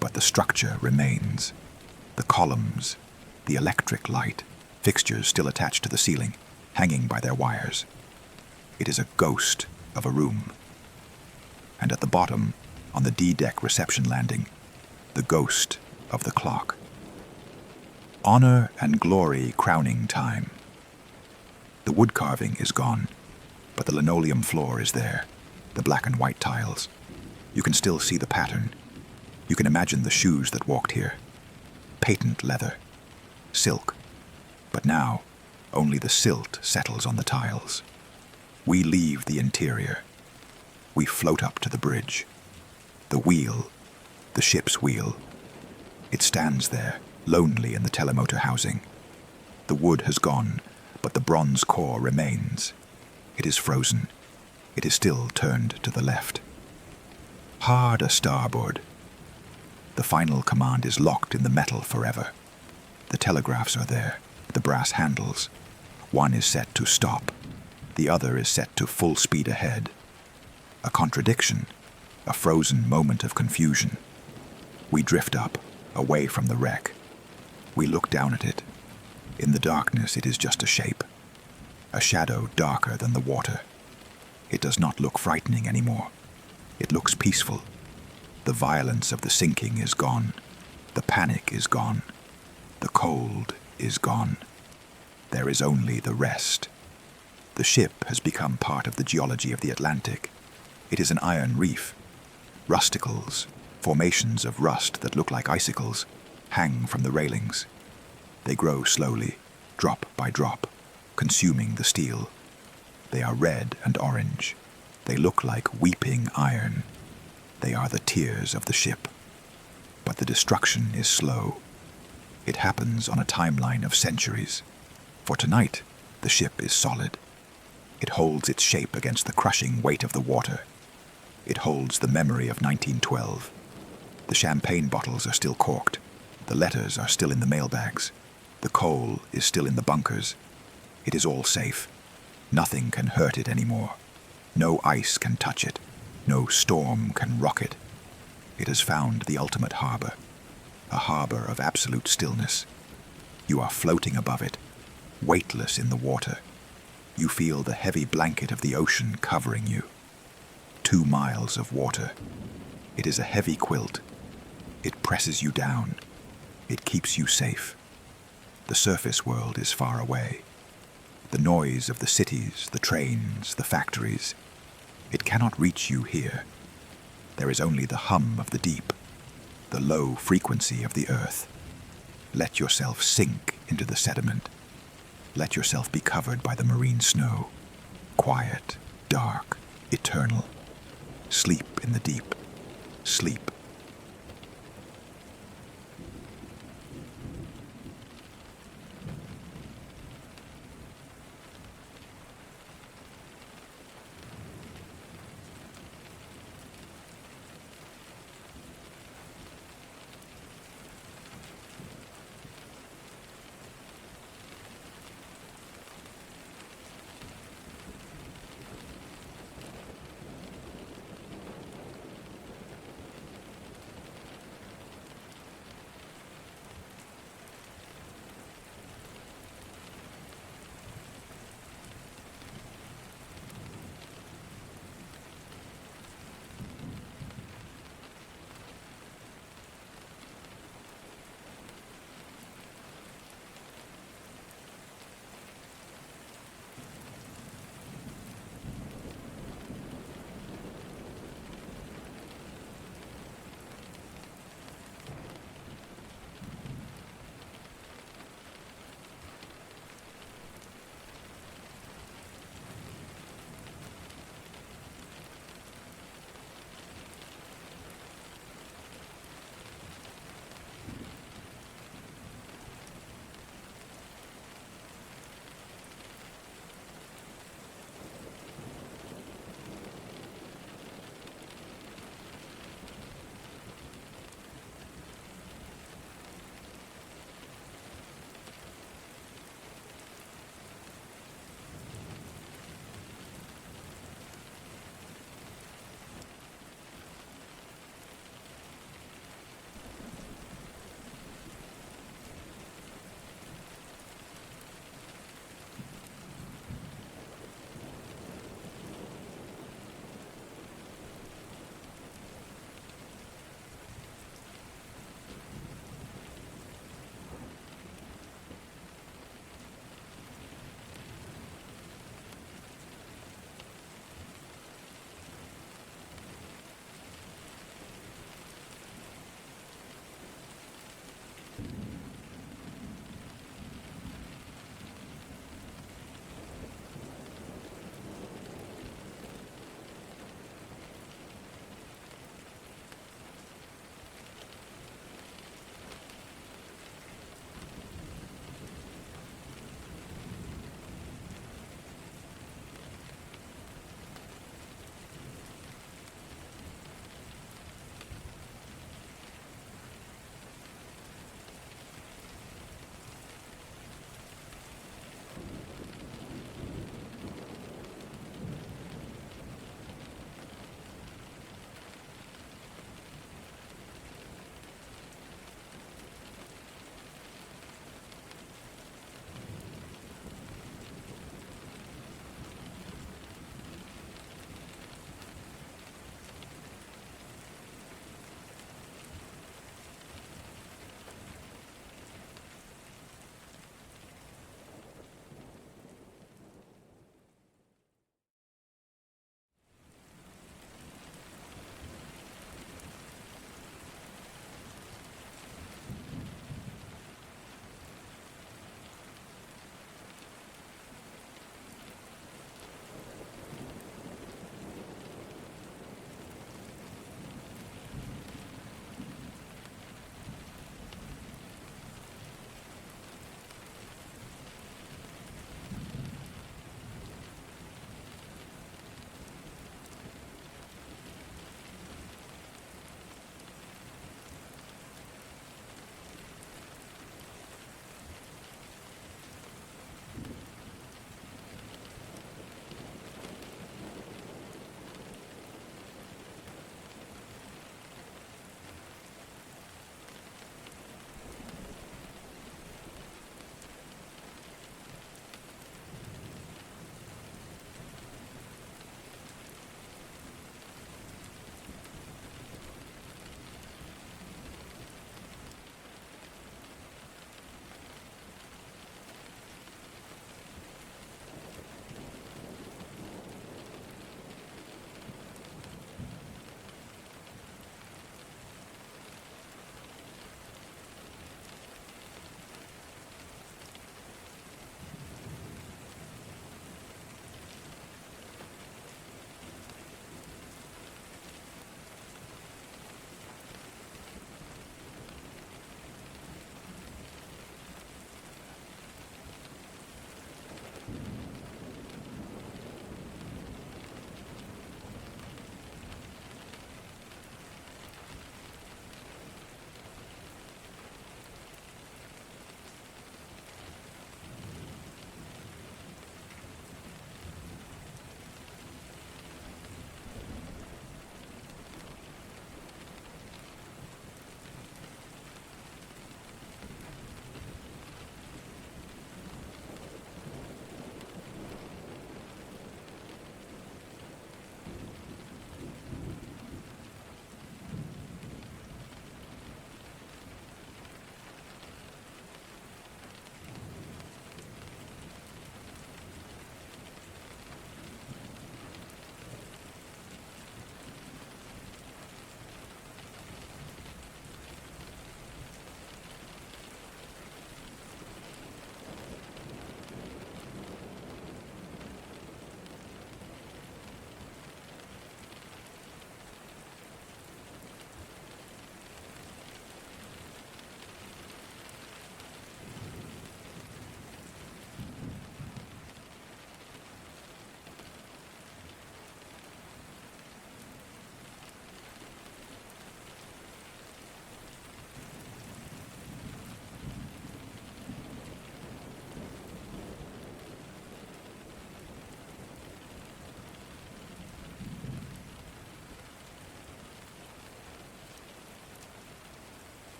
But the structure remains. The columns, the electric light, fixtures still attached to the ceiling, hanging by their wires. It is a ghost of a room. And at the bottom, on the D-deck reception landing, the ghost of the clock. Honor and glory crowning time. The wood carving is gone, but the linoleum floor is there, the black and white tiles. You can still see the pattern. You can imagine the shoes that walked here. Patent leather, silk. But now, only the silt settles on the tiles. We leave the interior. We float up to the bridge. The wheel, the ship's wheel. It stands there, lonely in the telemotor housing. The wood has gone, but the bronze core remains. It is frozen. It is still turned to the left. Hard a starboard. The final command is locked in the metal forever. The telegraphs are there, the brass handles. One is set to stop. The other is set to full speed ahead. A contradiction, a frozen moment of confusion. We drift up, away from the wreck. We look down at it. In the darkness, it is just a shape. A shadow darker than the water. It does not look frightening anymore. It looks peaceful. The violence of the sinking is gone. The panic is gone. The cold is gone. There is only the rest. The ship has become part of the geology of the Atlantic. It is an iron reef. Rusticles, formations of rust that look like icicles, hang from the railings. They grow slowly, drop by drop, consuming the steel. They are red and orange. They look like weeping iron. They are the tears of the ship. But the destruction is slow. It happens on a timeline of centuries. For tonight, the ship is solid. It holds its shape against the crushing weight of the water. It holds the memory of 1912. The champagne bottles are still corked. The letters are still in the mailbags. The coal is still in the bunkers. It is all safe. Nothing can hurt it anymore. No ice can touch it. No storm can rock it. It has found the ultimate harbor, a harbor of absolute stillness. You are floating above it, weightless in the water. You feel the heavy blanket of the ocean covering you. 2 miles of water. It is a heavy quilt. It presses you down. It keeps you safe. The surface world is far away. The noise of the cities, the trains, the factories. It cannot reach you here. There is only the hum of the deep, the low frequency of the earth. Let yourself sink into the sediment. Let yourself be covered by the marine snow. Quiet, dark, eternal. Sleep in the deep. Sleep